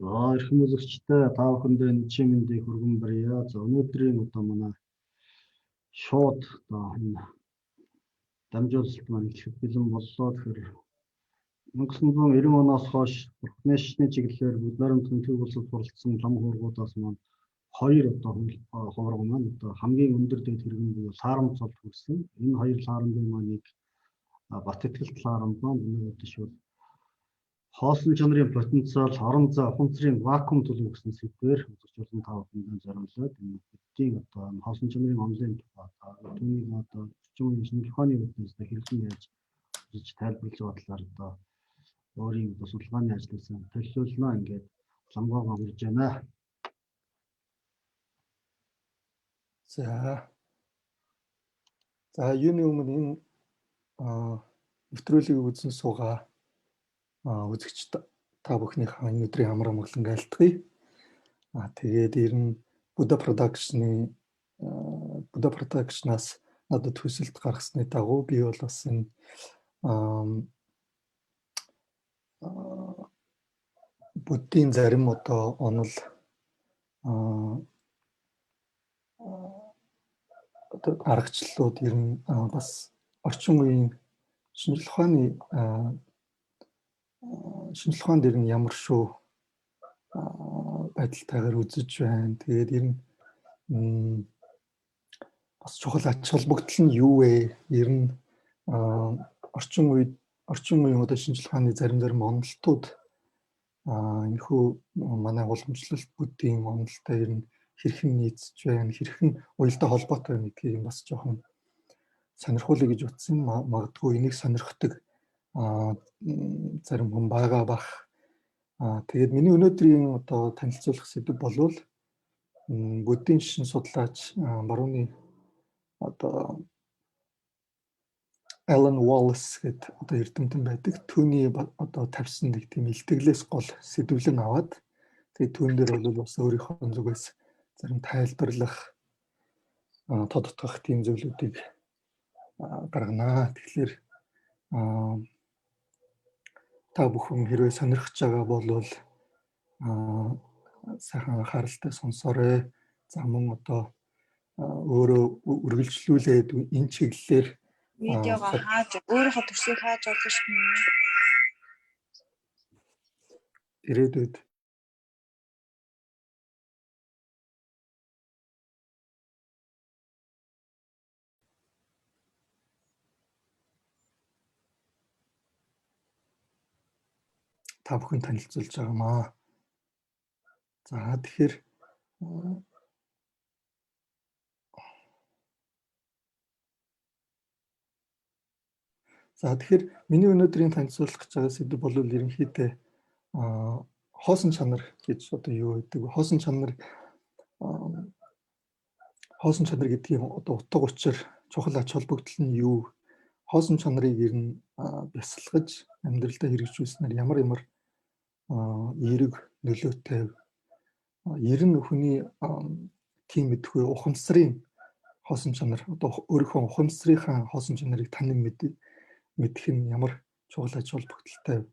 Эрхэм үзэгчтэй та бүхэндээ нэчийн мэндийг хүргэмбэрье. За өнөөдрийн манай шууд энэ дамжуулалт маань ихэнх бэлэн боллоо. Тэгэхээр 1990 оноос хойш Бурхны шашны чиглэлээр Бүд найрамдах төвөг улсад суралцсан лам хуургуудаас маань хоёр хуурга маань хамгийн өндөр дэд хэрэгэн буюу саарамц цолд хүрсэн. Энэ хоёр саарамдын маань нэг Бат итгэлт саарамд маань өнөөдөр шууд хоосон чанарын потенциал, орон зай, ухамсарын вакуум төлөв гэсэн сэдвээр үзэгчдийн та бүхэнд зориулаад энэ бидийн хоосон чанарын онлайн тухай түүнийг орчин үеийн шинжлэх ухааны үүднээс хэрэглэн яаж үзэж тайлбарлаж байгаа талаар өөрийн судалгааны ажлаас төлөвлөлнө ингээд ламгаагаа хүрж байна. За юуны өмнө энэ нэвтрүүлгийг үзэн суугаа үзэгч та бүхнийхээ энэ өдрийн амар амгалан айлтгая. Тэгээд ер нь Buddha Production-аас надад төсөлд гаргасны дагуу би бол бас энэ Буддийн зарим онол аргачлалууд ер нь бас орчин үеийн шинжлэх ухаан дээр нь ямар шүү байдалтайгаар үзэж байна. Тэгээд ер нь бас чухал ач холбогдол нь юу вэ? Ер нь орчин үеийн шинжлэх ухааны зарим онолтууд энэхүү манай уламжлалт бүдийн онолтой ер нь хэрхэн нийцж байна, хэрхэн уялдаа холбоотой байна гэдгийг бас жоохон сонирхуулъя гэж утсан. Магадгүй энийг сонирхдаг зарим хүн байгаа бах. Тэгээд миний өнөөдрийн танилцуулах сэдэв болвол бүдийн шашин судлаач барууны Alan Wallace гэдэг эрдэмтэн байдаг. Түүний тавьсан нэг тийм илтгэлээс гол сэдвлэн аваад тэгээд түүн дээр бол бас өөрийнхөө зүгээс зарим тайлбарлах тодотгох тийм зүйлүүдийг гарганаа. Тэгэхээр та бүхэн хэрвээ сонирхож байгаа бол сайхан анхааралтай сонсоорой. За мөн өөрөө үргэлжлүүлээд энэ чиглэлээр видеогоо хааж өөрийнхөө төсвийг хааж олно шүү дээ. Ирээдүйд та бүхэн танилцуулж байгаамаа. За тэгэхээр миний өнөөдрийн танилцуулах гэж байгаа сэдэв бол ерөнхийдөө хоосон чанар гэж юу гэдэг вэ? Хоосон чанар гэдгийн утга учир, чухал ач холбогдол нь юу? Хоосон чанарыг ер нь бясалгаж амьдралдаа хэрэгжүүлснээр ямар эерэг нөлөөтэй ер нь хүний тийм мэдгүй ухамсарын хоосон чанар өөрийнхөө ухамсарынхаа хоосон чанарыг танин мэдэх нь ямар чухал ач холбогдолтой.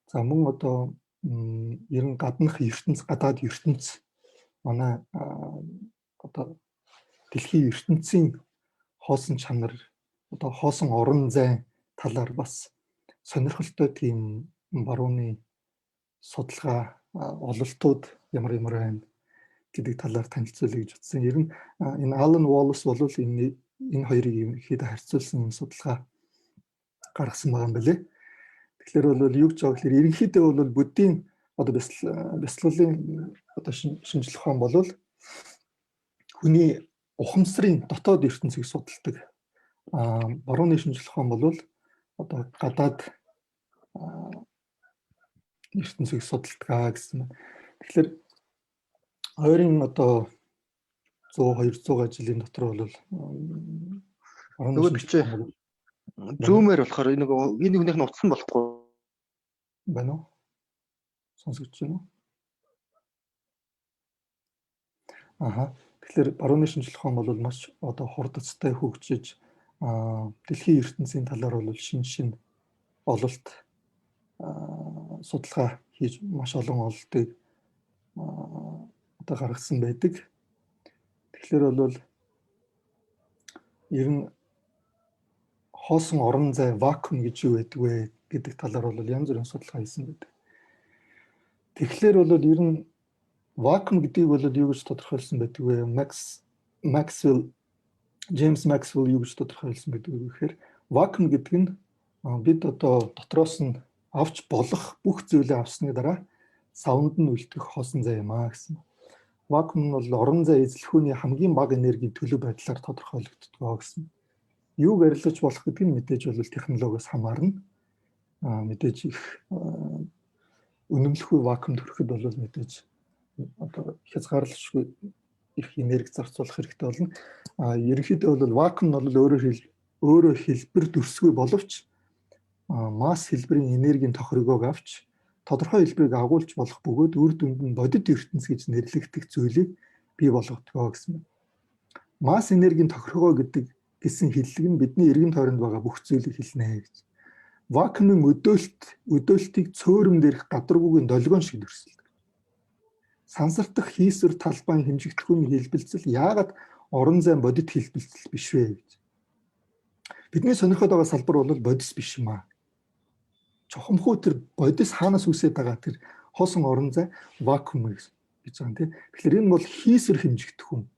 За мөн ер нь гадаад ертөнц манай дэлхийн ертөнцийн хоосон чанар хоосон орон зай талаар бас сонирхолтой тийм барууны судалгаа ололтууд ямар байна гэдэг талаар танилцуулъя гэж утсан. Ер нь энэ Alan Wallace бол энэ хоёрыг ерөнхийдөө харьцуулсан судалгаа гаргасан байгаа юм байна. Тэгэхээр бол юу гэж байгаа гэхээр ерөнхийдөө бол бүдийн бясалгалын шинжлэх ухаан бол хүний ухамсарын дотоод ертөнцийг судалдаг. Барууны шинжлэх ухаан бол гадаад ертөнцийг судалдаг гэсэн. Тэгэхээр ойрын 100-200 жилийн дотор бол зүүмээр болохоор энэ хүнийх нь утсан болохгүй байна уу? Сонсогдож байна уу? Тэгэхээр барууны шинжлэх ухаан бол маш хурдцтай хөгжиж дэлхийн ертөнцийн талаар бол шин ололт судалгаа хийж маш олон ололтыг одоо гаргасан байдаг. Тэгэхээр бол ер нь хоосон орон зай вакуум гэж юу байдаг вэ гэдэг талаар бол янз бүрийн судалгаа хийсэн байдаг. Тэгэхээр бол ер нь вакуум гэдгийг бол юу гэж тодорхойлсон байдаг вэ? Джеймс Максвелл юу гэж тодорхойлсон байдаг вэ гэхээр вакуум гэдэг нь бид одоо дотроос нь авч болох бүх зүйлээ авсны дараа савнд нь үлдэх хоосон зай юм аа гэсэн. Вакуум нь бол орон зай эзлэхүүний хамгийн бага энергийн төлөв байдлаар тодорхойлогддог гэсэн. Юуг арилгаж болох гэдэг нь мэдээж бол технологиос хамаарна. Мэдээж их үнэмлэхгүй вакуумд хүрэхэд бол мэдээж одоо хязгаарлалшгүй их энерги зарцуулах хэрэгтэй болно. Ерөнхийдөө бол вакуум нь бол өөрөө хэлбэр дүрсгүй боловч масс хэлбэрийн энергийн тохиргоог авч тодорхой хэлбэрийг агуулж болох бөгөөд үр дүнд нь бодит ертөнц гэж нэрлэгдэх зүйлийг бий болгодог гэсэн. Масс энергийн тохиргоо гэсэн хэллэг нь бидний эргэн тойронд байгаа бүх зүйлийг хэлнэ гэж. Вакуумын өдөөлтийг цөөрөм дээрх гадаргуугийн долгион шиг дүрсэлдэг. Сансартах хийсвэр талбайн хэмжигдэхүүний хэлбэлцэл яагаад орон зай бодит хэлбэлцэл биш вэ гэж. Бидний сонирхоод байгаа салбар бол бодис биш юм аа. Чухамхүү тэр бодис хаанаас үсээд байгаа тэр хоосон орон зай вакуум гэж байгаа юм тийм. Тэгэхээр энэ бол хийсвэр хэмжигдэхүүн.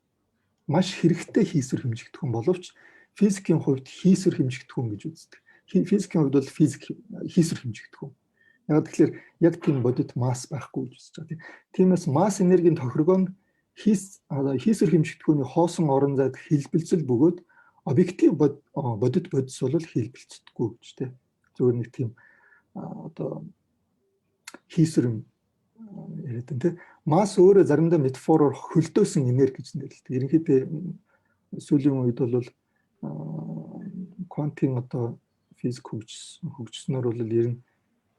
Маш хэрэгтэй хийсвэр хэмжигдэхүүн боловч физикийн хувьд хийсвэр хэмжигдэхүүн гэж үздэг. Физикийн хувьд бол хийсвэр хэмжигдэхүүн. Яг тэгэхээр яг тийм бодит масс байхгүй гэж үзэж байгаа тийм. Тиймээс масс энергийн тохиргоо нь хийсвэр хэмжигдэхүүний хоосон орон зайд хэлбэлцэл бөгөөд объектив бодит бодис бол хэлбэлцдэггүй гэж тийм. Зөвхөн нэг тийм одоо хийсвэр яриад байна тийм. Масс өөрөө заримдаа метафороор хөлдөөсөн энерги гэж нэрлэдэг. Ерөнхийдөө сүүлийн үед бол квантын одоо физик хөгжснөөр бол ер нь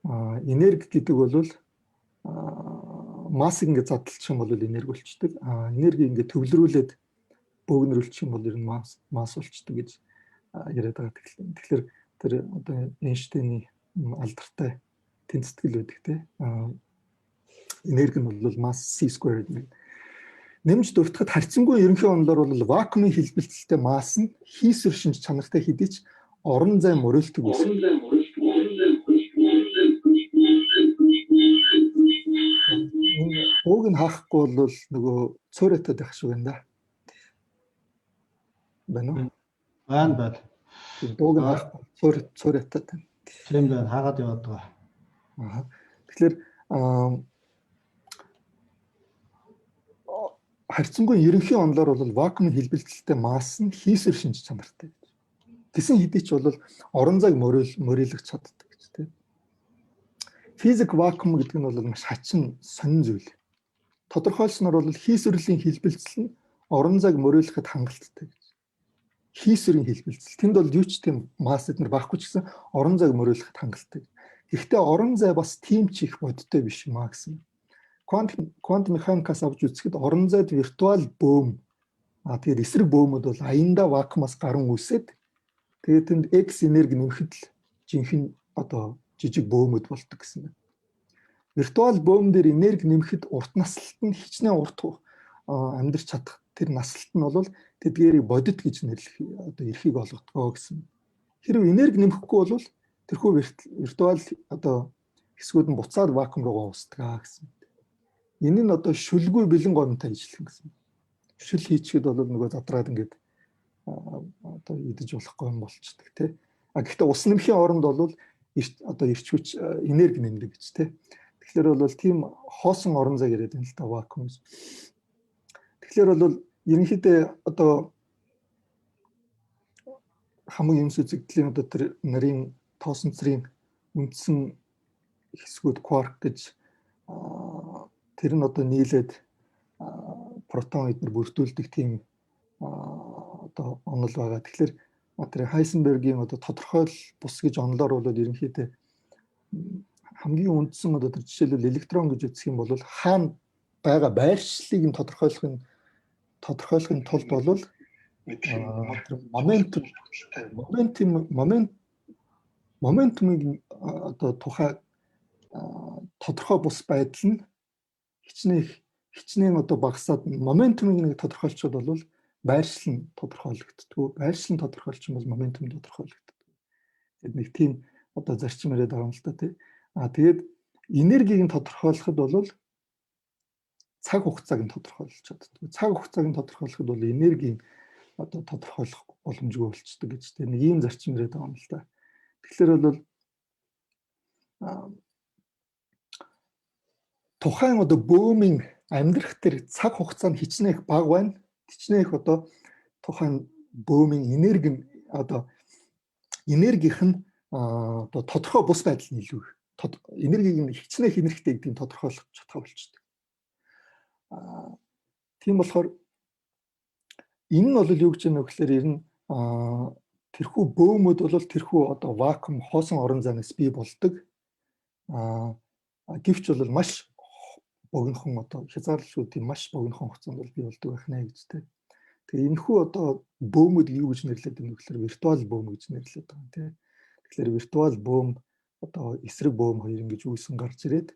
энерги гэдэг бол массыг ингээд задлчих юм бол энерги болчдөг. Энерги ингээд төвлөрүүлээд бөөгнөрүүлчих юм бол ер нь масс болчдөг гэж яриад байгаа. Тэгэхээр тэр одоо Эйнштейний алдартай тэнцэтгэл байдаг тийм. Энерги нь бол масс c² гэдэг. Нэмж дуртахад харьцангуй ерөнхий онолоор бол вакуумын хэлбэлцэлтэй масс нь хийсвэр шинж чанартай хэдий ч орон зай мөрөөлтөг үсэн. Ууг нь хаахгүй бол нөгөө цөөрөтөд байх шиг байна да. Байна уу? Байна. Ууг нь хаахгүй цөөрөтөд. Тийм байна. Хагаад яваад байгаа. Тэгэхээр харьцангуй ерөнхий онолоор бол вакуумын хэлбэлцэлтэй масс нь хийсвэр шинж чанартай. Гэсэн хэдий ч бол орон зайг мөрөөлөх чаддаг гэж тийм. Физик вакуум гэдэг нь бол маш хачин сонин зүйл. Тодорхойлсноор бол хийсвэрлийн хэлбэлцэл нь орон зайг мөрөөлөхөд хангалттай гэж. Хийсвэрийн хэлбэлцэл. Тэнд бол юу ч тийм масс эднэр байхгүй ч гэсэн орон зайг мөрөөлөхөд хангалттай. Гэхдээ орон зай бас тийм ч их бодиттой биш юм а гэсэн. Квант механикаас авч үзэхэд орон зайд виртуал бөөм тэгээд эсрэг бөөмүүд бол аяндаа вакуумаас гарan үсээд тэгээд тэнд X энерги нэмэхэд л жинхэнэ одоо жижиг бөөмүүд болдог гэсэн байна. Виртуал бөөм дээр энерги нэмэхэд урт наслалт нь хичнээн урт амьдрч чадах тэр наслалт нь бол тэдгээрийг бодит гэж нэрлэх одоо эрхийг олгодгоо гэсэн. Хэрвээ энерги нэмэхгүй бол тэрхүү виртуал одоо хэсгүүд нь буцаад вакуум руугаа уусдаг гэсэн. Энэ нь одоо шүлгүй бэлэн гонтой ажиллах гэсэн. Шүл хийчихэд бол нөгөө задраад ингээд одоо идэж болохгүй юм болчдөг тий. Гэхдээ ус нэмхийн оронд бол одоо ирч хүч энерги нэмдэг гэж тий. Тэгэхээр бол тийм хоосон орон зай яриад байна л да вакуум. Тэгэхээр бол ерөнхийдөө одоо хамгийн юмс үзэгдлийн одоо тэр нарийн тоосон цэрийн үндсэн хэсгүүд quark гэж тэр нь одоо нийлээд протон эднэр бүрдүүлдэг тийм одоо онол байгаа. Тэгэхээр тэр Хайзенбергийн одоо тодорхойл бус гэж онолоор бол ерөнхийдөө хамгийн үндсэн одоо тэр жишээлбэл электрон гэж үзэх юм бол хаана байгаа байршлыг нь тодорхойлохын тулд бол моментумыг одоо тухай тодорхой бус байдал нь хичнээн их хичнээн одоо багасаад моментумыг нэг тодорхойлчиход бол байршил нь тодорхойлогддог. Байршил нь тодорхойлчих юм бол моментум тодорхойлогддог. Тэгээд нэг тийм одоо зарчим яриад байгаа юм л да тий. Тэгээд энергийг нь тодорхойлоход бол цаг хугацааг нь тодорхойлж чаддаг. Цаг хугацааг нь тодорхойлоход бол энергийг одоо тодорхойлох боломжгүй болчдөг гэж тий. Нэг ийм зарчим яриад байгаа юм л да. Тэгэхээр бол тухайн одоо бөөмийн амьдрах тэр цаг хугацаанд хичнээн бага байна. Хичнээн одоо тухайн бөөмийн энерги нь одоо энергийнх нь одоо тодорхой бус байдал нь илүү их. Энергийг нь хичнээн энергитэй гэдгийг тодорхойлох чадхаа болчдөг. Тийм болохоор энэ нь бол юу гэж байна вэ гэхээр ер нь тэрхүү бөөмөд бол тэрхүү одоо вакуум хоосон орон зайнаас бий болдог. Гэвч бол маш богинохон одоо хязгаарлалгүй тийм маш богинохон хугацаанд бол бий болдог байх нэ гэж тэ. Тэгээ энэхүү одоо бөөмөд юу гэж нэрлэдэг вэ гэхээр виртуал бөөм гэж нэрлэдэг байгаа юм тий. Тэгэхээр виртуал бөөм одоо эсрэг бөөм хоёр ингэж үүсэн гарч ирээд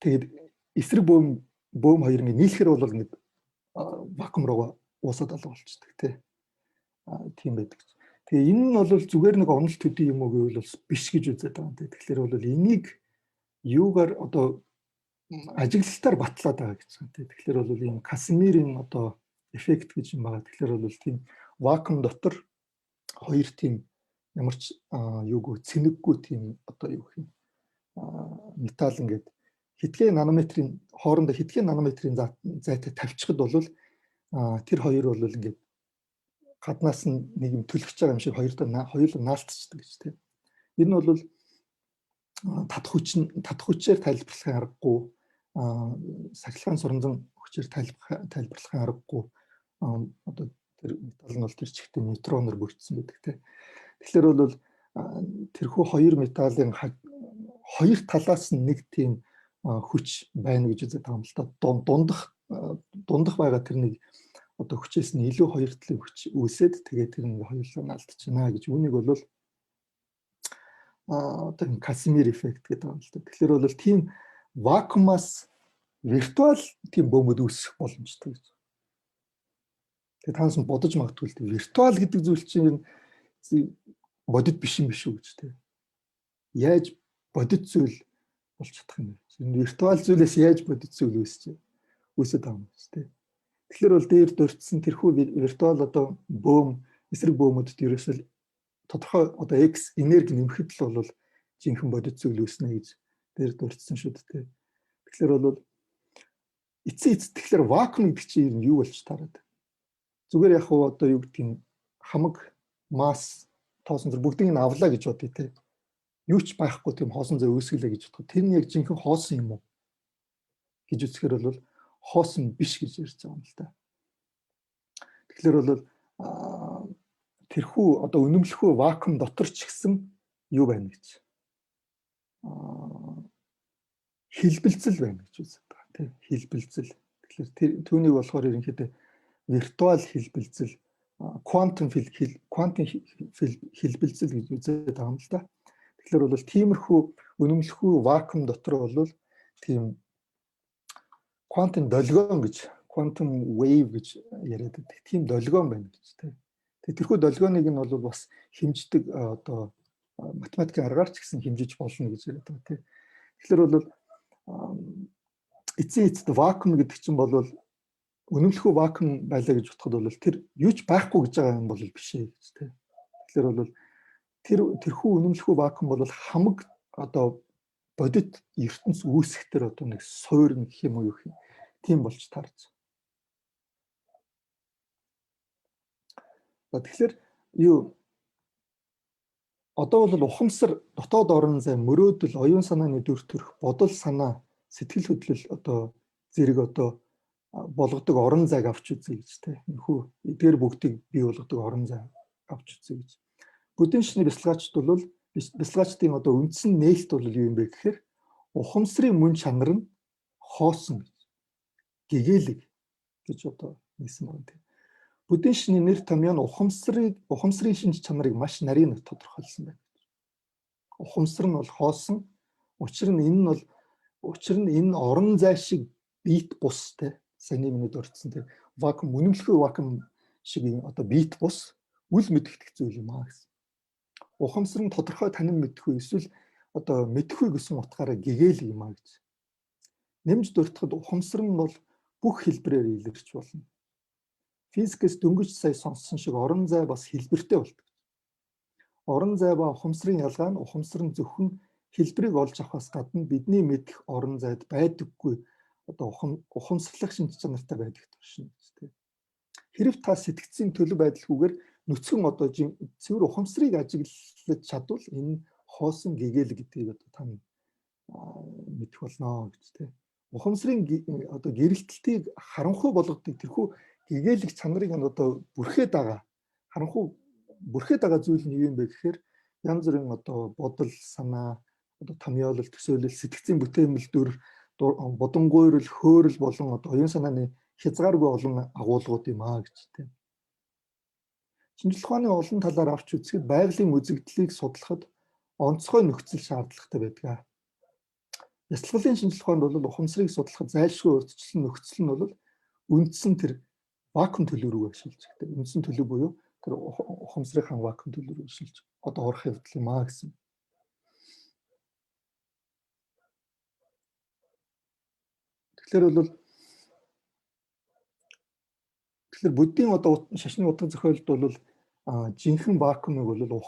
тэгээд эсрэг бөөм хоёр ингэ нийлэхэр бол ингэ вакуум руу уусаад алга болчихдог тий. Тийм байдаг. Тэгээ энэ нь бол зүгээр нэг онол төдий юм уу гэвэл биш гэж үзээд байгаа юм тий. Тэгэхээр бол энийг юугаар одоо ажиглалтаар батлаад байгаа гэж байна тий. Тэгэхээр бол ийм Касимирийн одоо эффект гэж юм байгаа. Тэгэхээр бол тийм вакуум дотор хоёр тийм ямар ч юугүй цэнэггүй тийм одоо юу гэх юм металл ингээд хэдхэн нанометрийн хоорондоо хэдхэн нанометрийн зайтай тавьчихад бол тэр хоёр бол ингээд гаднаас нь нэг юм төлөвч байгаа юм шиг хоёулаа наалтчдаг гэж тийм. Энэ нь бол татах хүчээр тайлбарлахын аргагүй, сахилгаан соронзон хүчээр тайлбарлахын аргагүй одоо тэр металл нь бол тэр чигтээ нейтроноор бүрдсэн байдаг тийм. Тэгэхээр бол тэрхүү хоёр металлын хоёр талаас нь нэг тийм хүч байна гэж үзэж байгаа юм л та. Дундах байгаа тэр нэг одоо хүчээс нь илүү хоёр талын хүч үүсээд тэгээд тэр нэг хоёулаа наалтчихна гэж үүнийг бол одоо Касимир эффект гэдэг юм л та. Тэгэхээр бол тийм вакуумаас виртуал тийм бөөмөд үүсэх боломжтой гэж. Тэгээд таанаас нь бодож магадгүй л виртуал гэдэг зүйл чинь бодит биш юм биш үү гэж тийм. Яаж бодит зүйл болж чадах юм бэ? Энэ виртуал зүйлээс яаж бодит зүйл үүсээд байгаа юм тийм. Тэгэхээр бол дээр дурдсан тэрхүү виртуал одоо бөөм эсрэг бөөмөдөд ерөөсөө тодорхой одоо X энерги нэмэхэд л бол жинхэнэ бодит зүйл үүснэ гэж дээр дурдсан шүү дээ. Тэгэхээр бол тэгэхээр вакуум гэдэг чинь юу болж таарад. Зүгээр яг одоо юу гэдэг нь хамаг масс тоосон зэрэг бүгдийг нь авлаа гэж бодъё те. Юу ч байхгүй тийм хоосон зай үүсгэлээ гэж бодох. Тэр нь яг жинхэнэ хоосон юм уу гэж үзэхээр бол хоосон биш гэж ярьж байгаа юм л та. Тэгэхээр бол тэрхүү одоо үнэмлэхүү вакуум дотор ч гэсэн юу байна гэж хэлбэлзэл байна гэж үздэг байгаа тийм хэлбэлзэл. Тэгэхээр түүнийг болохоор ерөнхийдөө виртуал хэлбэлзэл квантум хэлбэлзэл гэж үздэг байгаа юм л да. Тэгэхээр бол тиймэрхүү үнэмлэхүү вакуум дотор бол тийм квантум долгион гэж quantum wave гэж яриад байдаг. Тийм долгион байна гэж тийм. Тэрхүү долгионыг нь бол бас хэмждэг одоо математикийн аргаар ч гэсэн хэмжиж болно гэж яриад байгаа тийм. Тэгэхээр бол эцсийн эцэд вакуум гэдэг чинь бол үнэмлэхүү вакуум байлаа гэж бодоход бол тэр юу ч байхгүй гэж байгаа юм бол биш ээ гэж тийм. Тэгэхээр бол тэрхүү үнэмлэхүү вакуум бол хамаг одоо бодит ертөнц үүсэхтэр одоо нэг суур гэх юм уу юу гэх юм тийм болж таарч. Тэгэхээр юу одоо бол ухамсар дотоод орон зай мөрөөдөл оюун санааны дүр төрх бодол санаа сэтгэл хөдлөл одоо зэрэг одоо болгодог орон зайг авч үзье гэж тийм. Энэхүү эдгээр бүгдийг бий болгодог орон зай авч үзье гэж. Буддийн шашны бясалгачд бол бясалгачдын одоо үндсэн нээлт бол юу юм бэ гэхээр ухамсарын мөн чанар нь хоосон гэж гэгээлэг гэж одоо нийсэн байна тийм. Буддийн шашны нэр томьёо нь ухамсарын шинж чанарыг маш нарийн тодорхойлсон байна. Ухамсар нь бол хоосон. Учир нь энэ нь бол Учир нь энэ орон зай шиг бит бус те саний миний дурдсан тэр вакуум үнэмлэхүй вакуум шиг одоо бит бус үл мэдэгдэх зүйл юм аа гэсэн. Ухамсар нь тодорхой танин мэдхгүй эсвэл одоо мэдхгүй гэсэн утгаараа гэгэл юм аа гэж. Нэмж дурдахад ухамсар нь бол бүх хэлбэрээр илэрч болно. Физикээс дөнгөж сая сонссон шиг орон зай бас хэлбэртэй болдог. Орон зай ба ухамсарын ялгаа нь ухамсар нь зөвхөн хэлбэрийг олж авахаас гадна бидний мэдэх орон зайд байдаггүй одоо ухамсарлах шинж чанартай байдаг туршина гэж. Хэрв та сэтгцийн төлөв байдалгүйгээр нүцгэн одоо цэвэр ухамсарыг ажиглаж чадвал энэ хоосон гэгэл гэдгийг одоо та мэдэх болно гэж. Ухамсарын одоо гэрэлтэлтийг харанхуй болгодог тэрхүү гэгээлэг чанарыг одоо бүрхээд байгаа. Харанхуй бүрхээд байгаа зүйл нь юу юм бэ гэхээр янз бүрийн одоо бодол, санаа, одоо томьёолол, төсөөлөл, сэтгцийн бүтээмэл дүр, бодонгуйрал, хөөрөл болон одоо оюун санааны хязгааргүй олон агуулгууд юм аа гэж тийм. Шинжлэх ухааны олон талаар авч үзэхэд байгалийн үзэгдлийг судлахад онцгой нөхцөл шаардлагатай байдаг. Ястгалын шинжлэх ухаанд бол ухамсарыг судлахад зайлшгүй урьдчилан нөхцөл нь бол үндсэн тэр вакуум төлөв рүү ашиглаж байгаа. Үндсэн төлөв буюу тэр ухамсарын вакуум төлөв рүү ашиглаж одоо орох явдал юм аа гэсэн. Тэгэхээр буддийн одоо шашны утга зохиолд бол жинхэнэ вакуумыг бол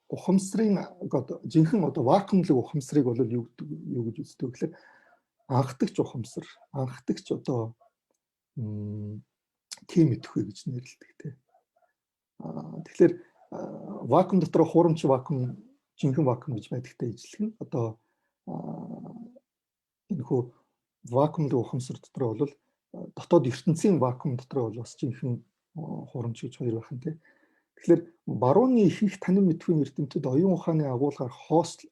ухамсарын одоо жинхэнэ одоо вакуумлог ухамсарыг бол юу гэж үздэг вэ гэхээр анхдагч ухамсар, анхдагч одоо тийм идэхгүй гэж нэрлэдэг тийм. Тэгэхээр вакуум дотор хуурамч вакуум, жинхэнэ вакуум гэж байдагтай ижилхэн одоо энэ хөө вакуумлог ухамсар дотор бол дотоод ертөнцийн вакуум дотор бол бас жинхэнэ хуурамч гэж хоёр байх нь тийм. Тэгэхээр барууны их танин мэдхийн эрдэмтэд оюун ухааны агуулгаар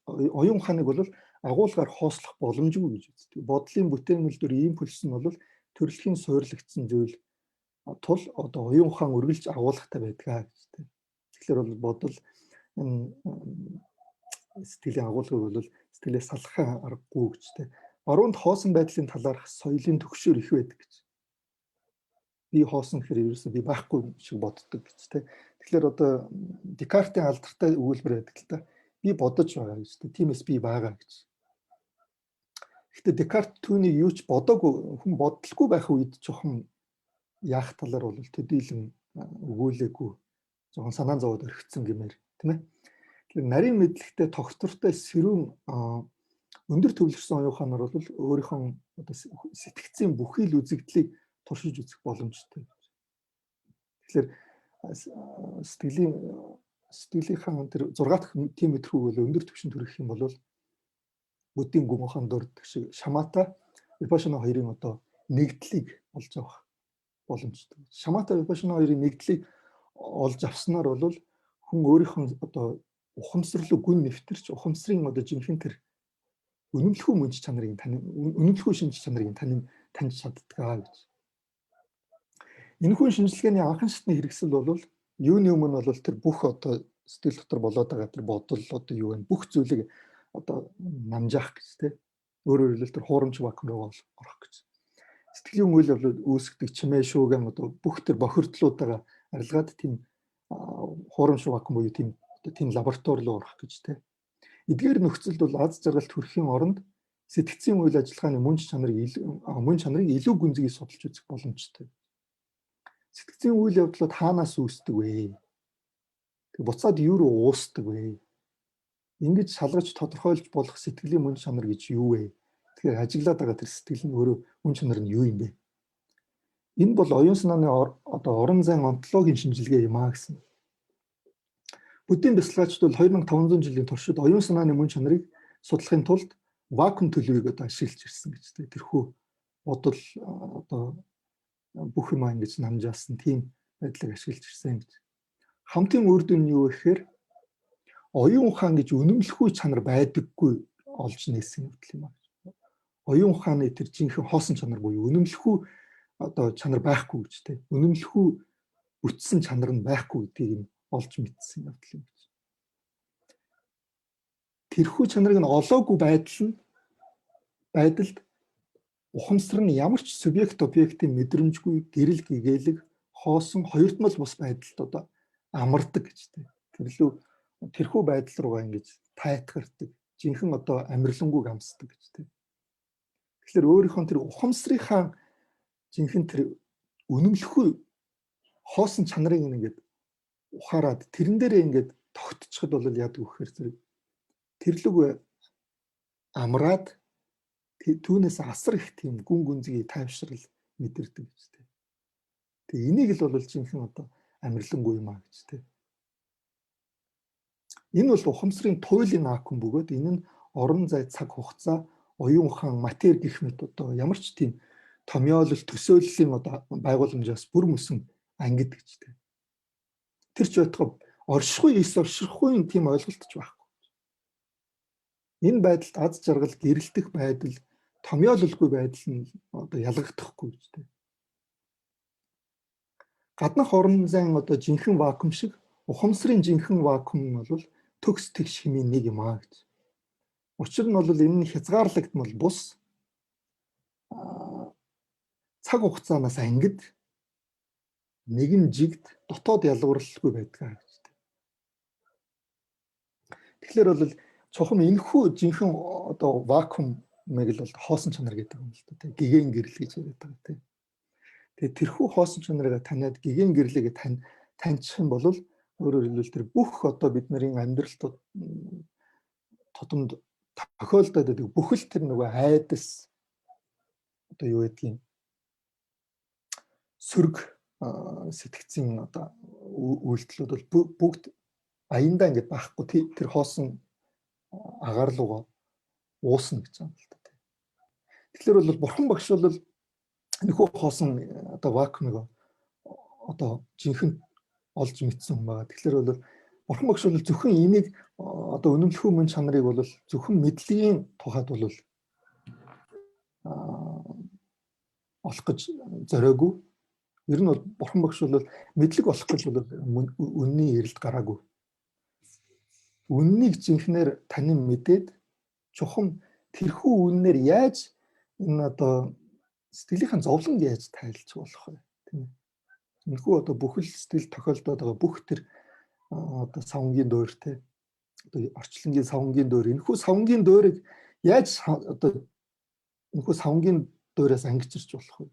оюун ухааныг бол агуулгаар хоослох боломжгүй гэж үздэг. Бодлын бүтээмэл дүр импульс нь бол төрөлхийн суйрлагдсан зүйл тул одоо оюун ухаан үргэлж агуулгатай байдгаа гэж тийм. Тэгэхээр бол бодол сэтгэлийн агуулгыг бол сэтгэлээс салахын аргагүй гэж тийм. Баруунд хоосон байдлын талаарх соёлын төгшөөр их байдаг гэж. Би хоосон гэхээр ерөөсөө би байхгүй шиг боддог гэж тийм. Тэгэхээр одоо Декартийн алдартай өгүүлбэр байдаг л та. Би бодож байгаа гэж тийм. Тиймээс би байгаа гэж. Гэхдээ Декарт түүнийг юу ч бодоогүй, хүн бодлогүй байх үед жоохон яах талаар бол төдийлөн өгүүлээгүй. Жоохон санаан зовоод орхицсан гэмээр тийм ээ. Тэгэхээр нарийн мэдлэгтэй тогтвортой сэрүүн өндөр төвлөрсөн оюун ухаанаар бол өөрийнхөө одоо сэтгцийн бүхий л үзэгдлийг туршиж үзэх боломжтой. Тэгэхээр сэтгэлийнхаа тэр 6 дахь тийм мэдрэхүүг бол өндөр түвшинд хүргэх юм бол буддийн гүн ухаанд дурддаг шиг шамата, випашана хоёрын одоо нэгдлийг олж авах боломжтой. Шамата, випашана хоёрын нэгдлийг олж авснаар бол хүн өөрийнхөө одоо ухамсарлог гүн нэвтэрч ухамсарын одоо жинхэнэ тэр үнэмлэхүй мөнч чанарыг үнэмлэхүй шинж чанарыг таньж чаддгаа гэж. Энэхүү шинжилгээний анхан шатны хэрэгсэл бол юуны өмнө бол тэр бүх одоо сэтгэл дотор болоод байгаа тэр бодол одоо юу вэ? Бүх зүйлийг одоо намжаах гэж тийм. Өөрөөр хэлбэл тэр хуурамч вакуум руу орох гэж. Сэтгэлийн үйл явдал үүсгдэг чимээ шүүгэн одоо бүх тэр бохирдлуудаа арилгаад тийм хуурамч вакуум буюу тийм лаборатори руу орох гэж тийм. Эдгээр нөхцөлд бол аз жаргалт хүрэхийн оронд сэтгцийн үйл ажиллагааны мөн чанарыг илүү гүнзгий судалж үзэх боломжтой. Сэтгцийн үйл явдлууд хаанаас үүсдэг вэ? Буцаад юу руу уусдаг вэ? Ингэж шалгаж тодорхойлж болох сэтгэлийн мөн чанар гэж юу вэ? Тэгэхээр ажиглаад байгаа тэр сэтгэл нь өөрөө мөн чанар нь юу юм бэ? Энэ бол оюун санааны одоо орон зайн онтологийн шинжилгээ юм аа гэсэн. Буддийн бяцлагчид бол 2500 жилийн туршид оюун санааны мөн чанарыг судлахын тулд вакуум төлөвийг одоо ашиглаж ирсэн гэж тийм. Тэрхүү бодол одоо бүх юм ингэж намжаасан тийм байдлыг ашиглаж ирсэн гэж. Хамтын үр дүн нь юу гэхээр оюун ухаан гэж үнэмлэхүй чанар байдаггүй олж нээсэн явдал юм аа. Оюун ухааны тэр жинхэнэ хоосон чанар буюу үнэмлэхүй одоо чанар байхгүй гэж тийм. Үнэмлэхүй бүтсэн чанар нь байхгүй гэдгийг нь олж мэдсэн явдал юм гэж. Тэрхүү чанарыг нь олоогүй байдал нь байдалд ухамсар нь ямар ч субъект объектын мэдрэмжгүй гэрэл гэгээлэг хоосон хоёрдмол бус байдалд одоо амардаг гэж тийм. Тэрхүү байдал руугаа ингэж тайтгардаг. Жинхэнэ одоо амарлингүйг амсдаг гэж тийм. Тэгэхээр өөрийнхөө тэр ухамсарынхаа жинхэнэ тэр үнэмлэхгүй хоосон чанарыг ингээд ухаарад тэрэн дээрээ ингээд тогтчиход бол яадаг вэ гэхээр тэрлэг амраад түүнээс асар их тийм гүн гүнзгий тайвшрал мэдэрдэг гэж тийм. Тэгээ энийг л бол жинхэнэ одоо амарлингуй юм аа гэж тийм. Энэ бол ухамсарын туйлын вакуум бөгөөд энэ нь орон зай, цаг хугацаа, оюун ухаан, матери гэх мэт одоо ямар ч тийм томьёолол төсөөллийн одоо байгууламжаас бүр мөсөн ангид гэж тийм. Тэр ч байтугай оршихгүй эс оршихгүй тийм ойлголт ч байхгүй. Энэ байдалд аз жаргал, гэрэлтэх байдал, томьёололгүй байдал нь одоо ялгахдахгүй гэж тийм. Гаднах орон зайн одоо жинхэнэ вакуум шиг ухамсарын жинхэнэ вакуум нь бол төгс тэгш хэмээн нэг юм аа гэж. Учир нь бол энэ нь хязгаарлагдмал бус цаг хугацаанаас ангид нэгэн жигд дотоод ялгуурлалгүй байдаг гэж. Тэгэхээр бол чухам энэхүү жинхэнэ одоо вакуумыг л бол хоосон чанар гэдэг юм л да тийм. Гэгэн гэрэл гэж яриад байгаа тийм. Тэгээ тэрхүү хоосон чанарыг таниад гэгэн гэрлэгээ таньчих юм бол өөрөөр хэлбэл тэр бүх одоо бидний амьдрал тутамд тохиолдоод байдаг бүхэл тэр нөгөө айдас одоо юу гэдгийг сөрөг сэтгцийн одоо үйлдэлүүд бол бүгд аяндаа ингээд байхгүй тэр хоосон агаар руугаа уусна гэж байгаа юм л да. Тэгэхээр бол бурхан багш бол энэхүү хоосон одоо вакуумыг одоо жинхэнэ олж мэдсэн юм байна. Тэгэхээр бол бурхан багш бол зөвхөн энийг одоо үнэмлэхүй мөн чанарыг бол зөвхөн мэдлэгийн тухайд бол олох гэж зориогүй. Ер нь бол бурхан багш бол мэдлэг олох гэж бол үнний эрэлт гараагүй. Үннийг жинхнээр танин мэдээд чухам тэрхүү үннээр яаж энэ одоо сэтгэлийнхэн зовлон яаж тайлж болох вэ? Тийм ээ. Энэхүү одоо бүхэл сэтгэл тохиолдоод байгаа бүх тэр одоо савнгийн дуурьтай одоо орчлонгийн савнгийн дуурь энэхүү савнгийн дуурийг яаж одоо энэхүү савнгийн дуурайас ангижирч болох вэ?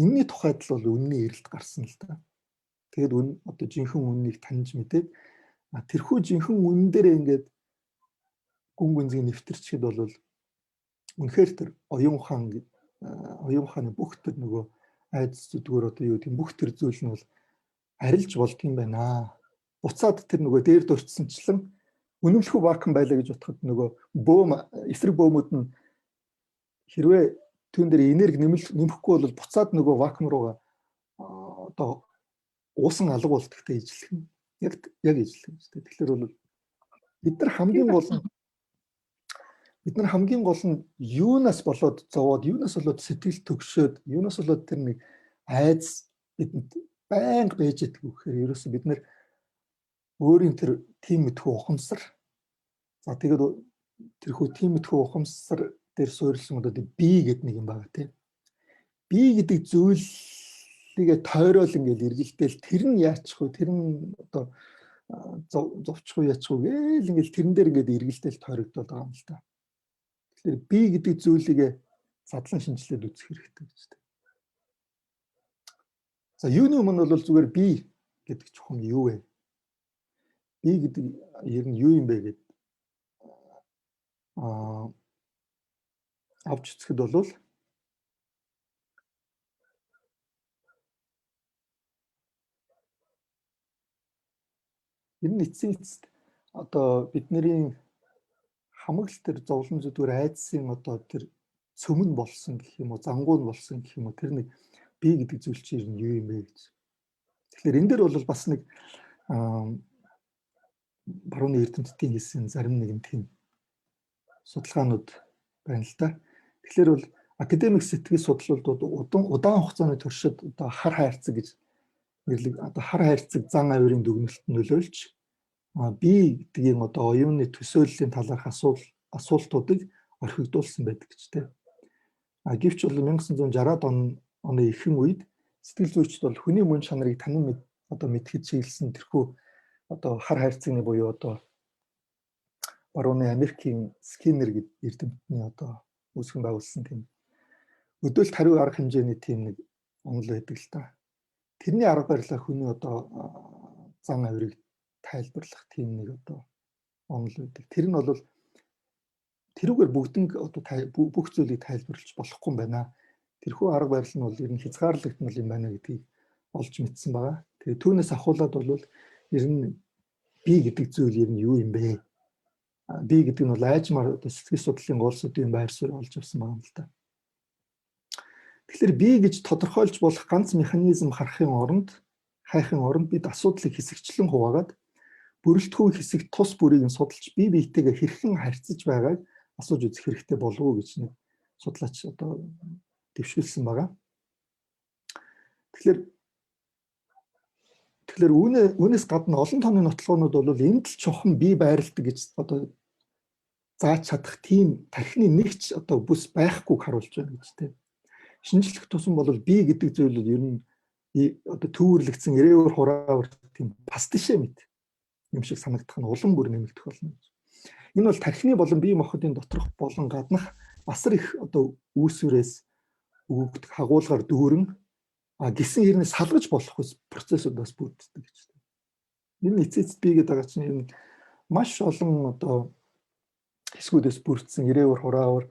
Энэний тухайд л бол үнний эрэлт гарсан л да. Тэгээд үн одоо жинхэнэ үннийг таньж мэдээд тэрхүү жинхэнэ үнэн дээрээ ингээд гүн гүнзгий нэвтэрчихэд бол үнэхээр тэр оюун ухааны бүх тэр нөгөө айдас зүдгөр одоо юу гэдэг бүх тэр зүйл нь бол арилж болд юм байна. Буцаад тэр нөгөө дээр дурдсанчлан үнэмлэхүй вакуум байлаа гэж бодоход нөгөө бөөм эсрэг бөөмүүд нь хэрвээ түүн дээр энерги нэмэхгүй бол буцаад нөгөө вакуум руугаа одоо уусан алга болтогтой ижилхэн яг ижилхэн шүү дээ. Тэгэхээр бол бид нар хамгийн гол нь юунаас болоод зовоод юунаас болоод сэтгэл төгшөөд юунаас болоод тэр нэг айдас бидэнд байнга байж идэх гэхээр ерөөсөө бид нар өөрийн тэр тийм мэдхүү ухамсар за тэгээд тэрхүү тийм мэдхүү ухамсар дээр суурилсан одоо би гэдэг нэг юм байна тийм. Би гэдэг зүйлийг тойрол ингээл эргэлдээл тэр нь яачих вэ? Тэр нь одоо зовчих уу яачих уу гээл ингээл тэрэн дээр ингээд эргэлдээл тойрогдоод байгаа юм л та. Тэгэхээр би гэдэг зүйлийг задлан шинжилээд үзэх хэрэгтэй гэж байна. За юуны өмнө бол зүгээр би гэдэг чухам юу вэ? Би гэдэг ер нь юу юм бэ гэд авч үзэхэд бол энэ эцсийн эцэст одоо бидний хамаг л тэр зовлон зүдгэр айдсын одоо тэр цөмөн болсон гэх юм уу зангуун болсон гэх юм уу тэр нэг би гэдэг зүйл чинь юу юм бэ гэж. Тэгэхээр энэ дээр бол бас нэг барууны эрдэмтдийн хийсэн зарим нэгэн тийм судалгаанууд байна л да. Тэгэхээр бол академик сэтгэл судлалууд удаан хугацааны туршид одоо хар хайрцаг гэж нэрлэг одоо хар хайрцаг зан авирын дүгнэлт нөлөөлж би гэдгийн одоо оюуны төсөөллийн талаарх асуултуудыг орхигдуулсан байдаг гэж тэ. Гэвч бол 1960-ад оны ихэнх үед сэтгэл зүйчд бол хүний мөн чанарыг танин мэдхэд чиглэсэн тэрхүү хар хайрцагны буюу барууны Америкийн Скиннер гэдэг эрдэмтний үүсгэн байгуулсан тийм өдөөлт хариу арга хэмжээний тийм нэг онол байдаг л та. Тэрний арга барилаа хүний зан авирыг тайлбарлах тийм нэг онол байдаг. Тэр нь бол тэрүүгээр бүх зүйлийг тайлбарлаж болохгүй юм байна. Тэрхүү арга барил нь бол ер нь хязгаарлагдмал юм байна гэдгийг олж мэдсэн байгаа. Тэгээ түүнээс ахуулаад бол ер нь би гэдэг зүйл ер нь юу юм бэ? Би гэдэг нь бол айжмаар сэтгэл судлалын голсуудын байр суурь олж авсан байгаа юм л та. Тэгэхээр би гэж тодорхойлж болох ганц механизм харахын оронд бид асуудлыг хэсэгчлэн хуваагаад бүрэлдэхүүн хэсэг тус бүрийг нь судалж бие биетэйгээ хэрхэн харьцаж байгааг асууж үзэх хэрэгтэй болов уу гэж нэг судлаач дэвшүүлсэн байгаа. Тэгэхээр үүнээс гадна олон тооны нотлогоонууд бол энд л чухам бие байрладаг гэж зааж чадах тийм тархины нэгч бүс байхгүйг харуулж байна гэж тийм. Шинжлэх тусам бол би гэдэг зүйл бол ер нь төвөрлөгдсөн ирээвэр хураавар тийм пастишэ мэт юм шиг санагдах нь улам бүр нэмэгдэх болно. Энэ бол тархины болон бие махбодын доторх болон гаднах асар их үүсвэрээс өгөгдөх хагуулгаар дүүрэн гисэн хэрнээ салгаж болох процессудаас бүрддэг гэж. Энэ эцэст бие гэдэг чинь ер нь маш олон хэсгүүдээс бүрдсэн ирээвэр хураавар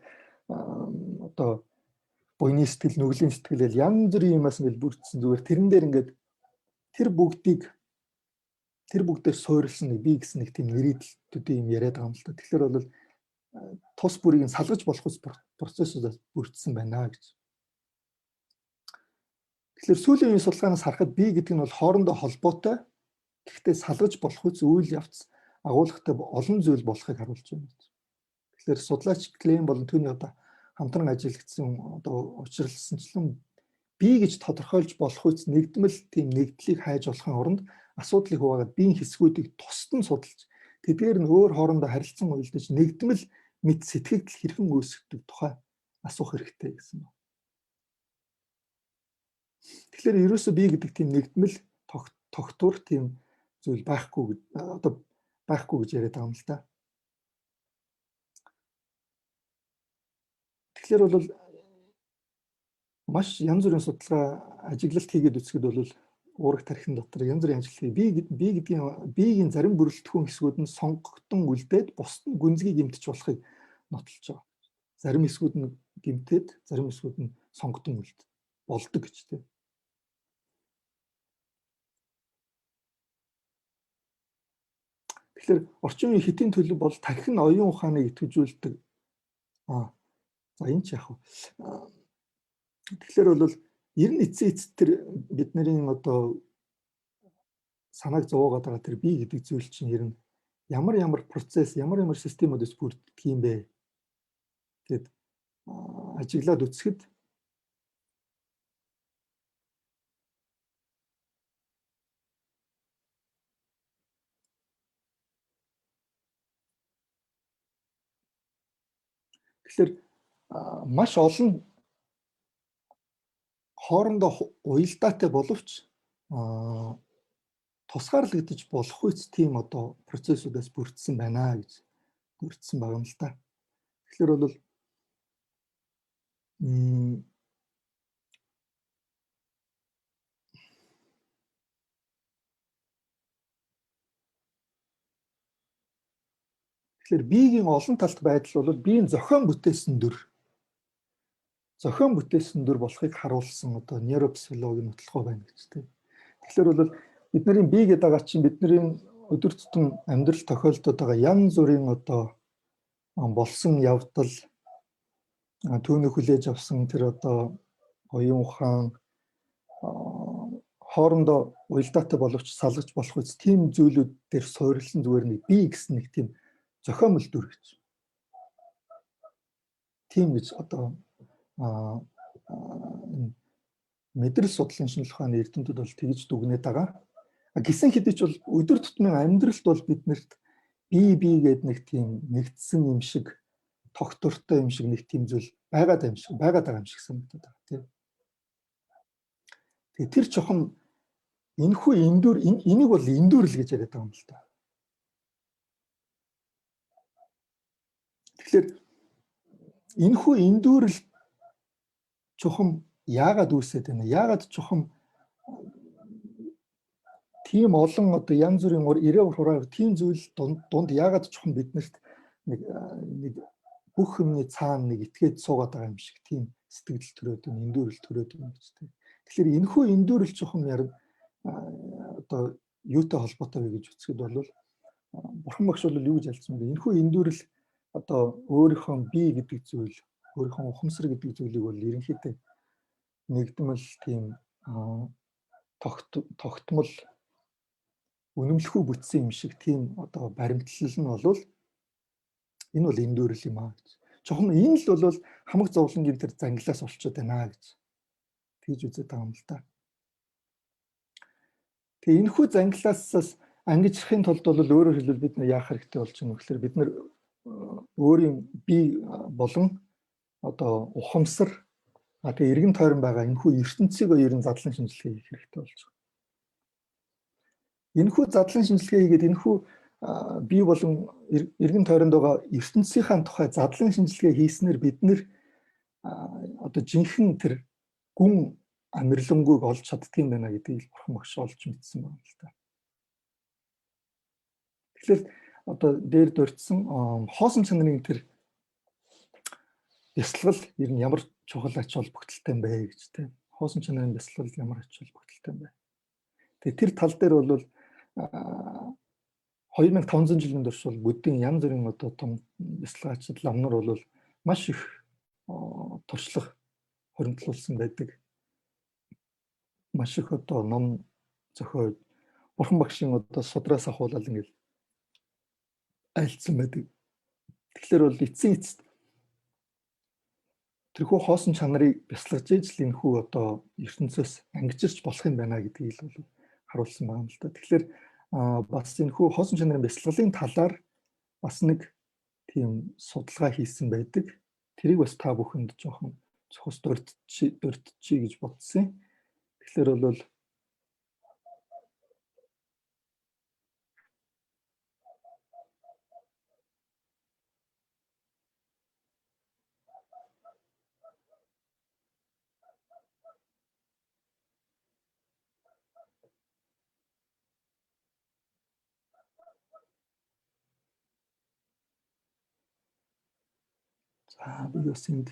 буйны сэтгэл, нүглийн сэтгэл янз бүрийн юмас ингээд бүрдсэн зүгээр тэрэн дээр ингээд тэр бүгдээр суурилсан нэг бие гэсэн нэг тийм нэрийдлүүдийн юм яриад байгаа юм л та. Тэгэхээр бол тус бүрийг нь салгаж болох процессудаас бүрдсэн байна гэж. Тэгэхээр сүүлийн үеийн судалгаанаас харахад бие гэдэг нь бол хоорондоо холбоотой гэхдээ салгаж болох үйл явц агуулгатай олон зүйл болохыг харуулж байна. Тэгэхээр судлаач Клейн болон түүний хамтран ажиллагдсан учирласанчлан бие гэж тодорхойлж болох үс нэгдмэл тийм нэгдлийг хайж болохын оронд асуудлыг хуваагаад биеийн хэсгүүдийг тусад нь судалж тэдгээр нь өөр хоорондоо харилцан уялдаж нэгдмэл мэд сэтгэгдэл хэрхэн үүсгдэг тухай асуух хэрэгтэй гэсэн байна. Тэгэхээр ерөөсөө бие гэдэг тийм нэгдмэл тогтвор тийм зүйл байхгүй гэж яриад байгаа юм л та. Тэгэхээр бол маш янз бүрийн судалгаа ажиглалт хийгээд үзэхэд бол уурах тархин дотор янз бүрийн ажиглалыг биеийн зарим бүрэлдэхүүн хэсгүүд нь сонгогдсон үлдээд бусд нь гүнзгий гэмтэж болохыг нотолж байгаа. Зарим хэсгүүд нь гэмтээд зарим хэсгүүд нь сонгогдсон болдог гэж тийм. Тэгэхээр орчин үеийн хэтийн төлөв бол тархин оюун ухааныг идэвхжүүлдэг. За энэ ч яах вэ? Тэгэхээр бол ер нь эцэст тэр бидний санааг зовоогоод байгаа тэр бие гэдэг зүйл чинь ер нь ямар процесс, ямар системүүдээс бүрддэг юм бэ гэд ажиглаад үзэхэд тэгэхээр маш олон хоорондоо уялдаатай боловч тусгаарлагдаж болох үс тийм процессудаас бүрдсэн байна гэж бүрдсэн байгаа юм л та. Тэгэхээр бол тэгэхээр биеийн олон талт байдал бол биеийн зохион бүтээсэн дүр болохыг харуулсан нейропсихологийн нотолгоо байна гэж тийм. Тэгэхээр бол бидний бие гэдэг байгаа чинь бидний өдөр тутам амьдрал тохиолдод байгаа янз бүрийн болсон явдал түүнийг хүлээж авсан тэр оюун ухаан хоорондоо уялдаатай боловч салгаж болох үс тийм зүйлүүд дээр суурилсан зүгээр нэг бие гэсэн нэг тийм зохиомл дүр гэж. Тийм гэж мэдрэл судлалын шинжилгээ ухааны эрдэмтдүүд бол тэгж дүгнээд байгаа. Гисэн хэдий ч бол өдөр тутмын амьдралд бол биднэрт бие гэдэг нэг тийм нэгдсэн юм шиг тогтвортой юм шиг нэг тийм зүйл байгаад байгаа юм шиг санагдаад байна тийм. Тэгээ тэр чухам энэхүү энийг бол эндүрл гэж яриад байгаа юм л да. Тэгэхээр энэхүү эндүрл чухам яагаад үүсээд байна? Яагаад чухам тийм олон одоо янз бүрийн ирээвэр хураа тийм зүйл дунд яагаад чухам биднэрт нэг бүх юмны цаана нэг итгээд суугаад байгаа юм шиг тийм сэтгэл төрөөд байна, эндүрэл төрөөд байна гэж тийм. Тэгэхээр энэхүү эндүрэл чухам ярив одоо юутай холбоотой вэ гэж үзэхэд бол бурхан багш бол юу гэж ялцсан бэ? Энэхүү эндүрэл одоо өөрийнхөө бие гэдэг зүйл, өөрийнхөө ухамсар гэдэг зүйлийг бол ерөнхийдөө нэгдмэл тийм тогтмол үнэмлэхүй бүтсэн юм шиг тийм одоо баримтлал нь бол энэ бол эндүрэл юм аа гэж. Чухам энэ л бол хамаг зовлонгийн тэр зангилаас олчод байна гэж тэгж үзээд байгаа юм л да. Тэгээ энэхүү зангилаас ангижрахын тулд бол өөрөөр хэлбэл бид нар яах хэрэгтэй болж байгаа юм гэхээр бид нар өөрийн бие болон одоо ухамсар тэгээ эргэн тойрон байгаа энэхүү ертөнцийг ер нь задлан шинжилгээ хийх хэрэгтэй болж байгаа. Энэхүү задлан шинжилгээ хийгээд энэхүү бие болон эргэн тойронд байгаа ертөнцийнхаа тухай задлан шинжилгээ хийснээр бид нэр одоо жинхэнэ тэр гүн амирлангүйг олж чаддгийм байна гэдгийг бурхан багш олж мэдсэн байна л да. Тэгэхээр одоо дээр дурдсан хоосон чанарын тэр бясалгал ер нь ямар чухал ач холбогдолтой юм бэ гэж тийм. Хоосон чанарын бясалгал ямар ач холбогдолтой юм бэ? Тэгээ тэр тал дээр бол 2500 жилийн турш бол буддийн янз бүрийн одоо том бясалгачид лам нар бол маш их туршлага хоригдлуулсан байдаг. Маш их одоо ном зохиод бурхан багшийн одоо судраас ахуулаад ингээд айлцсан байдаг. Тэгэхээр бол эцсийн эцэст тэрхүү хоосон чанарыг бясалгаж ижил энэхүү одоо ертөнцөөс ангижирч болох юм байна гэдгийг бол харуулсан байна л да. Тэгэхээр бас энэхүү хоосон чанарын бясалгалын талаар бас нэг тийм судалгаа хийсэн байдаг. Тэрийг бас та бүхэнд жоохон цохос дурдчихъя гэж бодсон. Тэгэхээр бол би бас энд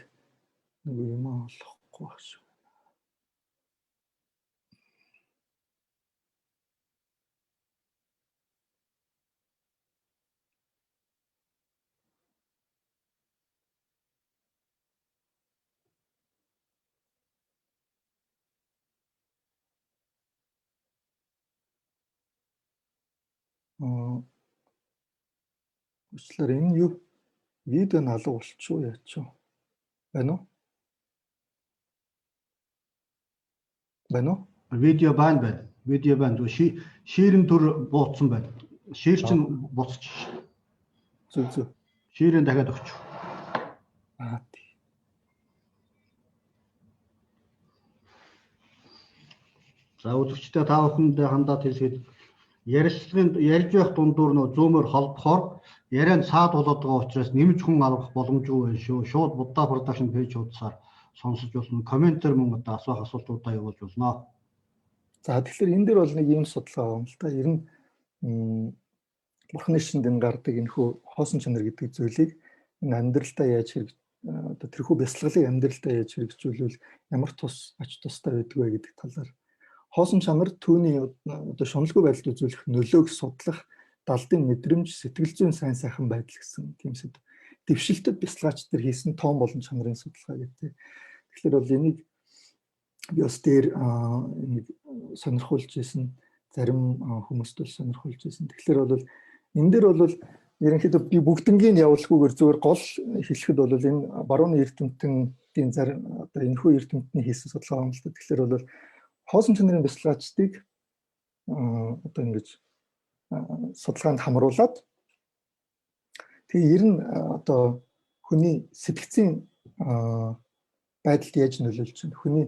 нэг юм олохгүй байх шүү. Уучлаарай энэ юу видео нь алга болчихоо яач вэ? Байна уу? Байна уу? Видео байна. Видео байна. Ширэн төр бууцсан байна. Шир чинь буцчих. Зүг. Ширэн дахиад өгч. Тий. За үзэгчдээ та бүхэндээ хандаад хэлгээд ярьж байх дундуур нөө зүүмээр холбохоор ярианд цаад болоод байгаа учраас нэмж хүн авах боломжгүй байна шүү. Шууд Будда продакшн пэйж хуудасаар сонсож болно. Комментээр мөн одоо асуух асуултуудаа явуулж болно. За тэгэхээр энэ дээр бол нэг юм судалгаа байгаа юм л та. Ер нь бурхны шинд энэ гардаг энэхүү хоосон чанар гэдэг зүйлийг энэ амьдралдаа яаж одоо тэрхүү бясалгалыг амьдралдаа яаж хэрэгжүүлвэл ямар ач тустай байдаг вэ гэдэг талаар хоосон чанар түүний одоо шуналгүй байдалд үзүүлэх нөлөөг судлах далдын мэдрэмж, сэтгэл зүйн сайн сайхан байдал гэсэн тийм сэдв. Дэвшилтэд бясалгаач нар хийсэн тоон болон чанарын судалгаа гэдэг. Тэгэхээр бол энийг би бас дээр нэг сонирхуулж ирсэн, зарим хүмүүст бол сонирхуулж ирсэн. Тэгэхээр бол энэ дээр бол ерөнхийдөө би бүгднгийн явуулгүйгээр зөвөр гол хэлэхэд бол энэ барууны эрдэмтдийн зарим одоо энэхүү эрдэмтний хийсэн судалгаа юм л да. Тэгэхээр бол хоосон чанарын бясалгаачдыг одоо ингэж судалгаанд хамруулад тэгээ ер нь одоо хүний сэтгцийн байдалд яаж нөлөөлж байна? Хүний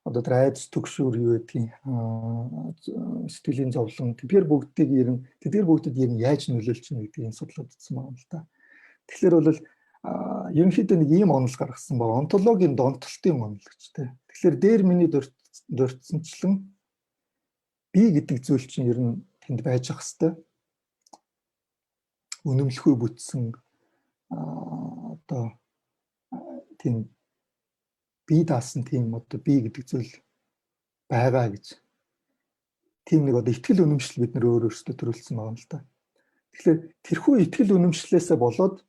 одоо тэр айдас төгшүүр юу гэдгийг сэтгэлийн зовлон тэдгээр бүгдийг яаж нөлөөлж байна гэдгийг судлагдсан байна л да. Тэгэхээр бол ерөнхийдөө нэг ийм онол гаргасан ба онтологийн донтолтын онол гэж тэ. Тэгэхээр дээр миний дурдсанчлан би гэдэг зүйл чинь ер нь тэнд байж ах хэвээр үнэмлэхүй бүтсэн одоо тийм би даасан тийм одоо би гэдэг зүйл байгаа гэж тийм нэг одоо итгэл үнэмшил бид нөр өөрөөсөө төрүүлсэн байгаа юм л та. Тэгэхээр тэрхүү итгэл үнэмшлээсээ болоод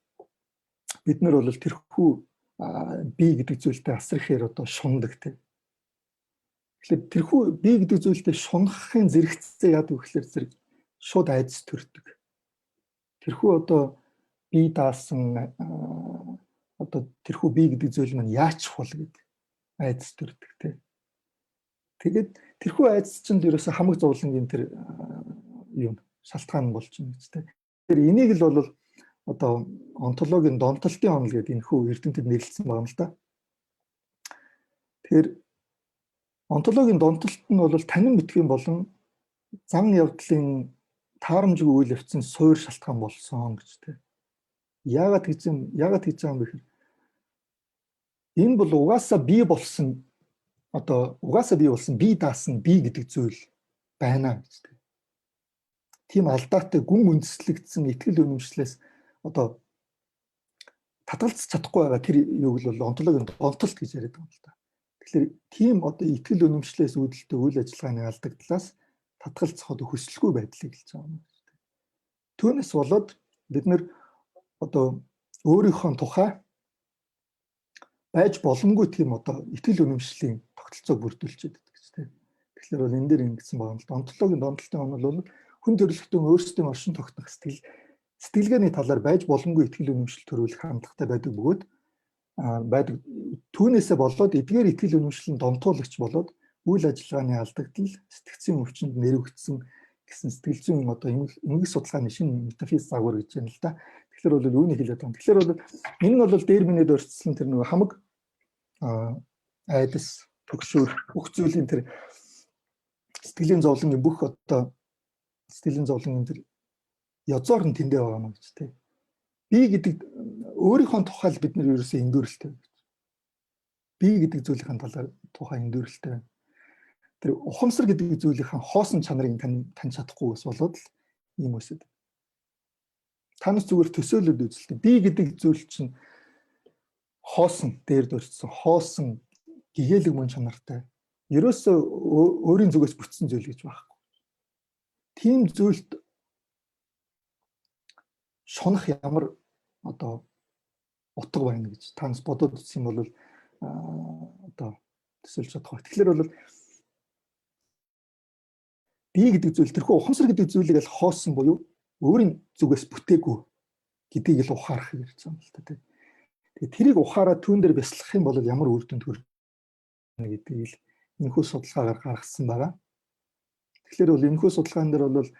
бид нар бол тэрхүү би гэдэг зүйлтэй асар ихээр одоо шундаг тийм. Тэгэхээр тэрхүү би гэдэг зүйлтэй шунахын зэрэгцээ яадаг вэ гэхээр зэрэг шууд айдас төрдөг. Тэрхүү одоо би даасан одоо тэрхүү би гэдэг зүйл маань яачих бол гэдэг айдас төрдөг тийм. Тэгээд тэрхүү айдас чинь ерөөсө хамаг зовлонгийн тэр юм шалтгаан болж байна гэж тийм. Тэр энийг л бол одоо онтологийн донтолтын онол гэдэг энэ хүү эрдэмтэд нэрлэлсэн байгаа юм л да. Тэгэхээр онтологийн донтолт нь бол танин битгий болон зан явдлын таарамжгүй үйл явцын суур шалтгаан болсон гэж тийм. Яагаад гэж байгаа юм бэ гэхээр энэ бол угаасаа би болсон би даасан би гэдэг зүйл байна гэж тийм. Тийм алдаатай гүн үндэслэгдсэн итгэл үнэмшлээс одоо татгалзах чадахгүй байгаа тэр юуг л онтологийн донтолт гэж яриад байгаа юм л да. Тэгэхээр тийм одоо итгэл үнэмшлээс үүдэлтэй үйл ажиллагааны алдагдлаас татгалзах одоо хүсэлгүй байдлыг хэлж байгаа юм шүү дээ. Түүнээс болоод бид нэр одоо өөрийнхөө тухай байж боломгүй тийм одоо итгэл үнэмшлийн тогтолцоог бүрдүүлж байдаг гэж тийм. Тэгэхээр бол энэ дээр ингэсэн байгаа юм л да. Онтологийн донтолтын онол бол хүн төрөлхтөн өөрсдийн оршин тогтнох сэтгэлгээний талаар байж боломгүй итгэл үнэмшил төрүүлэх хандлагатай байдаг бөгөөд түүнээсээ болоод эдгээр итгэл үнэмшлийн донтуулагч болоод үйл ажиллагааны алдагдал сэтгцийн өвчнөд нэрвэгдсэн гэсэн сэтгэл зүйн одоо эмгэг судалгааны шинэ метафиз загвар гэж байна л да. Тэгэхээр бол үүнийг хэлээд байгаа. Тэгэхээр бол энэ нь бол дээр миний дурдсан тэр нэг хамаг айдас төгшөөр бүх зүйлийн тэр сэтгэлийн зовлонгийн бүх одоо сэтгэлийн зовлонгийн тэр язоор нь тэндээ байгаа юм гэж тийм. Би гэдэг өөрийнхөө тухай бид нар ерөөсөө эндүрэлтэй гэж. Би гэдэг зүйлийн талаар тухай эндүрэлтэй байна. Тэр ухамсар гэдэг зүйлийн хоосон чанарыг тань чадахгүйгээс болоод л ийм үсэд. Танаас зүгээр төсөөлөд үзэлтэй. Би гэдэг зүйл чинь хоосон дээр дурдсан хоосон гэгээлэг мөн чанартай. Ерөөсөө өөрийн зүгээс бүтсэн зүйл гэж байхгүй. Тийм зүйлд шунах ямар одоо утга байна гэж танаас бодоод үзсэн бол одоо төсөөлж чадах байх. Тэгэхээр бол би гэдэг зүйл тэрхүү ухамсар гэдэг зүйлийг л хоосон буюу өөрийн зүгээс бүтээгүй гэдгийг л ухаарах гэж байна л та тийм. Тэгээ тэрийг ухаараа түүн дээр бяцлах юм бол ямар үр дүнд хүрнэ гэдгийг л энэхүү судалгаагаар гаргасан байгаа. Тэгэхээр бол энэхүү судалгаан дээр бол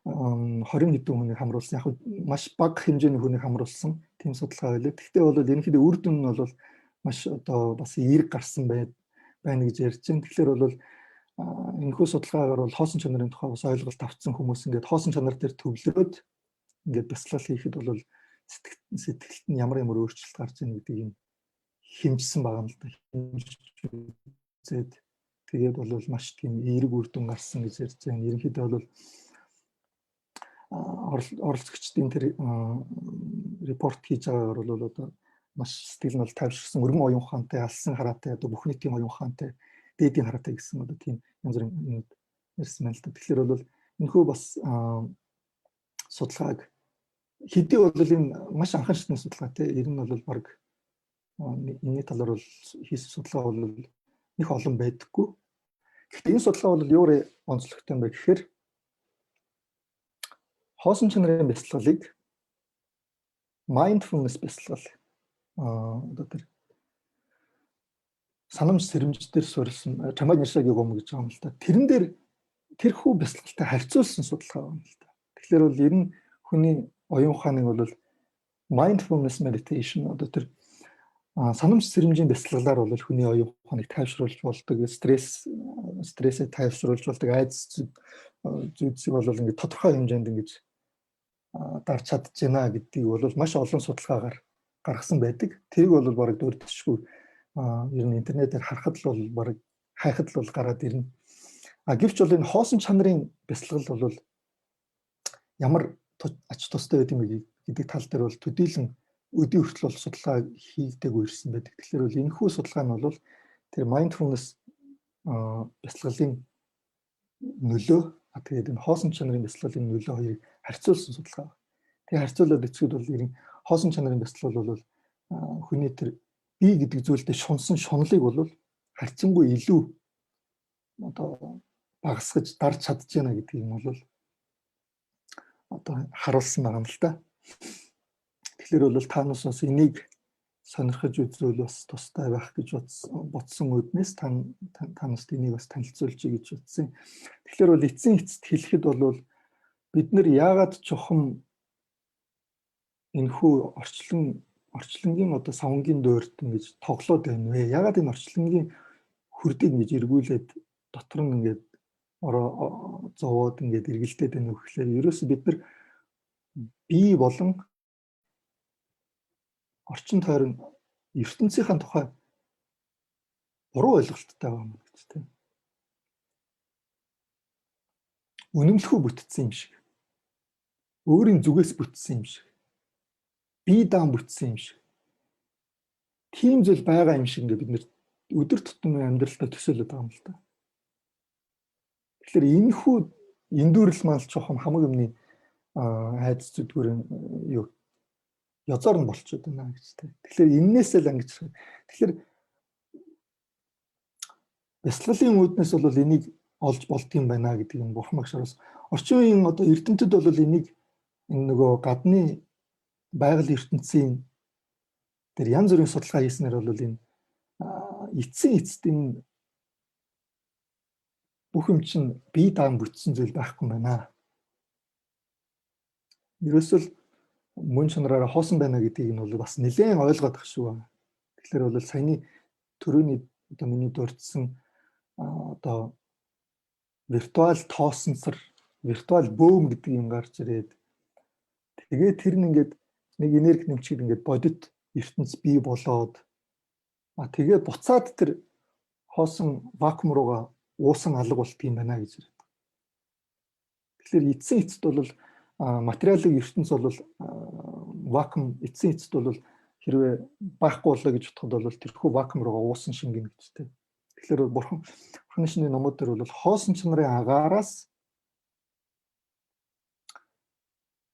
20 хэдэн хүнийг хамруулсан. Яг маш бага хэмжээний хүнийг хамруулсан тийм судалгаа байлаа. Гэхдээ бол ерөнхийдөө үр дүн нь бол маш одоо бас эерэг гарсан байна гэж ярьж байна. Тэгэхээр бол энэхүү судалгаагаар бол хоосон чанарын тухай бас ойлголт авсан хүмүүс ингээд хоосон чанар дээр төвлөрөөд ингээд бяцлал хийхэд бол сэтгэлд нь ямар өөрчлөлт гарч ийн гэдгийг хэмжсэн байгаа юм л да. Хэмжээд тэгээд бол маш тийм эерэг үр дүн гарсан гэж ярьж байна. Ерөнхийдөө бол оролцогчдын тэр репорт хийж байгаагаар бол одоо маш сэтгэл нь бол тайвширсан, өргөн оюун ухаантай, алсан хараатай, одоо бүх нийтийн оюун ухаантай, дээдийн хараатай гэсэн одоо тийм янз бүрийн юм ярьсан байна л да. Тэгэхээр бол энэхүү бас судалгааг хэдий бол энэ маш анхаарчны судалгаатай, ер нь бол баг энэ талаар бол хийсэн судалгаа бол их олон байдаггүй. Гэхдээ энэ судалгаа бол юу онцлогтой юм бэ гэхээр хоосон чанарын бяцлаглыг mindfulness бяцлал одоо тэр санамж сэрэмж дээр суурилсан чамайг нэршагийн юм гэж байгаа юм л та. Тэрэн дээр тэрхүү бяцлагтай харьцуулсан судалгаа байна л та. Тэгэхээр бол ер нь хүний оюун ухааныг бол mindfulness meditation одоо тэр санамж сэрэмжийн бяцлаглаар бол хүний оюун ухааныг тайвшруулж болдог, стрессээ тайвшруулж болдог, айдас зүйдсийг бол ингээд тодорхой хэмжээнд ингэж дарж чадж байна гэдгийг бол маш олон судалгаагаар гаргасан байдаг. Тэрийг бол бараг дурдчихгүй ер нь интернетээр харахад л бол бараг хайхад л бол гараад ирнэ. Гэвч бол энэ хоосон чанарын бяцлал бол ямар ач тустай байд юм гэдэг тал дээр бол төдийлөн өдөө хүртэл бол судалгаа хийгдэггүй ирсэн байдаг. Тэгэхээр бол энэхүү судалгаа нь бол тэр mindfulness бяцлаглалын нөлөө тэгээд энэ хоосон чанарын бяцлаглалын нөлөө хоёрыг харьцуулсан судалгаа. Тэгээд харьцуулаад эцгэд бол энэ хоосон чанарын бяцлал бол хүний тэр бие гэдэг зүйлдээ шунсан шунлыг бол харьцангуй илүү одоо багасгаж дарж чадж байна гэдгийг нь бол одоо харуулсан байгаа юм л та. Тэгэхээр бол танаас бас энийг сонирхож үзвэл бас тустай байх гэж бодсон үднээс танаас энийг бас танилцуулж гэж утсан. Тэгэхээр бол эцсийн эцэст хэлэхэд бол бид нэр яагаад чухам энэхүү орчлонгийн одоо савнгийн дуурд ингэж тоглоод байна вэ? Яагаад энэ орчлонгийн хүрдийг ингэж эргүүлээд дотор нь ингэж зовоод ингэж эргэлдээд байна вэ гэхээр ерөөсө бид нар бие болон орчин тойрон ертөнцийн тухай буруу ойлголттой байгаа юм гэж тийм. Үнэмлэхүү бүтцсэн юм шиг. Өөрийн зүгээс бүтцсэн юм шиг. Бие даан бүтцсэн юм шиг. Тийм зүйл байгаа юм шиг ингээд бид нэр өдөр тутмын амьдралдаа төсөөлөд байгаа юм л та. Тэгэхээр энэхүү эндүрэл маань чухам хамаг юмны айдас зүдгүүр юу язаар нь болчиход байна гэж тийм. Тэгэхээр эннээсээ л ангиж. Тэгэхээр бяцлаглалын үүднээс бол энийг олж болдгийм байна гэдгийг нь бурхан багшараас орчин үеийн одоо эрдэмтэд бол энийг энэ нөгөө гадны байгаль ертөнцийн тэр янз бүрийн судалгаа хийснээр бол энэ эцсийн эцэст энэ бүх юм чинь бие даан бүтсэн зүйл байхгүй байна. Ерөөсөл мөн чанараараа хоосон байна гэдгийг нь бол бас нэлээд ойлгоод байх шүү. Тэгэхээр бол саяны төрөний одоо миний дурдсан одоо виртуал тоосонсор, виртуал бөөм гэдэг юм гарч ирээд тэгээд тэр нь ингээд нэг энерги нэмчихэд ингээд бодит ертөнц бий болоод тэгээд буцаад тэр хоосон вакуум руугаа уусан алга болт юм байна гэж ирээд. Тэгэхээр эцсийн эцэд бол материалын ертөнц бол вакуум эцсийн эцэд бол хэрвээ байхгүй болоо гэж бодоход бол тэрхүү вакуум руугаа уусан шингэнэ гэжтэй. Тэгэхээр бурханы шинэ номууд дээр бол хоосон чанарын агаараас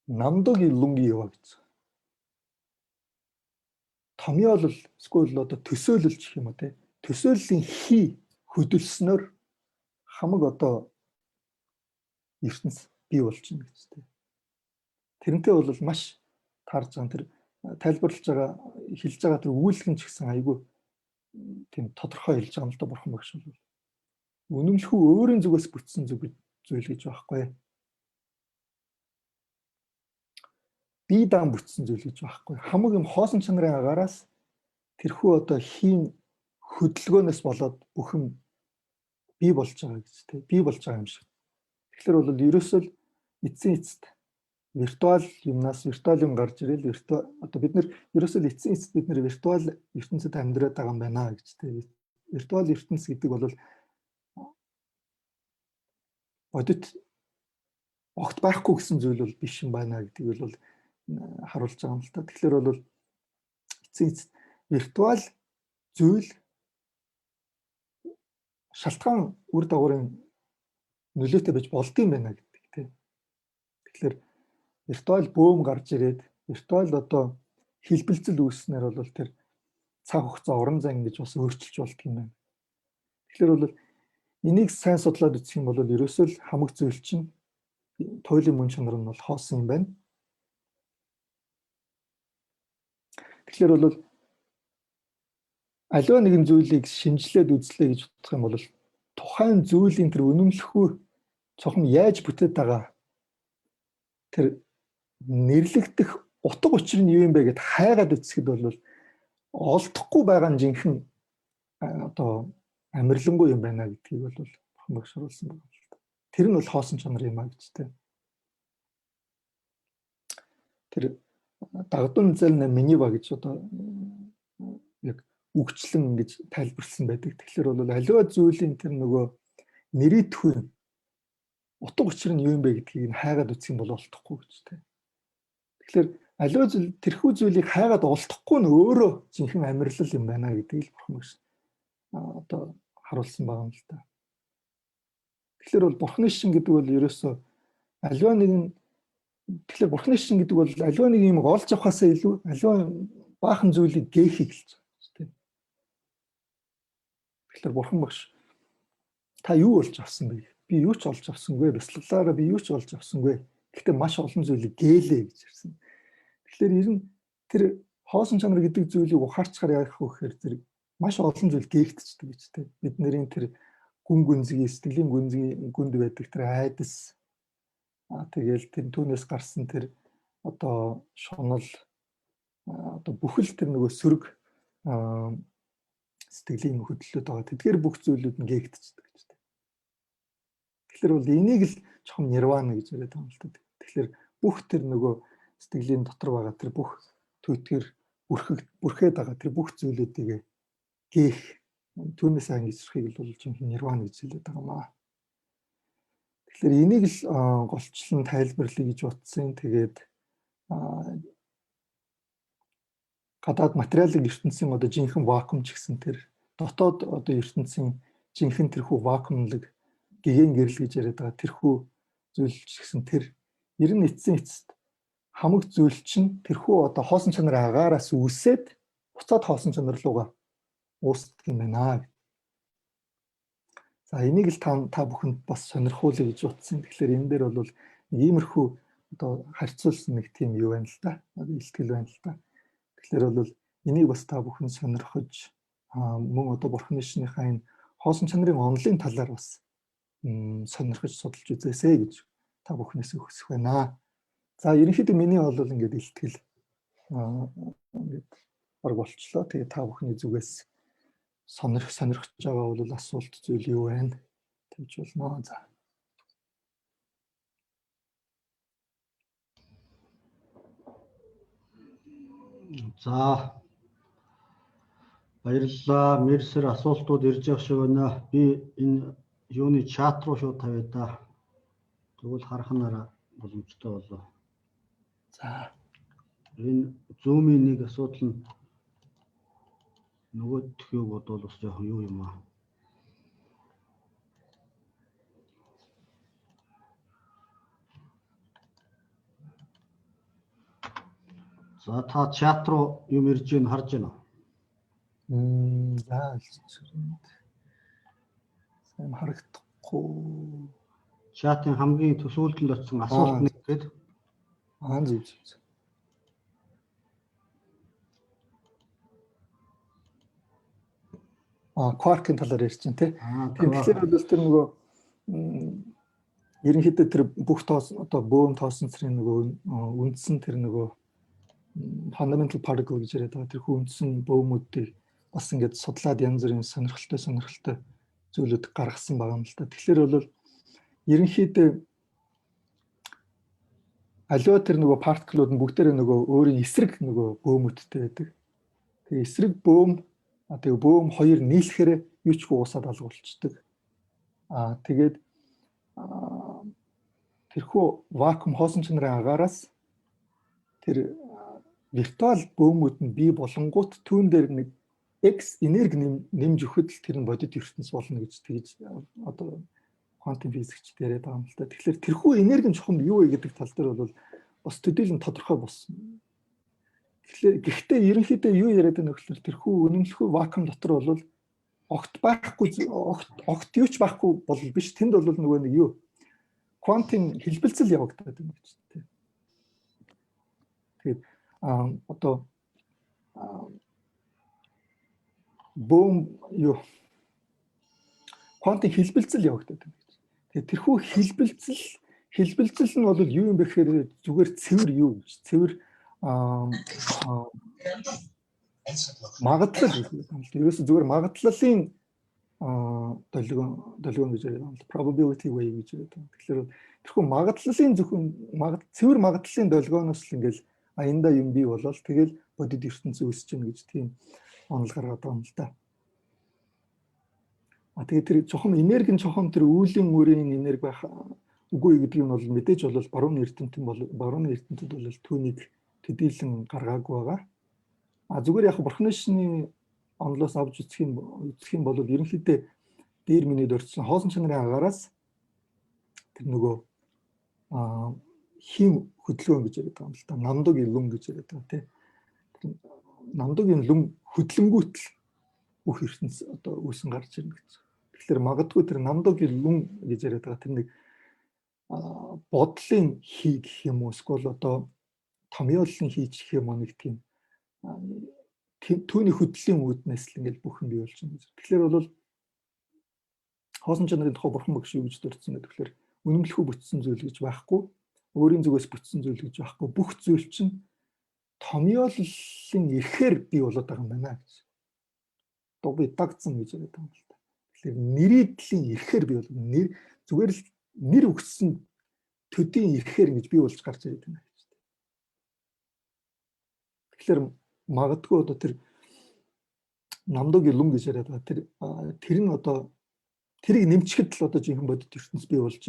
намдаг лунги яваа гэж. Томьёолол эсвэл одоо төсөөлөлж гэх юм уу те. Төсөөллийн хий хөдөлснөөр хамаг одоо ертөнц бий болж байна гэжтэй. Тэрнтэй бол маш таарж байгаа тэр тайлбарлаж байгаа хэлж байгаа тэр үйлхэн ч гэсэн айгүй тийм тодорхой хэлж байгаа юм л да бурхан багш бол. Үнэмлэхүү өөрийн зүгээс бүтсэн зүйл гэж байхгүй. Бие даан бүтсэн зүйл гэж байхгүй. Хамаг юм хоосон чанарын агаараас тэрхүү одоо хийн хөдөлгөөнөөс болоод бүх юм бий болж байгаа гэж тийм бий болж байгаа юм шиг. Тэгэхээр бол ерөөсөө эцсийн эцэст виртуал юмнаас виртуал юм гарч ирэл одоо бид нэр ерөөсөө эцсийн эцэст бид нэр виртуал ертөнцид амьдраад байгаа юм байна гэж тийм. Виртуал ертөнц гэдэг бол бодит огт байхгүй гэсэн зүйл бол биш юм байна гэдгийг бол харуулж байгаа юм л та. Тэгэхээр бол эцсийн эцэст виртуал зүйл шалтгаан үр дагаврын нөлөөтэй байж болдгийм байна гэдэг тийм. Тэгэхээр виртуал бөөм гарч ирээд виртуал одоо хэлбэлцэл үүснээр бол тэр цаг хугацаа орон зай ингэж бас өөрчилж болдгийм байна. Тэгэхээр бол энийг сайн судлаад үзэх юм бол ерөөсөө л хамаг зүйл чинь туйлын мөн чанар нь бол хоосон юм байна. Тэгэхээр бол аливаа нэгэн зүйлийг шинжилээд үзлээ гэж бодох юм бол тухайн зүйлийн тэр үнэмлэхүй чухам яаж бүтээд байгаа тэр нэрлэгдэх утга учир нь юу юм бэ гэд хайгаад үзэхэд бол олдохгүй байгаа нь жинхэнэ одоо амирлангүй юм байна гэдгийг бол бурхан багшруулсан байна л да. Тэр нь бол хоосон чанар юм а гэж тэ. Тэр дагдун зэл миний ба гэж одоо яг үгчлэн гэж тайлбарлсан байдаг. Тэгэхээр бол аливаа зүйлийн тэр нөгөө нэрийтгэн утга учир нь юу юм бэ гэдгийг хайгаад үзэх юм бол олдохгүй гэж тэ. Тэгэхээр аливаа зүйл тэрхүү зүйлийг хайгаад олдохгүй нь өөрөө жинхэнэ амирлал юм байна гэдгийг л бурхан багш одоо харуулсан байгаа юм л да. Тэгэхээр бол бурхны шин гэдэг бол ерөөсөө аливаа нэгэн тэгэхээр бурхны шин гэдэг бол аливаа нэг юм олж авахаасаа илүү аливаа баахан зүйлийг гээхийг хэлж байгаа тийм. Тэгэхээр бурхан багш та юу олж авсан бэ? Би юу ч олж авсангүй, бяцлаглаараа би юу ч олж авсангүй. Гэхдээ маш олон зүйлийг гэлээ гэж ярьсан. Тэгэхээр ер нь тэр хоосон чанар гэдэг зүйлийг ухаарчаар яах вэ гэхээр тэр маш олон зүйл гээгдчихдэг гэж тийм. Бид нарын тэр гүн гүнзгий, сэтгэлийн гүнд байдаг тэр айдас тэгэл тэр түүнээс гарсан тэр одоо шунал одоо бүхэл тэр нөгөө сөрөг сэтгэлийн хөдлөлөд байгаа. Тэдгээр бүх зүйлүүд нь гээгдчихдэг гэж тийм. Тэгэхээр бол энийг л чухам нирвана гэж яриад байгаа юм л да. Тэгэхээр бүх тэр нөгөө сэтгэлийн дотор байгаа тэр бүх түйтгэр бүрхээд байгаа тэр бүх зүйлүүдийг гээх түүнээс ангижрахыг бол жинхэнэ нирвана гэж хэлээд байгаа юм аа. Тэгэхээр энийг л голчлон тайлбарлая гэж утсан. Тэгээд гадаад материалын ертөнцийн одоо жинхэнэ вакуум ч гэсэн тэр дотоод одоо ертөнцийн жинхэнэ тэрхүү вакуумлаг гэгэн гэрэл гэж яриад байгаа тэрхүү зүйл ч гэсэн тэр ер нь эцсийн эцэст хамаг зүйл чинь тэрхүү одоо хоосон чанарын агаараас үүсээд буцаад хоосон чанар руугаа уусдаг юм байна. За энийг л та бүхэнд бас сонирхуулъя гэж утсан. Тэгэхээр энэ дээр бол иймэрхүү одоо харьцуулсан нэг тийм юу байна л да. Илтгэл байна л да. Тэгэхээр бол энийг бас та бүхэн сонирхож мөн одоо бурхны шинийхээ энэ хоосон чанарын онолын талаар бас сонирхож судалж үзээсэй гэж та бүхнээс хүсэх байна. За ерөнхийдөө миний бол ингээд илтгэл ингээд баг болчлоо. Тэгээ та бүхний зүгээс сонирхож байгаа бол асуулт зүйл юу байна? Тавьж болно. За баярлалаа. Мерсер асуултууд ирж явах шиг байна. Би энэ юуны чат руу шууд тавиа да. Тэгвэл харахнараа боломжтой болоо. За энэ Zoom-ийн нэг асуудал нь нөгөө төхөөг бодвол бас жоохон юу юм аа. За та чат руу юм ирж ийн харж байна уу? За сайн харагдахгүй. Чатын хамгийн төсөөлтөнд очсон асуулт нэг гээд зүг. Quark-ын талаар ярьж байна тий. Тэгэхээр бол тэр нөгөө ерөнхийдөө тэр бүх тоос одоо бөөм тоосон цэрийн нөгөө үндсэн тэр нөгөө fundamental particle гэж яриад байгаа тэр үндсэн бөөмүүдийг бас ингээд судлаад янз бүрийн сонирхолтой зүйлүүд гаргасан байгаа юм л та. Тэгэхээр бол ерөнхийдөө аливаа тэр нөгөө партиклууд нь бүгдээрээ нөгөө өөрийн эсрэг нөгөө бөөмүүдтэй байдаг. Тэгээ эсрэг бөөм тэгээ бөөм хоёр нийлэхээр юу ч уусаад алга болчдөг. Тэгээд тэрхүү вакуум хоосон чанарын агаараас тэр виртуал бөөмүүд нь бий болонгууд түүн дээр нэг X энерги нэмж өгөхөд л тэр нь бодит ертөнц болно гэж тэгж одоо квантын физикчд яриад байгаа юм л та. Тэгэхээр тэрхүү энергийн чухам юу вэ гэдэг тал дээр бол бас төдийлөн тодорхой болсон. Гэхдээ ерөнхийдөө юу яриад байна гэхээр тэрхүү үнэмлэхүй вакуум дотор бол огт байхгүй огт юу ч байхгүй бол биш. Тэнд бол нөгөө нэг юу квантын хэлбэлцэл явагдаад байна гэж тийм. Тэгээд одоо бөөм юу квантын хэлбэлцэл явагдаад байна гэж. Тэгээд тэрхүү хэлбэлцэл нь бол юу юм бэ гэхээр зүгээр цэвэр юу гэж. Цэвэр магадлал гэх юм л да. Ерөөсө зүгээр магадлалын долгион гэж яриад байна. Probability way гэж яриад байна. Тэгэхээр тэрхүү магадлалын зөвхөн цэвэр магадлалын долгионоос л ингээл аянда юм бий болол тэгэл бодит ертөнцийн үүсэж гэнэ гэж тийм онол гаргаад байгаа юм л да. Тэгээд тэр чухам энерги чухам тэр үүлийн үрийн энерги байх үгүй гэдэг нь бол мэдээж бол барууны ертөнцид бол түүнийг төдийлөн гаргаагүй байгаа. Зүгээр яг бурхны шний онолоос авч үзэх юм бол ерөнхийдөө дээр миний дурдсан хоосон чанарын агаараас тэр нөгөө хин хөдөлгөөн гэж яриад байгаа юм л да. Намдугийн лүм гэж яриад байгаа тийм. Намдугийн лүм хөдлөнгүүтэл бүх ертөнц одоо үүсэн гарч ирнэ гэж. Тэгэхээр магадгүй тэр намдугийн лүм гэж яриад байгаа тэр нэг бодлын хий гэх юм уу эсвэл одоо томьёоллын хийж гэх юм нэг тийм түүний хөдлийн үүднээс л ингээл бүхэн бий болж байна. Тэгэхээр бол хоосон чанарын тухай бурхан багш юу гэж дурдсан гэдэг тэгэхээр үнэмлэхүү бүтсэн зүйл гэж байхгүй, өөрийн зүгээс бүтсэн зүйл гэж байхгүй, бүх зүйл чинь томьёоллын эрхээр бий болоод байгаа юм байна гэж. Одоо би дагцсан гэж яриад байгаа юм л та. Тэгэхээр нэрийдлийн эрхээр бий бол зүгээр л нэр өгсөн төдийн эрхээр гэж бий болж гарч ирээд байна гэж. Тэгэхээр магадгүй одоо тэр намдугийн лүм гэж яриад байгаа тэр нь одоо тэрийг нэмчихэд л одоо жинхэнэ бодит ертөнц бий болж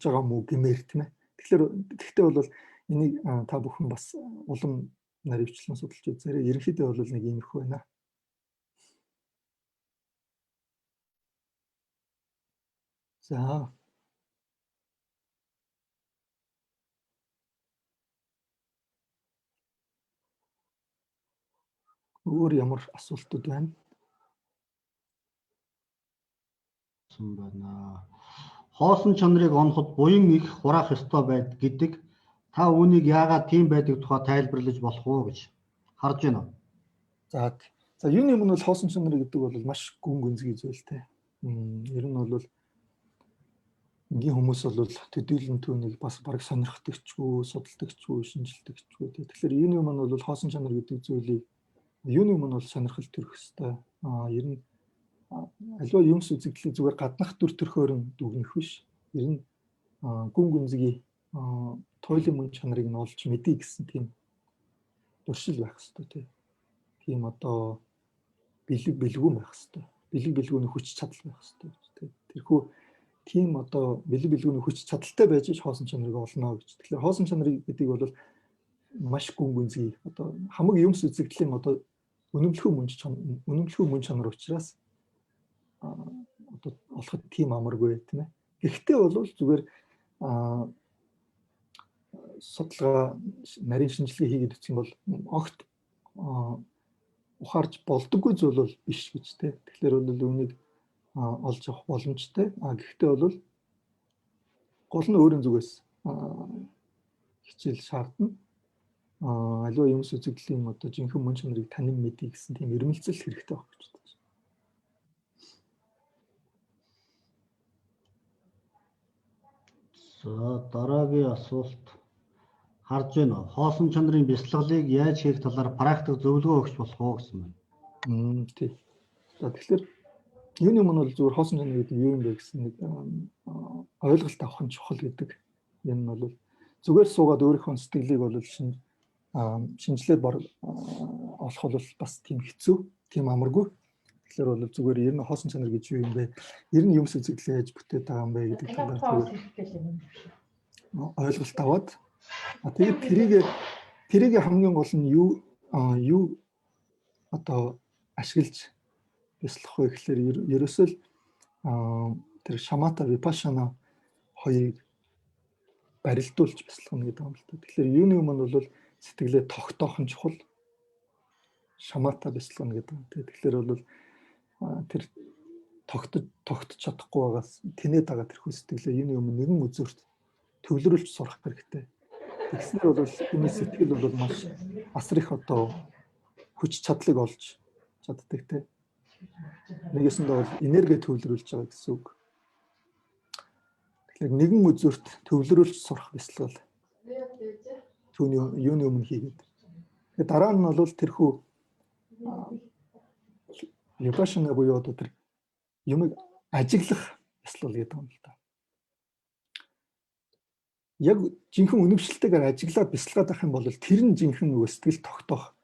байгаа юм уу гэмээр тийм ээ. Тэгэхдээ бол энийг та бүхэн бас улам наривчлан судалж үзээрэй. Ерөнхийдөө бол нэг иймэрхүү байна. За өөр ямар асуултууд байна? Байна. Хоосон чанарыг оноход буян их хураах ёстой байд гэдэг та үүнийг яагаад тийм байдаг тухай тайлбарлаж болох уу гэж харж байна уу? За юуны өмнө бол хоосон чанар гэдэг бол маш гүн гүнзгий зүйлтэй. Ер нь бол ингийн хүмүүс бол төдийлөн түүнийг бас бараг сонирхдагчгүй, судалдагчгүй, шинжилдэгчгүй. Тэгэхээр юуны өмнө бол хоосон чанар гэдэг зүйлийг юуны өмнө бол сонирхол төрөх ёстой. Ер нь аливаа юмс үзэгдлийг зүгээр гаднах дүр төрхөөр нь дүгнэх биш. Ер нь гүн гүнзгий туйлын мөн чанарыг нь олж мэдээ гэсэн тийм туршил байх ёстой тийм одоо бэлэг бэлгүүн байх ёстой. Бэлэг бэлгүүний хүч чадал байх ёстой. Тэрхүү тийм одоо бэлэг бэлгүүний хүч чадалтай байж хоосон чанарыг олно гэж. Тэгэхээр хоосон чанарыг гэдэг бол маш гүн гүнзгий одоо хамаг юмс үзэгдлийн одоо үнэмлэхүү мөн чанар учраас одоо олоход тийм амаргүй тийм ээ. Гэхдээ бол зүгээр судалгаа нарийн шинжилгээ хийгээд үтсэх юм бол огт ухаарч болдоггүй зүйл бол биш гэж тийм. Тэгэхээр бол үүнийг олж авах боломжтой. Гэхдээ бол гол нь өөрийн зүгээс хичээл шаардна. Аливаа юмс үзэгдлийн одоо жинхэнэ мөн чанарыг танин мэдээ гэсэн тийм эрмэлзэл хэрэгтэй байх гэж байна. За дараагийн асуулт харж байна. Хоосон чанарын бяцлаглыг яаж хийх талаар практик зөвлөгөө өгч болох уу гэсэн байна. Тийм. За тэгэхээр юуны өмнө бол зүгээр хоосон чанар гэдэг юу юм бэ гэсэн нэг ойлголт авах нь чухал гэдэг. Энэ нь бол зүгээр суугаад өөрийнхөө сэтгэлийг бол шинжилээд олох бол бас тийм хэцүү, тийм амаргүй. Тэгэхээр бол зүгээр ер нь хоосон чанар гэж юу юм бэ? Ер нь юмс үзэгдлээ яаж бүтээд байгаа юм бэ гэдэг талаар ойлголт аваад тэгээд тэрийг хамгийн гол нь юу одоо ашиглаж бяцлах вэ гэхээр ерөөсөө тэр шамата випашана хоёрыг барилдуулж бяцлах гэдэг юм л та. Тэгэхээр юуны өмнө бол сэтгэлээ тогтоох нь чухал. Шамата бяцлах гэдэг юм. Тэгэхээр бол тэр тогтож чадахгүй байгаас тэнээд байгаа тэрхүү сэтгэлээ юуны өмнө нэгэн үзүүрт төвлөрүүлж сурах хэрэгтэй. Тэгснээр бол энэ сэтгэл бол маш асар их одоо хүч чадлыг олж чаддаг те. Нэгэсэндээ бол энерги төвлөрүүлж байгаа гэсэн үг. Тэгэхээр нэгэн үзүүрт төвлөрүүлж сурах бяцлал юуны өмнө хийгээд. Тэгээд дараа нь бол тэрхүү Випашана буюу одоо тэр юмыг ажиглах ёслол гэдэг юм л да. Яг жинхэнэ үнэмшилтэйгээр ажиглаад бясалгаад байх юм бол тэр нь жинхэнэ нөгөө сэтгэл тогтоох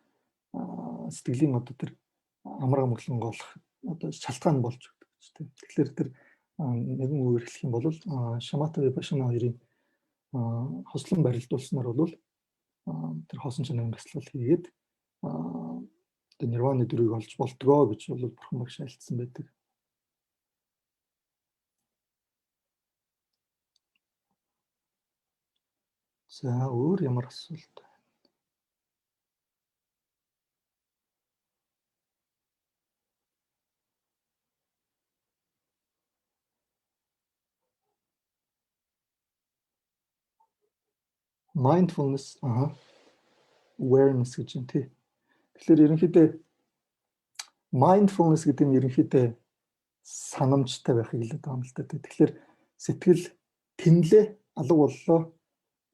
сэтгэлийн одоо тэр амар амгалан голох одоо шалтгаан болж өгдөг ч тийм. Тэгэхээр тэр нэгэн үгээр хэлэх юм бол Шамата Випашана хоёрын хослон барилдуулснаар бол тэр хоосон чанарын бясалгал хийгээд одоо нирваны дүрийг олж болтгоо гэж бол бурхан багш айлтсан байдаг. За өөр ямар асуулт байна? Mindfulness, awareness гэж юм тий. Тэгэхээр ерөнхийдөө mindfulness гэдэг нь ерөнхийдөө санамжтай байхыг хэлээд байгаа юм л да. Тэгэхээр сэтгэл тэнлээ алга боллоо.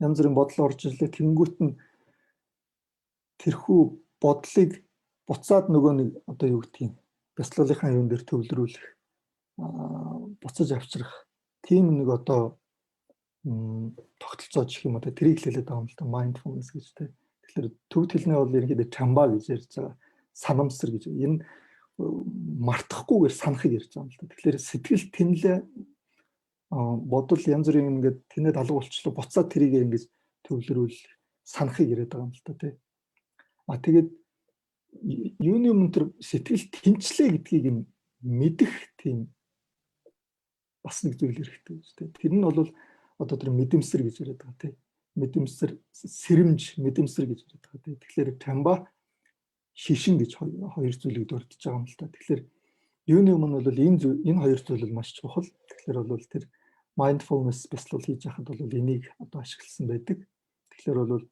Янз бүрийн бодол орж ирлээ. Тэнгүүт нь тэрхүү бодлыг буцаад нөгөө нэг одоо юу гэдгийг бясалгалынхаа юун дээр төвлөрүүлэх, буцаж авчрах тийм нэг одоо тогтолцоо гэх юм уу тэрийг хэлээд байгаа юм л да mindfulness гэж тэ. Тэгэхээр төвд хэлнээ бол ерөнхийдөө чамба гэж ярьж байгаа. Санамсар гэж. Энэ мартахгүйгээр санахыг ярьж байгаа юм л да. Тэгэхээр сэтгэл тэнлээ бодол янз бүрийн ингээд тэнэд алга болчлоо буцаад тэрийг ингэж төвлөрүүл санахыг яриад байгаа юм л да тий. Тэгээд юуны өмнө тэр сэтгэл тэнцлээ гэдгийг мэдэх тийм бас нэг зүйл хэрэгтэй гэж тий. Тэр нь бол одоо тэр мэдэмсэр гэж яриад байгаа тий. Мэдэмсэр, сэрэмж, мэдэмсэр гэж яриад байгаа тий. Тэгэхээр чамба шишин гэж хоёр зүйлийг дурдж байгаа юм л да. Тэгэхээр юуны өмнө бол энэ хоёр зүйл бол маш чухал. Тэгэхээр бол тэр mindfulness бясалгал хийж байхад бол энийг одоо ашигласан байдаг. Тэгэхээр бол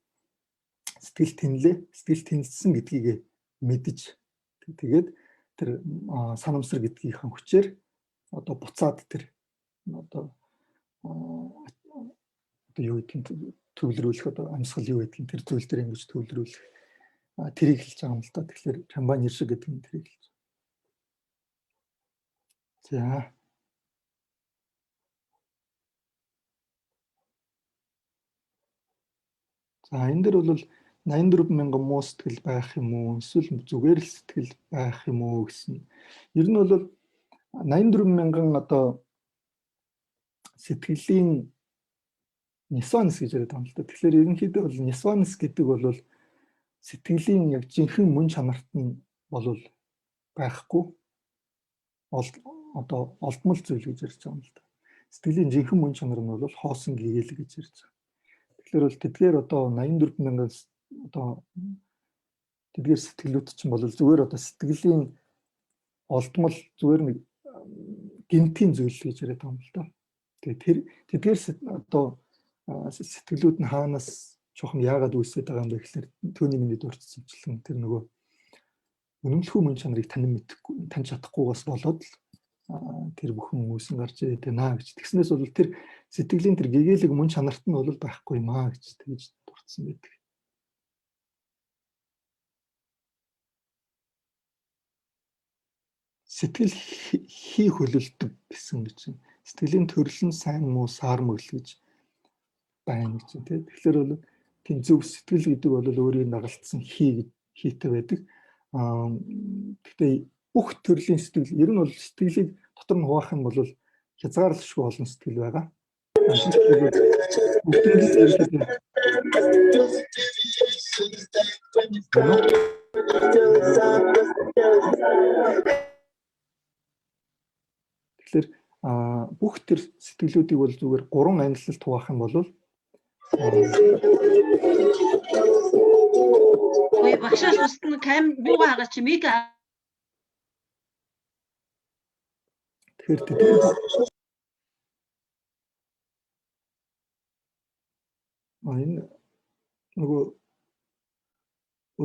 сэтгэл тэнлээ, сэтгэл тэнэлсэн гэдгийг мэдж тэгээд тэр санамсар гэдгийнхээ хүчээр одоо буцаад тэр одоо юу гэдгийг төвлөрүүлэх одоо амьсгал юу гэдгийг тэр зүйл дээр ингэж төвлөрүүлэх тэрийг хэлж байгаа юм л да. Тэгэхээр чамба нэршиг гэдэг нь тэрийг хэлж. За. За энэ дээр бол 84 мянган муу сэтгэл байх юм уу? Эсвэл зүгээр л сэтгэл байх юм уу гэсэн. Ер нь бол 84 мянган одоо сэтгэлийн нисванс гэж яриад байгаа юм л да. Тэгэхээр ерөнхийдөө бол нисванс гэдэг бол сэтгэлийн яг жинхэнэ мөн чанарт нь бол байхгүй одоо олдмол зүйл гэж ярьж байгаа юм л да. Сэтгэлийн жинхэнэ мөн чанар нь бол хоосон гэгээл гэж ярьж байгаа. Тэгэхээр бол тэдгээр одоо 84 мянган одоо тэдгээр сэтгэлүүд чинь бол зүгээр одоо сэтгэлийн олдмол зүгээр нэг гинтийн зүйл гэж яриад байгаа юм л да. Тэгээ тэдгээр одоо сэтгэлүүд нь хаанаас чухам яагаад үүсээд байгаа юм бэ гэхээр түүний миний дурдсанчлан тэр нөгөө үнэмлэхүй мөн чанарыг таньж чадахгүйгаас болоод тэр бүхэн үүсэн гарч ирээд байна гэж. Тэгснээс бол тэр сэтгэлийн тэр гэгээлэг мөн чанарт нь бол байхгүй юм аа гэж тэгж дурдсан байдаг. Сэтгэл хий хөлөлдөг гэсэн гэж. Сэтгэлийн төрөл нь сайн муу саар мөрөл гэж байна гэж тийм. Тэгэхээр бол тийм зөв сэтгэл гэдэг бол өөрийн дагалдсан хийтэй байдаг. Гэхдээ бүх төрлийн сэтгэл ер нь бол сэтгэлийг дотор нь хуваах юм бол хязгаарлашгүй олон сэтгэл байгаа. Тэгэхээр бүх тэр сэтгэлүүдийг бол зүгээр 3 ангиллалд хуваах юм бол Ой багшаас устна кам юугаа хараач миг. Тэгэхээр энэ нөгөө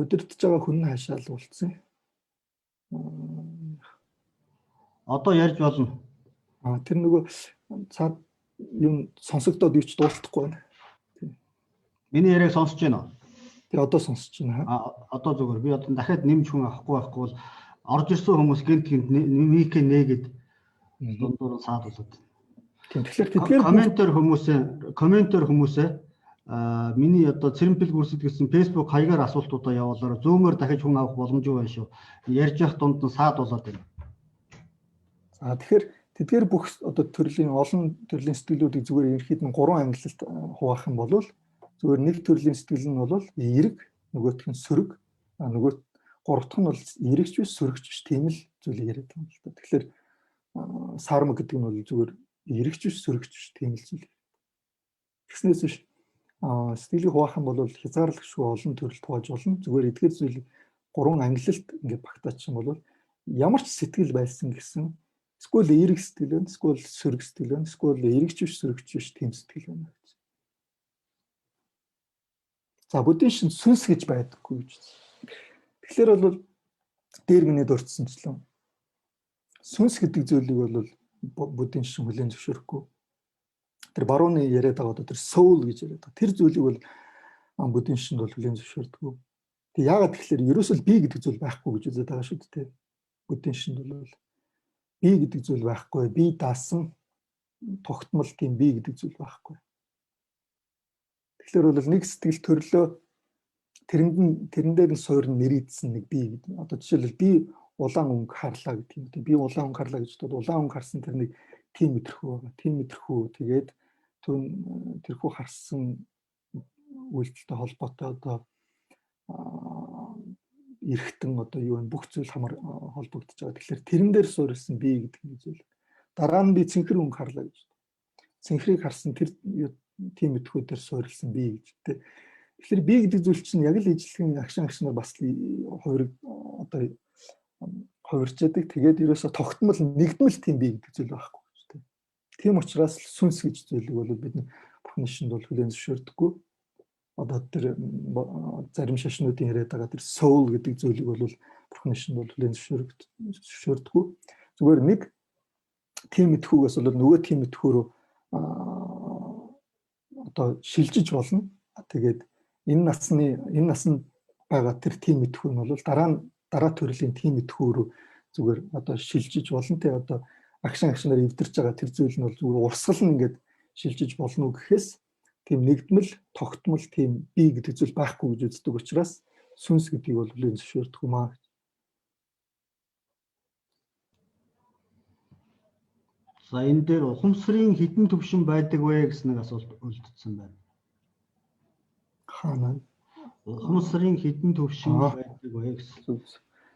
өдөртөж байгаа хүн хаашаа л уулцсан. Одоо ярьж болно. Тэр нөгөө цаад юм сонсогдоод юу ч дуустахгүй байна. Миний яриаг сонсож байна уу? Тэгээ одоо сонсож байна. Одоо зүгээр би одоо дахиад нэмж хүн авахгүй бол орж ирсэн хүмүүс гинт микээ нээгээд дундуур саад болоод. Тийм тэгэхээр тэдгээр комментээр хүмүүсээ миний одоо цэрэмтэл бүрсэтгсэн Facebook хаягаар асуултуудаа явуулаарай. Зүүмээр дахиж хүн авах боломжгүй байна шүү. Ярьж явах дунд нь саад болоод байна. За тэгэхээр тэдгээр бүх одоо төрлийн олон төрлийн сэтгэлүүдийг зүгээр ерхэд нь 3 ангиллалд хуваах юм бол зүгээр нэг төрлийн сэтгэл нь бол эерэг, нөгөөх нь сөрөг, нөгөө гуравдах нь бол эерэгч биш, сөрөгч биш тийм л зүйлийг яриад байгаа юм л да. Тэгэхээр сарм гэдэг нь бол зүгээр эерэгч биш, сөрөгч биш тийм л зүйл. Тэгснээс биш сэтгэлийг хуваах юм бол хязгаарлагшгүй олон төрөлд хувааж болно. Зүгээр эдгээр зүйлийг 3 ангиллалд ингээд багтаачих юм бол ямар ч сэтгэл байсан гэсэн эсвэл эерэг сэтгэл байна, эсвэл сөрөг сэтгэл байна, эсвэл эерэгч биш, сөрөгч биш тийм сэтгэл байна гэж. За бүдийн шин сүнс гэж байдаггүй гэж. Тэгэхээр бол дээр минь дурдсанчлан сүнс гэдэг зүйлийг бол бүдийн шин хүлээн зөвшөөрөхгүй. Тэр барууны яриад байгаа одоо тэр soul гэж яриад байгаа. Тэр зүйлийг бол бүдийн шинд бол хүлээн зөвшөөрдөггүй. Тэг яагаад тэгэхээр ерөөсөө би гэдэг зүйл байхгүй гэж үзээд байгаа шүү дээ. Бүдийн шинд бол би гэдэг зүйл байхгүй. Би даасан тогтмол тийм би гэдэг зүйл байхгүй. Тэгэхээр бол нэг сэтгэл төрлөө тэрэн дээр нь суурь нэрийдсэн нэг би гэдэг. Одоо жишээлбэл би улаан өнгө харлаа гэх юм. Би улаан өнгө харлаа гэж бодоод улаан өнгө харсан тэр нэг тийм мэдрэхүү байгаа. Тийм мэдрэхүү тэгээд тэрхүү харсан үйлдэлтэй холбоотой одоо эргэтэн одоо юу вэ бүх зүйл хамар холбогдож байгаа. Тэгэхээр тэрэн дээр суурилсан би гэдэг нэг зүйл. Дараа нь би цэнхэр өнгө харлаа гэж. Цэнхрийг харсан тэр тийм мэдрэхүү дээр суурилсан би гэж. Тэгэхээр би гэдэг зүйл чинь яг л ижлэгийн агшин бас хувирг одоо хувирч яадаг. Тэгээд ерөөсө тогтмол нэгдмэл тийм би гэдэг зүйл байхгүй. Тийм учраас сүнс гэж зүйлийг бол бид Бурхны шинд бол хүлээн зөвшөөрдөггүй. Одоо тэр зарим шашнуудын яриад байгаа тэр soul гэдэг зүйлийг бол Бурхны шинд бол хүлээн зөвшөөрдөггүй. Зүгээр нэг тийм мэдхүүгээс бол нөгөө тийм мэдхүүрөө одоо шилжиж болно. Тэгээд энэ наснд байгаа тэр тийм мэдхүү нь бол дараа төрлийн тийм мэдхүүрөө зүгээр одоо шилжиж болно. Тэ одоо агшинаар эвдэрч байгаа тэр зүйл нь бол зүгээр урсгал нь ингээд шилжиж болно уу гэхээс тийм нэгдмэл тогтмол тийм би гэдэг зүйл байхгүй гэж үздэг учраас сүнс гэдгийг бол хүлээн зөвшөөрдөг юм аа. За энэ дээр ухамсарын хідэн төвшин байдаг вэ гэсэн нэг асуулт үлдсэн байна. Хаана? Ухамсарын хідэн төвшин байдаг вэ гэсэн.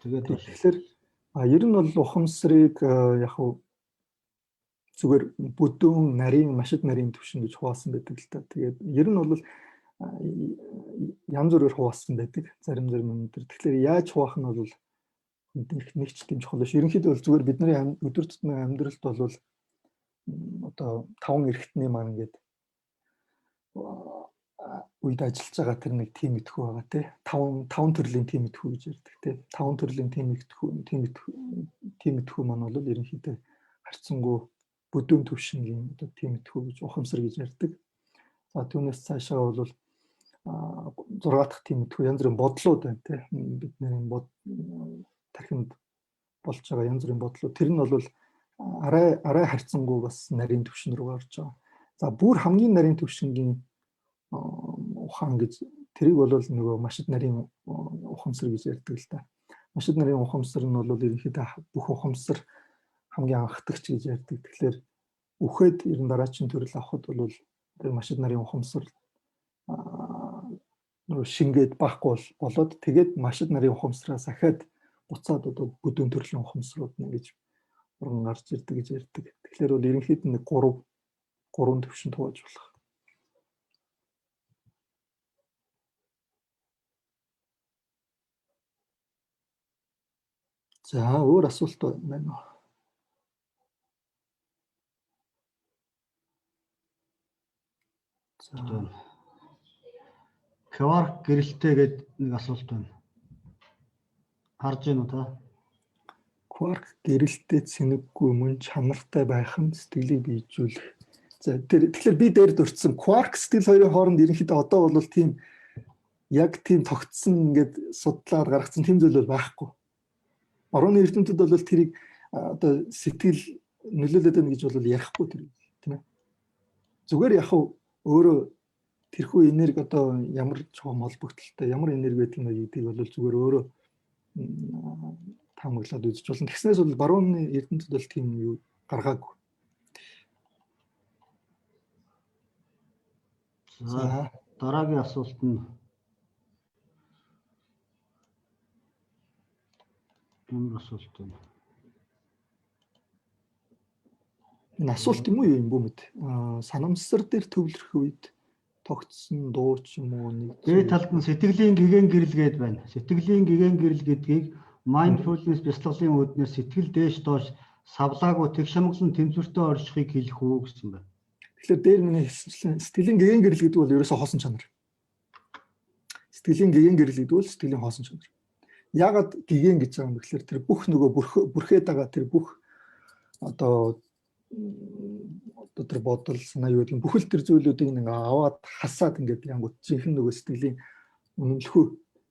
Тэгээд тэгэхээр ер нь бол ухамсарыг яг хуу зүгээр бүдүүн нарийн машид нарийн төвшин гэж хуваасан байдаг л та. Тэгээд ер нь бол янз бүрээр хуваасан байдаг. Зарим юм дээр. Тэгэхээр яаж хуваах нь бол нэг ч тийм чухал биш. Ерөнхийдөө бол зүгээр бидний өдөр тутмын амьдралд бол одоо 5 эрхтний маань ингээд үед ажиллаж байгаа тэр нэг тим мэдхүү байгаа тий 5 төрлийн тим мэдхүү гэж ярьдаг тий 5 төрлийн тим мэдхүү маань бол ерөнхийдөө харьцангуй бүдүүн төвшингийн одоо тим мэдхүү гэж ухамсар гэж ярьдаг. За түүнээс цаашаа бол 6 дахь тим мэдхүү янз бүрийн бодлууд байна тий бидний тархинд болж байгаа янз бүрийн бодлууд тэр нь бол арай харьцангуй бас нарийн төвшин рүү орж байгаа. За бүр хамгийн нарийн төвшингийн ухаан гэж тэрийг бол нөгөө машид нарийн ухамсар гэж ярьдаг л да. Машид нарийн ухамсар нь бол ерөнхийдөө бүх ухамсар хамгийн анхдагч гэж ярьдаг. Тэгэхээр үхээд ер нь дараагийн төрөл авахд бол тэр машид нарийн ухамсар нөгөө шингээд байхгүй болоод тэгээд машид нарийн ухамсараас ахаад буцаад одоо бүдүүн төрлийн ухамсарууд нэгж уран гарч ирдэг гэж ярьдаг. Тэгэхээр бол ерөнхийдөө нэг 3 төвшөнд хувааж болох. За өөр асуулт байна уу? За Quark гэрэлтэй гэдэг нэг асуулт байна. Харж байна уу та? Quark гэрэлтэй цэнэггүй мөн чанартай байх нь сэтгэлийг биежүүлэх За тэгэхээр би дээр дурдсан quark сэтгэл хоёрын хооронд ерөнхийдөө одоо бол тийм яг тийм тогтсон ингээд судлаад гаргацсан тийм зүйл бол байхгүй. Барууны эрдэмтэд бол тэрийг одоо сэтгэл нөлөөлөд байна гэж бол ярихгүй тэр тийм ээ. Зүгээр яг өөрөө тэрхүү энерги одоо ямар чухам холбогдолтой ямар энерги гэдэг юм бэ гэдгийг бол зүгээр өөрөө таамаглаад үзэж болно. Тэгснээс бол барууны эрдэмтэд бол тийм юу гаргаагүй. За дараагийн асуулт нь ямар асуулт вэ? Энэ асуулт юм уу юу юм бүү мэд. Санамсар дээр төвлөрөх үед тогтсон дуу ч юм уу нэг дээд талд нь сэтгэлийн гэгэн гэрэл гээд байна. Сэтгэлийн гэгэн гэрэл гэдгийг mindfulness бяцлаглалын үүднээс сэтгэл дээш доош савлаагүй тэг шамглан тэмцвэртэй оршихыг хэлэх үү гэсэн байна. Тэгэхээр дээр миний хэлсэн сэтгэлийн гэгэн гэрэл гэдэг бол ерөөсөө хоосон чанар. Сэтгэлийн гэгэн гэрэл гэдэг бол сэтгэлийн хоосон чанар. Яагаад гэгэн гэж байгаа юм бэ гэхээр тэр бүх нөгөө бүрхээд байгаа тэр бүх одоо тэр бодол санаа юу гэдэг бүхэл тэр зүйлүүдийг ингээ аваад хасаад ингээд янгууд жинхэнэ нөгөө сэтгэлийн үнэмлэхүй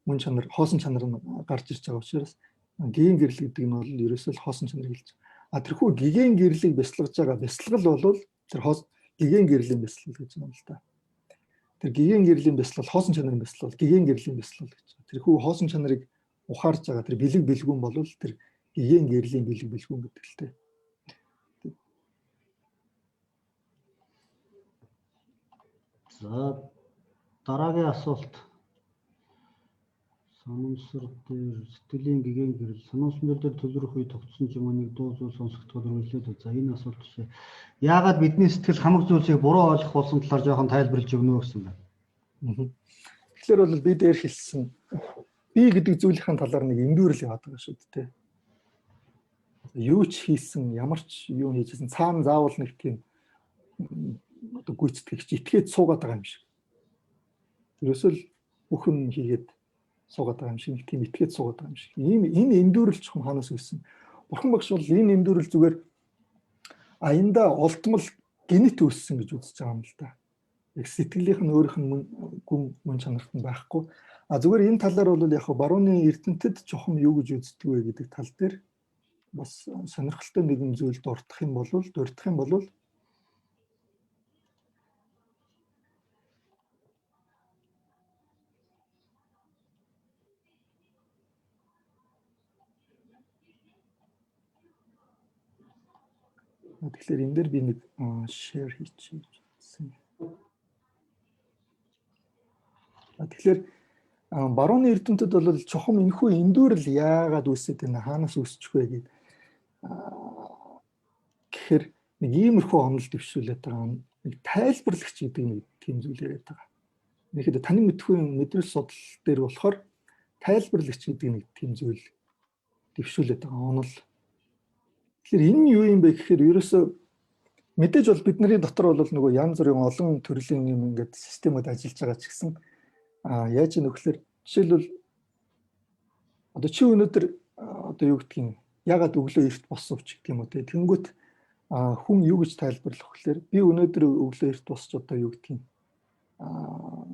мөн чанар хоосон чанар нь гарч ирж байгаа учраас гэгэн гэрэл гэдэг нь бол ерөөсөө л хоосон чанарыг хэлж байгаа. Тэрхүү гэгэн гэрлийг бяцлагж байгаа бяцлал бол тэр гэгэн гэрлийн бяцлал гэж байна л да. Тэр гэгэн гэрлийн бяцлал хоосон чанарын бяцлал гэгэн гэрлийн бяцлал гэж. Тэрхүү хоосон чанарыг ухаарж байгаа тэр бэлэг бэлгүүн бол тэр гэгэн гэрлийн бэлэг бэлгүүн гэдэг л дээ. За дараагийн асуулт. Санамсар дээр сэтгэлийн гэгэн гэрэл санамсар дээр төлөвлөрөх үе тогтсон ч юм уу нэг дуу зүйл сонсогдоход өргөлөөд. За энэ асуулт чинь яагаад бидний сэтгэл хамаг зүйлсийг буруу ойлгох болсон талаар жоохон тайлбарлаж өгнө гэсэн байна. Тэгэхээр бол би дээр хэлсэн би гэдэг зүйлийн талаар нэг эндүүрэл яваад байгаа шүү дээ. Юу ч хийсэн, ямар ч юу хийжсэн цаана заавал нэг тийм одоо гүйцэтгэгч итгээд суугаад байгаа юм шиг. Ерөөсөө л бүхэн хийгээд суугаад байгаа юм шиг, нэг тийм итгээд суугаад байгаа юм шиг. Энэ эндүүрэл чухам хаанаас ирсэн? Бурхан багш бол энэ эндүүрэл зүгээр аяндаа олдмол генет үүссэн гэж үзэж байгаа юм л да. Яг сэтгэлийнх нь өөрийнх нь мөн чанарт нь байхгүй. Зүгээр энэ талаар бол яг барууны эрдэмтэд чухам юу гэж үздэг вэ гэдэг тал дээр бас сонирхолтой нэгэн зүйл дурдах юм бол тэгэхээр энэ дээр би нэг share хийчихье. Тэгэхээр барууны эрдэмтэд бол чухам энэхүү эндүүрэл яагаад үүсээд байна, хаанаас үүсчих вэ гэдэг гэхээр нэг иймэрхүү онол дэвшүүлээд байгаа нэг тайлбарлагч гэдэг нэг тийм зүйл яриад байгаа. Тэгэхэд таны мэдрэл судал дээр болохоор тайлбарлагч гэдэг нэг тийм зүйл дэвшүүлээд байгаа онол. Тэгэхээр энэ юу юм бэ гэхээр ерөөсөө мэдээж бол бидний дотор бол нөгөө янз бүрийн олон төрлийн юм ингээд системүүд ажиллаж байгаа ч гэсэн яаж нөхлөөр жишээлбэл одоо чи өнөөдөр одоо юу гэдгийг ягаад өглөө эрт босов ч гэх юм уу те тэнгүүт хүн юу гэж тайлбарлах вэхээр би өнөөдөр өглөө эрт босч одоо юу гэдгийг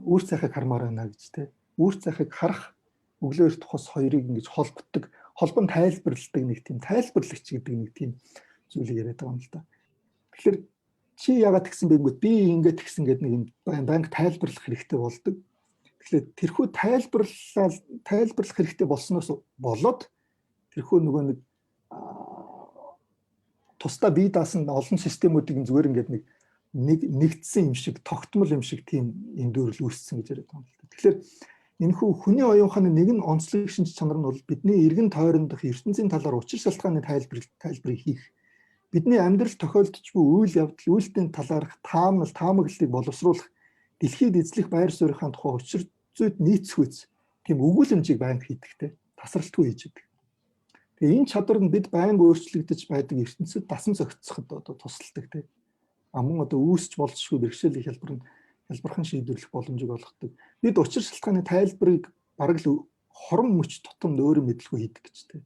үр цайхыг хармаар байна гэж те үр цайхыг харах өглөө эрт хос хоёрыг ингэж холбогддог холбон тайлбарладаг нэг тийм тайлбарлагч гэдэг нэг тийм зүйлийг яриад байгаа юм л да. Тэгэхээр чи ягаад тэгсэн бэ? Би ингээд тэгсэн гэдэг нэг юм банк тайлбарлах хэрэгтэй болдог. Тэгэхээр тэрхүү тайлбарлах хэрэгтэй болсноос болоод тэрхүү нөгөө тусдаа бие даасан олон системүүдийг зүгээр ингээд нэг нэгдсэн юм шиг тогтмол юм шиг тийм эндүүрэл үүссэн гэж яриад байгаа юм л да. Тэгэхээр энэхүү хүний оюун ухааны нэгэн онцлог шинж чанар нь бол бидний эргэн тойрондох ертөнцийн талаар учир шалтгааны тайлбарыг хийх. Бидний амьдрал тохиолдож буй үйл явдал, үйлдэл талаарх таамаглалыг боловсруулах, дэлхийд эзлэх байр суурийнхаа тухай учир зүйд нийцхүйц тийм өгүүлэмжийг байнга хийдэгтэй, тасралтгүй хийж идэг. Тэгээ энэ чадвар нь бид байнга өөрчлөгдөж байдаг ертөнцид дасан зохицоход одоо тусалдаг тийм. Мөн одоо үүсч болзошгүй бэрхшээлийн хялбархан шийдвэрлэх боломжийг олгодог. Бид учир шалтгааны тайлбарыг бараг л хорон мөч тутамд өөрөө мэдлгүй хийдэг гэж тийм.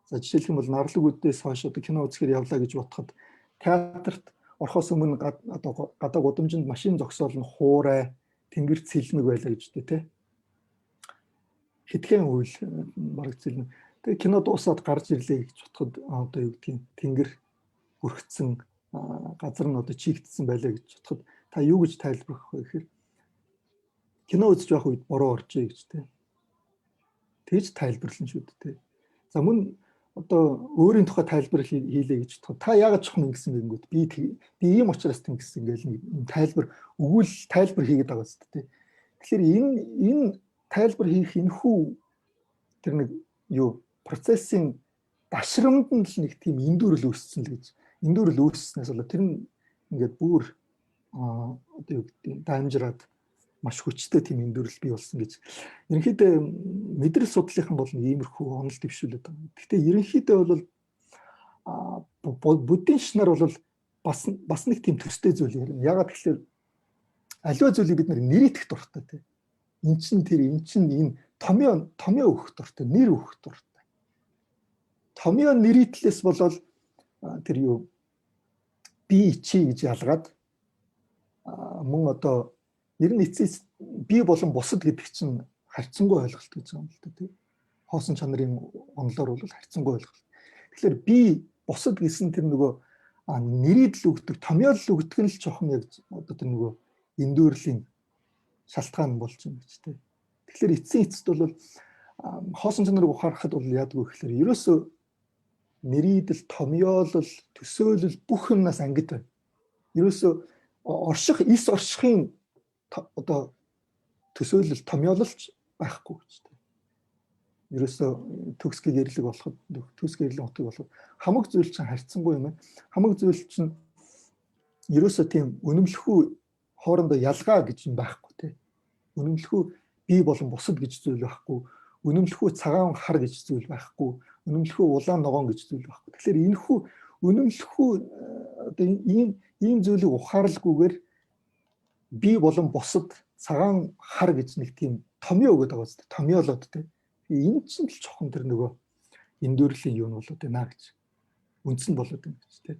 За жишээлх юм бол нарлаг үдээс хойш одоо кино үзэхээр явлаа гэж бодоход театрт орохоос өмнө одоо гадаа гудамжинд машин зогсоол нь хуурай, тэнгэр цэлмэг байлаа гэж дээ, тэ. Хэдхэн үйл бараг цэлмэг. Тэгээ кино дуусаад гарч ирлээ гэж бодоход одоо юу гэдгийг тэнгэр бүрхсэн газар нь одоо чигдсэн байлаа гэж бодоход та юу гэж тайлбарлах вэ гэхээр кино үзэж байх үед бороо оржээ гэж тэ. Тэгж тайлбарлана шүү дээ. За мөн одоо өөрийн тухай тайлбар хийлээ гэж бодоход та яагаад чухам ингэсэн бэ гэнгүүт би ийм учраас тэгсэн ингээл нэг тайлбар өгүүл тайлбар хийгээд байгаа зү тэ. Тэгэхээр энэ тайлбар хийх энэхүү тэр нэг юу процессын дашрамд нь л нэг тийм эндүрэл үүссэн л гэж. Эндүрэл үүсснээс болоо тэр нь ингээд бүр одоо юу гэдэг дамжраад маш хүчтэй тийм эндүрэл бий болсон гэж. Ерөнхийдөө мэдрэл судлалынхан бол иймэрхүү онол дэвшүүлээд байгаа. Гэхдээ ерөнхийдөө бол буддийн шинээр бол бас нэг тийм төстэй зүйл ярина. Ягаад гэвэл аливаа зүйлийг бид нэрийдэх дуртай тийм. Эн чин энэ томьёо өгөх дуртай, нэр өгөх дуртай. Томьёо нэрийтлээс болол тэр юу би чи гэж ялгаад мөн одоо ер нь эцэс би болон бусад гэдэг чинь харьцангуй ойлголт гэж байгаа юм л да тийм. Хоосон чанарын онолоор бол харьцангуй ойлголт. Тэгэхээр би бусад гэсэн тэр нөгөө нэрийдэл өгдөг, томьёолол өгдөг нь л жоохон яг одоо тэр нөгөө эндүрлийн шалтгаан болж байна гэж тийм. Тэгэхээр эцэст бол хоосон чанарыг ухаарахад бол яадаг вэ гэхээр ерөөсөө нэрийдэл, томьёолол, төсөөлөл бүх юмнаас ангид байна. Ерөөсөө эс оршихын одоо төсөөлөл томьёололч байхгүй гэж тийм. Ерөөсөө төгс гэрлэг болоход төгс гэрлэг утгыг болоход хамаг зүйл чинь харьцангуй юм. Хамаг зүйл чинь ерөөсөө тийм үнэмлэхүү хоорондоо ялгаа гэж юм байхгүй тийм. Үнэмлэхүү би болон бусад гэж зүйл байхгүй. Үнэмлэхүү цагаан хар гэж зүйл байхгүй. Үнэмлэхүү улаан ногоон гэж зүйл байхгүй. Тэгэхээр энэхүү үнэмлэхүү одоо ийм зүйлийг ухаарлгүйгээр би болон бусад цагаан хар гэж нэг тийм томьёо өгöd байгаа зү. Томьёолоод тийм. Энэ чинь л чохон тэр нөгөө эндүрлийн юу нь болоод байна гэж. Үндс нь болоод байна гэж тийм.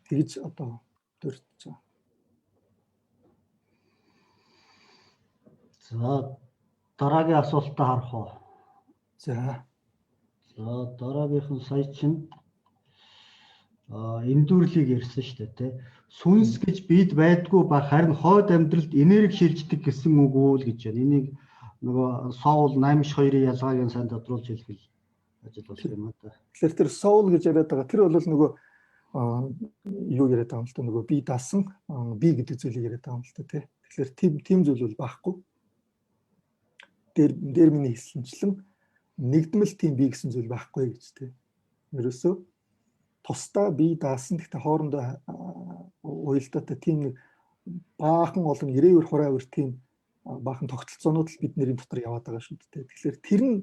Тэгж одоо дурдж байгаа. За дараагийн асуултаа харах уу? За дараагийнх нь сая чинь эндүрлийг ярьсан шүү дээ тий. Сүнс гэж бид байдгүй ба харин хойд амьдралд энерги шилждэг гэсэн үг үл гэж байна. Энийг нөгөө Соул 8-2-ын ялгааг сайн тодруулж хэлэх ажил болох юм аа. Тэгэхээр тэр Соул гэж яриад байгаа тэр бол нөгөө юу яриад байгаа юм л да нөгөө би даасан би гэдэг зүйлийг яриад байгаа юм л да тий. Тэгэхээр тийм зүйл бол байхгүй. Дээр миний хэлсэнчлэн нэгдмэл тийм би гэсэн зүйл байхгүй гэж тий. Ерөөсөө тусдаа би даасан гэхдээ хоорондоо уялдаатай тийм нэг баахан олон 90-р хураавар тийм баахан тогтолцоонууд л бидний дотор яваад байгаа шүү дээ. Тэгэхээр тэр нь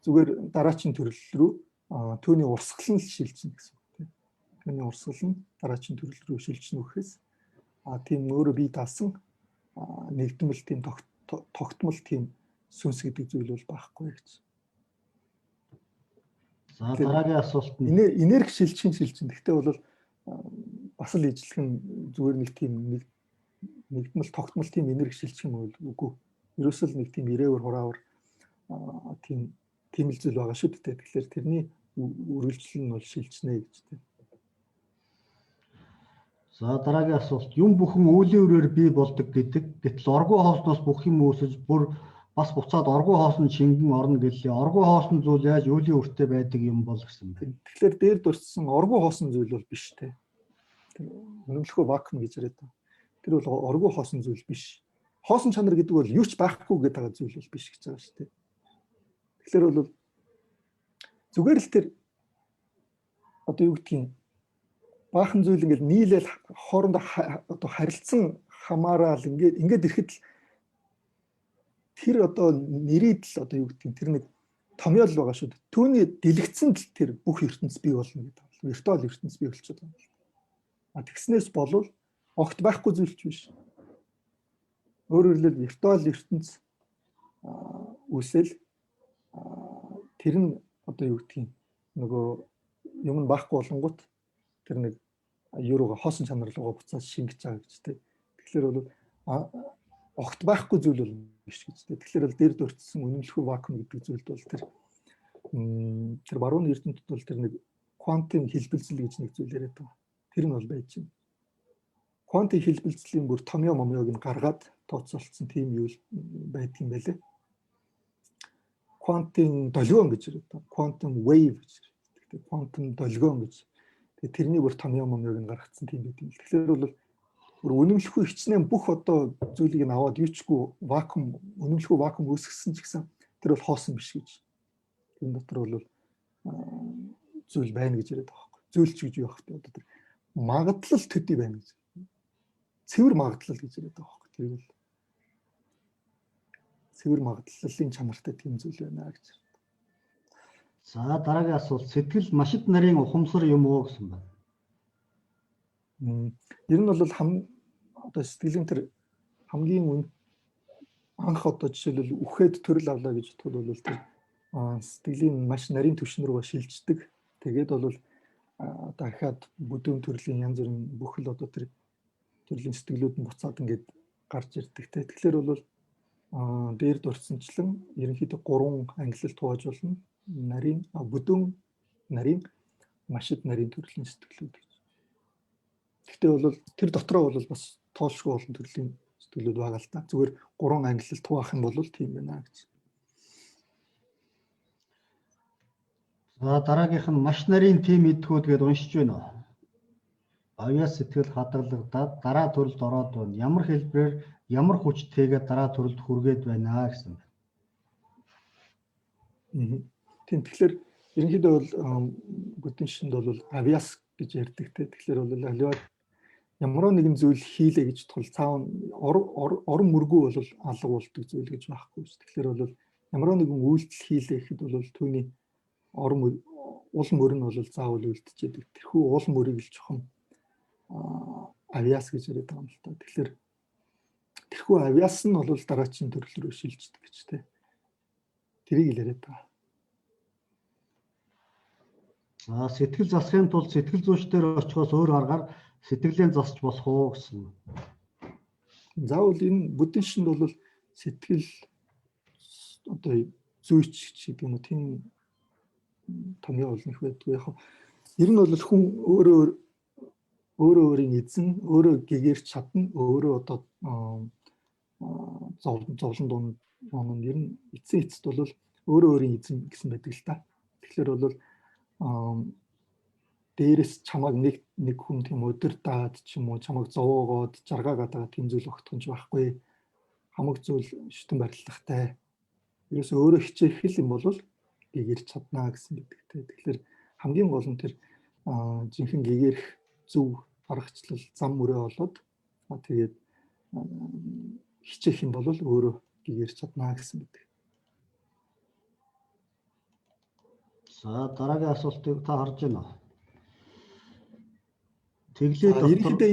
зүгээр дараачийн төрөл рүү түүний урсгал нь шилжинэ гэсэн үг тийм. Түүний урсгал нь дараачийн төрөл рүү шилжинэ гэхээс тийм өөрөө би даасан нэгдмэл тийм тогтмол тийм сүнс гэдэг зүйл бол байхгүй гэж. За дараагийн асуулт нь энерги шилжин. Гэхдээ бол бас л ижлэх нь зүгээр нэг тийм нэгдмэл тогтмол тийм энерги шилжих юм бол үгүй. Ерөөсөө л нэг тийм 90-р хураавар тийм л зүйл байгаа шүү дээ. Тэгэхээр тэрний үргэлжлэл нь бол шилжнэ гэж тийм. За дараагийн асуулт юм бүхэн үүлийн үрээр бий болдог гэдэг. Гэтэл оргуу хоосноос бүх юм үүсэж бүр бас буцаад оргуу хоосон шингэн орно гэлээ. Оргуу хоосон зүйл яаж үүлийн үртэй байдаг юм бол гэсэн бэ? Тэгэхээр дээр дурдсан оргуу хоосон зүйл бол биш те. Үнэмлэхүй вакуум гэж яриад байгаа. Тэр бол оргуу хоосон зүйл биш. Хоосон чанар гэдэг бол юу ч байхгүй гэдэг зүйл бол биш гэж байгаа шүү дээ. Тэгэхээр бол зүгээр л тэр одоо юу гэдгийг баахан зүйл ингээд нийлээл хоорондоо одоо харилцсан хамаараал ингээд ирэхэд л тэр одоо нэрийдэл одоо юу гэдгийг тэр нэг томьёол байгаа шүү дээ. Түүний дэлгэцэнд л тэр бүх ертөнц бий болно гэдэг байна. Виртуал ертөнц бий болчиход байна. Тэгснээс болвол огт байхгүй зүйлч биш. Өөрөөр хэлбэл виртуал ертөнц үсэл тэр нь одоо юу гэдгийг нөгөө юм нь байхгүй болонгууд тэр нэг еврого хоосон чанар руугаа буцаад шингэж байгаа гэж тэ. Тэгэхээр бол огт байхгүй зүйл бол биш гэж тэ. Тэгэхээр бол дээр дурдсан үнэмлэхүй вакуум гэдэг зүйлд бол тэр барууны эрдэмтэд бол тэр нэг квантын хэлбэлзэл гэж нэг зүйл яриад байгаа. Тэр нь бол байж байна. Квантын хэлбэлзлийн бүр томьёо момьёог нь гаргаад тооцоолсон тийм юу байдгийн байлээ. Quantum долгион гэж яриад. Quantum wave гэж. Тэгэхээр quantum долгион гэж. Тэгээ тэрний бүр томьёо момьёог нь гаргацсан тийм байт юм. Тэгэхээр бол бүр үнэмлэхгүй хичнээн бүх одоо зүйлийг нь аваад юучгүй вакуум үнэмлэхгүй вакуум үүсгэсэн ч гэсэн тэр бол хоосон биш гэж. Тэр дотор бол зүйл байна гэж яриад байгаа байхгүй. Зүйлч гэж юу байх вэ? Одоо тэр магадлал төдий байна гэж. Цэвэр магадлал гэж яриад байгаа байхгүй. Тэр бол цэвэр магадлалын чанартай тийм зүйл байна гэж. За дараагийн асуулт сэтгэл машид нарын ухамсар юм уу гэсэн байна. Ер нь бол одоо сэтгэлийн тэр хамгийн анх одоо жишээлбэл үхээд төрөл авлаа гэж бодвол бол тэр сэтгэлийн маш нарийн түвшин рүүгээ шилждэг. Тэгээд бол одоо ахаад бүдүүн төрлийн янз бүрийн бүхэл одоо тэр төрлийн сэтгэлүүд нь буцаад ингээд гарч ирдэг. Тэгэхээр бол дээр дурдсанчлан ерөнхийдөө 3 ангилалд хувааж болно. Нарийн бүдүүн нарийн машид нарийн төрлийн сэтгэлүүд гэж. Гэхдээ бол тэр дотроо бол бас тоолшгүй олон төрлийн сэтгэлүүд байгаа л та. Зүгээр 3 ангилалд хуваах юм бол тийм байна гэж. За дараагийнх нь маш нарийн тим эдгүүд гэдээ уншиж байна уу? Авьяас сэтгэл хадгалагдаад дараа төрөлд ороод байна. Ямар хэлбэрээр ямар хүчтэйгээ дараа төрөлд хүргээд байна гэсэн байна. Тийм тэгэхээр ерөнхийдөө бол бүдүүн шинд бол авьяас гэж ярьдаг те. Тэгэхээр бол аливаа ямар нэгэн зүйл хийлээ гэж тул цаав орон мөргүү бол алга болдог зүйл гэж байхгүй шүү. Тэгэхээр бол ямар нэгэн үйлдэл хийлээ гэхэд бол түүний уул мөр нь бол заавал үлдчихэд тэрхүү уул мөрийг л жоохон авьяас гэж яриад байгаа юм л та. Тэгэхээр тэрхүү авьяас нь бол дараачийн төрөл рүү шилждэг гэж те. Тэрийг л яриад байгаа. Сэтгэл засахын тулд сэтгэл зүйч дээр очихоос өөр аргаар сэтгэлээ засч болох уу гэсэн. Заавал энэ бүдүүн шинд бол сэтгэл одоо зүйч гэдэг юм уу тийм томьёо олнох байдгүй. Яг ер нь бол хүн өөрийн эзэн өөрөө гэгэрч чадна, өөрөө одоо зовлон дунд ер нь эцсийн эцэд бол өөрийн эзэн гэсэн байдаг л та. Тэгэхээр бол дээрээс чамайг нэг хүн тийм өдөр даад ч юм уу чамайг зовоогоод жаргаагаад байгаа тийм зүйл огтхонч байхгүй. Хамаг зүйл шүтэн барилгатай. Ерөөсөө өөрөө хичээх хэл юм бол гэгэрч чаднаа гэсэн байдаг те. Тэгэхээр хамгийн гол нь тэр жинхэнэ гэгэрх зөв аргачлал зам мөрөө болоод тэгээд хичээх юм бол өөрөө гэгэрч чаднаа гэсэн байдаг. За дараагийн асуултыг та харж байна уу? Тэглээ ерөнхийдөө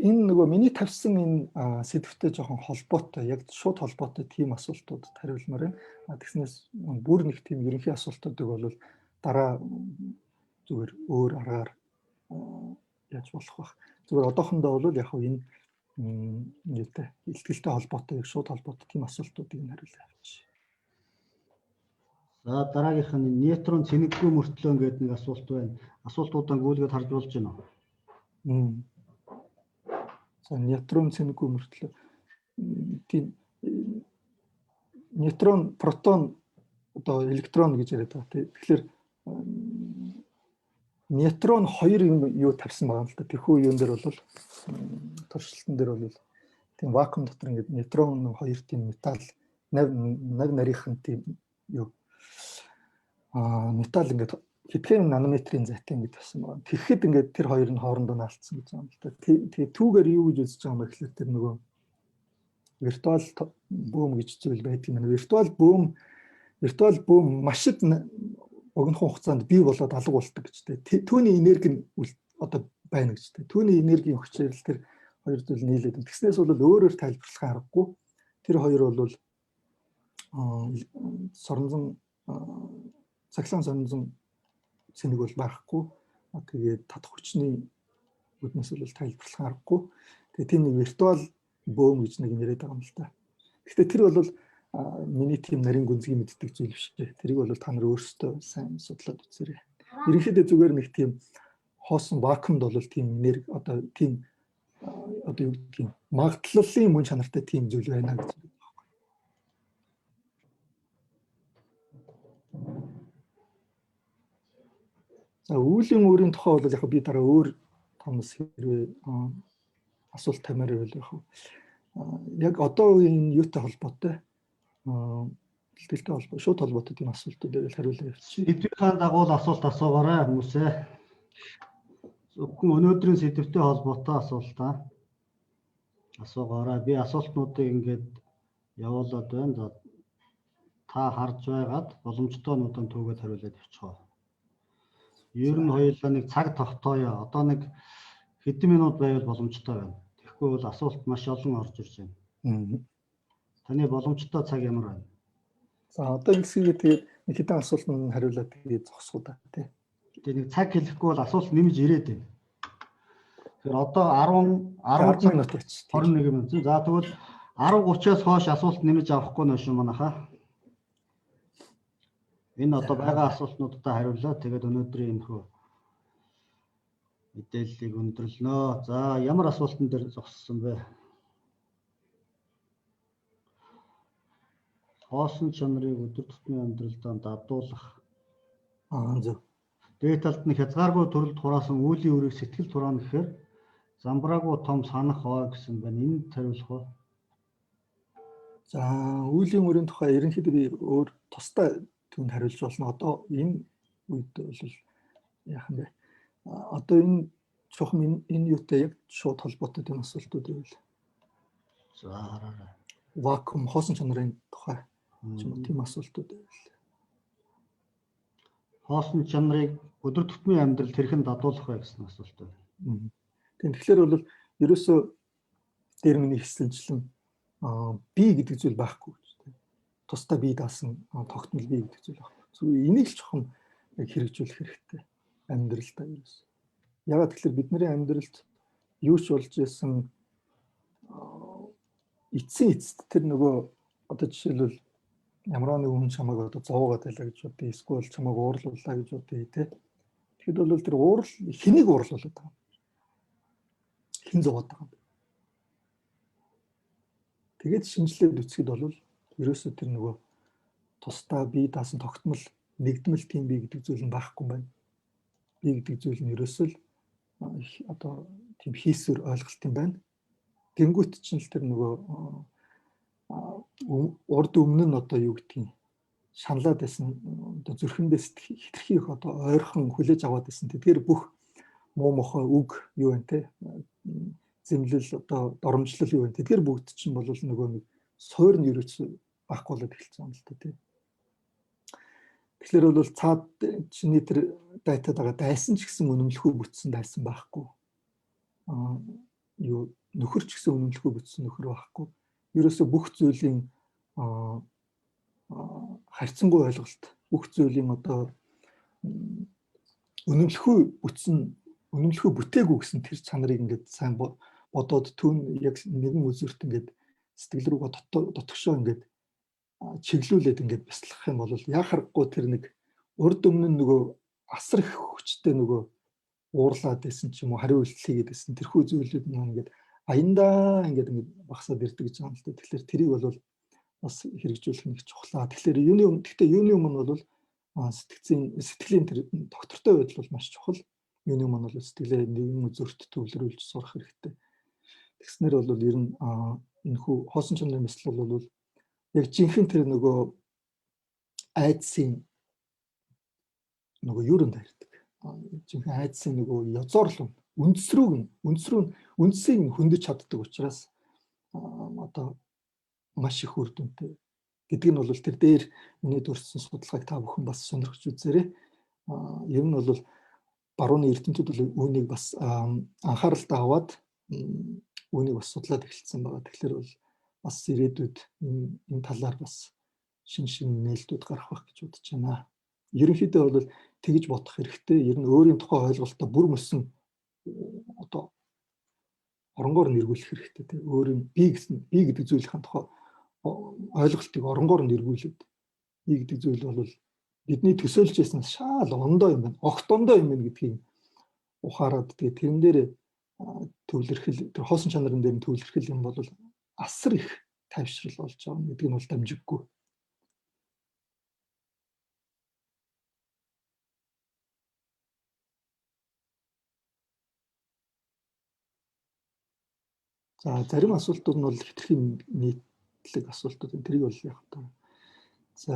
энэ нөгөө миний тавьсан энэ сэдвтэй жоохон холбоотой, яг шууд холбоотой тийм асуултуудад хариулмаар байна. Тэгснээс бүр нэг тийм ерөнхий асуултуудыг бол дараа зүгээр өөр аргаар яаж болох вэ? Зүгээр одоохондоо бол яг энэ нийтээ илтгэлтэй холбоотой, яг шууд холбоотой тийм асуултуудыг хариулъя авчи. За дараагийнх нь нейтрон цэнэггүй мөртлөө гэдэг нэг асуулт байна. Асуултуудаа гүйлгээд харж болж байна уу? За нейтрон цэнэггүй мөртлөө тийм нейтрон, протон одоо электрон гэж яриад байгаа тийм. Тэгэхээр нейтрон хоёр юу тавьсан байгаа юм л да. Тэрхүү юун дээр бол туршилтан дээр бол тийм вакуум дотор ингээд нейтрон хоёр тийм металл нав нарийнхан тийм юу металл ингээд хэдхэн нанометрийн зайтай ингэж тавьсан байна. Тэгэхэд ингээд тэр хоёр нь хоорондоо наалтсан гэж байгаа юм л да. Тэгээ түүгээр юу гэж үзэж байгаа юм бэ гэхэлэр тэр нөгөө виртуал бөөм гэж зүйл байдаг юм. Виртуал бөөм маш их огнхон хугацаанд бий болоод алга болдог гэж тэ. Түүний энерги нь одоо байна гэж тэ. Түүний энергийн хүчээр л тэр хоёр зүйл нийлээд. Тэгснээс бол өөрөөр тайлбарлах аргагүй. Тэр хоёр бол соронзон цаглаан соронзон цэник бол байхгүй. Тэгээд татах хүчний үүднээс бол тайлбарлах аргагүй. Тэгээ тийм нэг виртуал бөөм гэж нэг нэрэд байгаа юм л та. Гэхдээ тэр бол миний тийм нарийн гүнзгий мэддэг зүйл биш. Тэрийг бол та нар өөрсдөө сайн судлаад үзээрэй. Ерөнхийдөө зүгээр нэг тийм хоосон вакуумд бол тийм энерги одоо тийм одоо юу гэдгийг магадлалын мөн чанартай тийм зүйл байна гэж. За үүлийн өөрийн тухай бол яг би дараа өөр томс хэрвээ асуулт тамаар байвал яг одоо энэ юутай холбоотой бэлтгэлтэй холбоо шууд холбоотой тийм асуултууд байвал хариулъя явуулчих. Сэдвийн дагуу асуулт асуугаарай хүмүүсээ. Зөвхөн өнөөдрийн сэдвтэй холбоотой асуултаа асуугаарай. Би асуултнуудыг ингээд явуулаад байна. За та харж байгаад боломжтой нуудаа түүгээд хариулаад явчихъя. Ер нь хоёулаа нэг цаг тогтооё. Одоо нэг хэдэн минут байвал боломжтой байна. Тэгэхгүй бол асуулт маш олон орж ирж байна. Таны боломжтой цаг ямар байна? За одоо ингэсгээ тэгээд нэг хэдэн асуултанд хариулаад тэгээд зогсгоо да тий. Тэгээ нэг цаг хэлэхгүй бол асуулт нэмж ирээд байна. Тэгэхээр одоо 10 минут болчих. 21 минут. За тэгвэл 10:30-аас хойш асуулт нэмж авахгүй нь шүү манайхаа. Энэ одоо байгаа асуултнуудаа хариуллаа. Тэгээд өнөөдрийн энэхүү мэдээллийг өндөрлөнө. За ямар асуултан дээр зогссон бэ? Хоосон чанарыг өдөр тутмын амьдралдаа дадуулах. Зөв. Дээд талд нь хязгааргүй төрөлд хураасан үүлийн үрийг сэтгэл тураана гэхээр замбраагүй том санах ой гэсэн байна. Энд хариулах уу? За үүлийн үрийн тухай ерөнхийдөө би өөр тусдаа түүнд хариулж болно. Одоо энэ үед бол яах юм бэ? Одоо энэ чухам энэ юутай яг шууд холбоотой тийм асуултууд байвал. За хараарай. Вакуум хоосон чанарын тухай тийм асуултууд байвал. Хоосон чанарыг өдөр тутмын амьдралд хэрхэн дадуулах вэ гэсэн асуулт байна. Тэгэхээр бол ерөөсөө дээр миний хэсэлжлэн би гэдэг зүйл байхгүй гэж тийм. Тусдаа бие даасан тогтмол бие гэдэг зүйл байхгүй. Зүгээр энийг л чухам хэрэгжүүлэх хэрэгтэй амьдралдаа ерөөсөө. Ягаад тэгэхээр бидний амьдралд юу ч болж исэн эцсийн эцэст тэр нөгөө одоо жишээлбэл ямар нэг хүн чамайг одоо зовоогоод байлаа гэж бодъё. Эсвэл чамайг уурлууллаа гэж бодъё тий. Тэгэхэд бол тэр уурал хэнийг уурлуулад байгаа юм? Хэн зовоод байгаа юм? Тэгээд шинжлээд үзэхэд бол ерөөсөө тэр нөгөө тусдаа бие даасан тогтмол нэгдмэл тийм бие гэдэг зүйл нь байхгүй юм байна. Бие гэдэг зүйл нь ерөөсөө л одоо тийм хийсвэр ойлголт юм байна. Тэнгүүт чинь л тэр нөгөө урд өмнө нь одоо юу гэдгийг шаналаад байсан одоо зүрхэндээс хитрхи их одоо ойрхон хүлээж аваад байсан. Тэгэхээр бүх муу мохой үг юу вэ те зэмлэл одоо доромжлол юу вэ. Тэгэхээр бүгд чинь бол нөгөө нэг суур нь ерөөс байхгүй болоод эхэлсэн юм л та тий. Тэгэхээр бол цаад чиний тэр дайтад байгаа дайсан ч гэсэн үнэмлэхүй бүтсэн дайсан байхгүй. Юу нөхөр ч гэсэн үнэмлэхүй бүтсэн нөхөр байхгүй. Ерөөсө бүх зүйлийн харьцангуй ойлголт, бүх зүйлийн одоо үнэмлэхүй бүтсэн, үнэмлэхүй бүтээгүй гэсэн тэр чанарыг ингээд сайн бодоод түүн яг нэгэн үзүүрт ингээд сэтгэл рүүгээ дотгошоо ингээд чиглүүлээд ингээд бяцлах юм бол яхахгүй тэр нэг урд өмнө нөгөө асар их хүчтэй нөгөө уурлаад байсан ч юм уу хариу үйлдэл хийгээд байсан тэрхүү зүйлүүд нь ингээд аяндаа ингээд багасаад ирдэг гэж байгаа юм л да. Тэгэхээр тэрийг бол бас хэрэгжүүлэх нэг чухлаа. Тэгэхээр юуны өмнө бол сэтгэлийн тэр доктортой байдал бол маш чухал. Юуны өмнө бол сэтгэлээ нэгэн үзүүрт төвлөрүүлж сурах хэрэгтэй. Тэгснэр бол ер нь энэхүү хоосон чанарын бяцлал бол яг жинхэнэ тэр нөгөө айдсын нөгөө юурын дайрдаг. Жинхэнэ айдсын нөгөө язоорлон үндсрийг хөндөж чаддаг учраас одоо маш их үр дүнтэй гэдэг нь бол тэр дээр миний дурдсан судалгааг та бүхэн бас сонирхож үзээрэй. Ер нь бол барууны эрдэмтдүүд бол үүнийг бас анхааралтай аваад үүнийг бас судлаад эхэлсэн байгаа. Тэгэхээр бол бас ирээдүйд энэ талаар бас шин нээлтүүд гарах байх гэж бодож байна. Ерөнхийдөө бол тэгж бодох хэрэгтэй. Ер нь өөрийн тухай ойлголтоо бүр мөсөн одоо оронгоор нь эргүүлэх хэрэгтэй тий. Өөрийн би гэдэг зүйлийн тухай ойлголтыг оронгоор нь эргүүлээд би гэдэг зүйл бол бидний төсөөлж байсан шал ондоо юм байна. Огт ондоо юм байна гэдгийг ухаарад тэгээ тэрэн дээр төвлөрхөл тэр хоосон чанарын дээр төвлөрхөл юм бол асар их тайвшрал болж байгаа гэдэг нь бол дамжиггүй. За зарим асуултууд нь бол хэтэрхий нийтлэг асуултууд энэ тэрийг бол яг та. За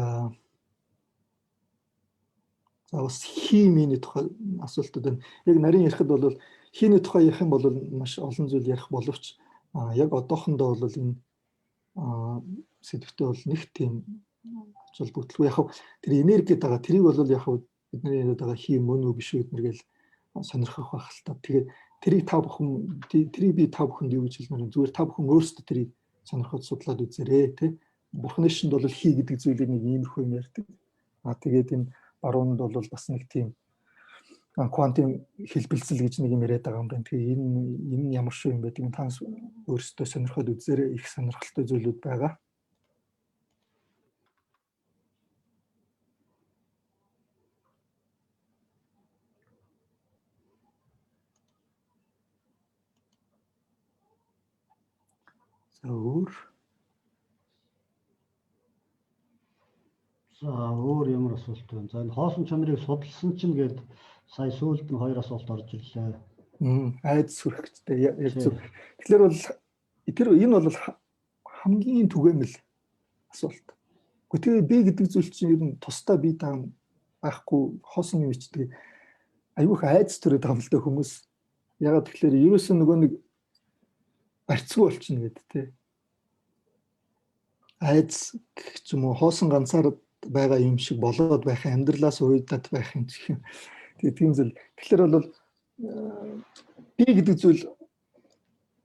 бас химийн тухай асуултууд байна. Яг нарийн ярихад бол химийн тухай ярих юм бол маш олон зүйл ярих боловч яг одоохондоо бол энэ сэдвтэ бол нэг тийм ажил бүтлгүй яг тэр энерги гэдэг тэрийг бол яг бидний яриад байгаа хим мөн үү биш үү гэднэргээл сонирхох байх л та. Тэгээд тэрийг та бүхэн тэрийг би та бүхэнд юу гэж хэлмээр зүгээр та бүхэн өөрсдөө тэрийг сонирхоод судлаад үзээрэй тий. Бурхны шинд бол хий гэдэг зүйлийг нэг иймэрхүү юм ярьдаг. Тэгээд энэ баруунд бол бас нэг тийм квантын хэлбэлцэл гэж нэг юм яриад байгаа юм байна. Тэгээ энэ ямар шүү юм бэ гэдэг нь та өөрсдөө сонирхоод үзээрэй. Их сонирхолтой зүйлүүд байгаа. За өөр ямар асуулт байна? За энэ хоосон чанарыг судалсан чинь гээд сая сүүлд нь 2 асуулт орж ирлээ. Айдас сүрхттэй яг зөв. Тэгэхээр бол энэ бол хамгийн түгээмэл асуулт. Гэхдээ би гэдэг зүйл чинь ер нь тусдаа бие даам байхгүй хоосон юм ичдэг. Аюух айдас төрөд байгаа юм л да хүмүүс. Ягаад тэгэхээр ерөөсөө нөгөө нэг барьцгүй болчихно гэдэг тий. Айдас гэх юм уу хоосон ганцаар байгаа юм шиг болоод байх амьдралаас уйдаад байх юм шиг. Тэгээ тийм зүйл. Тэгэхээр бол би гэдэг зүйл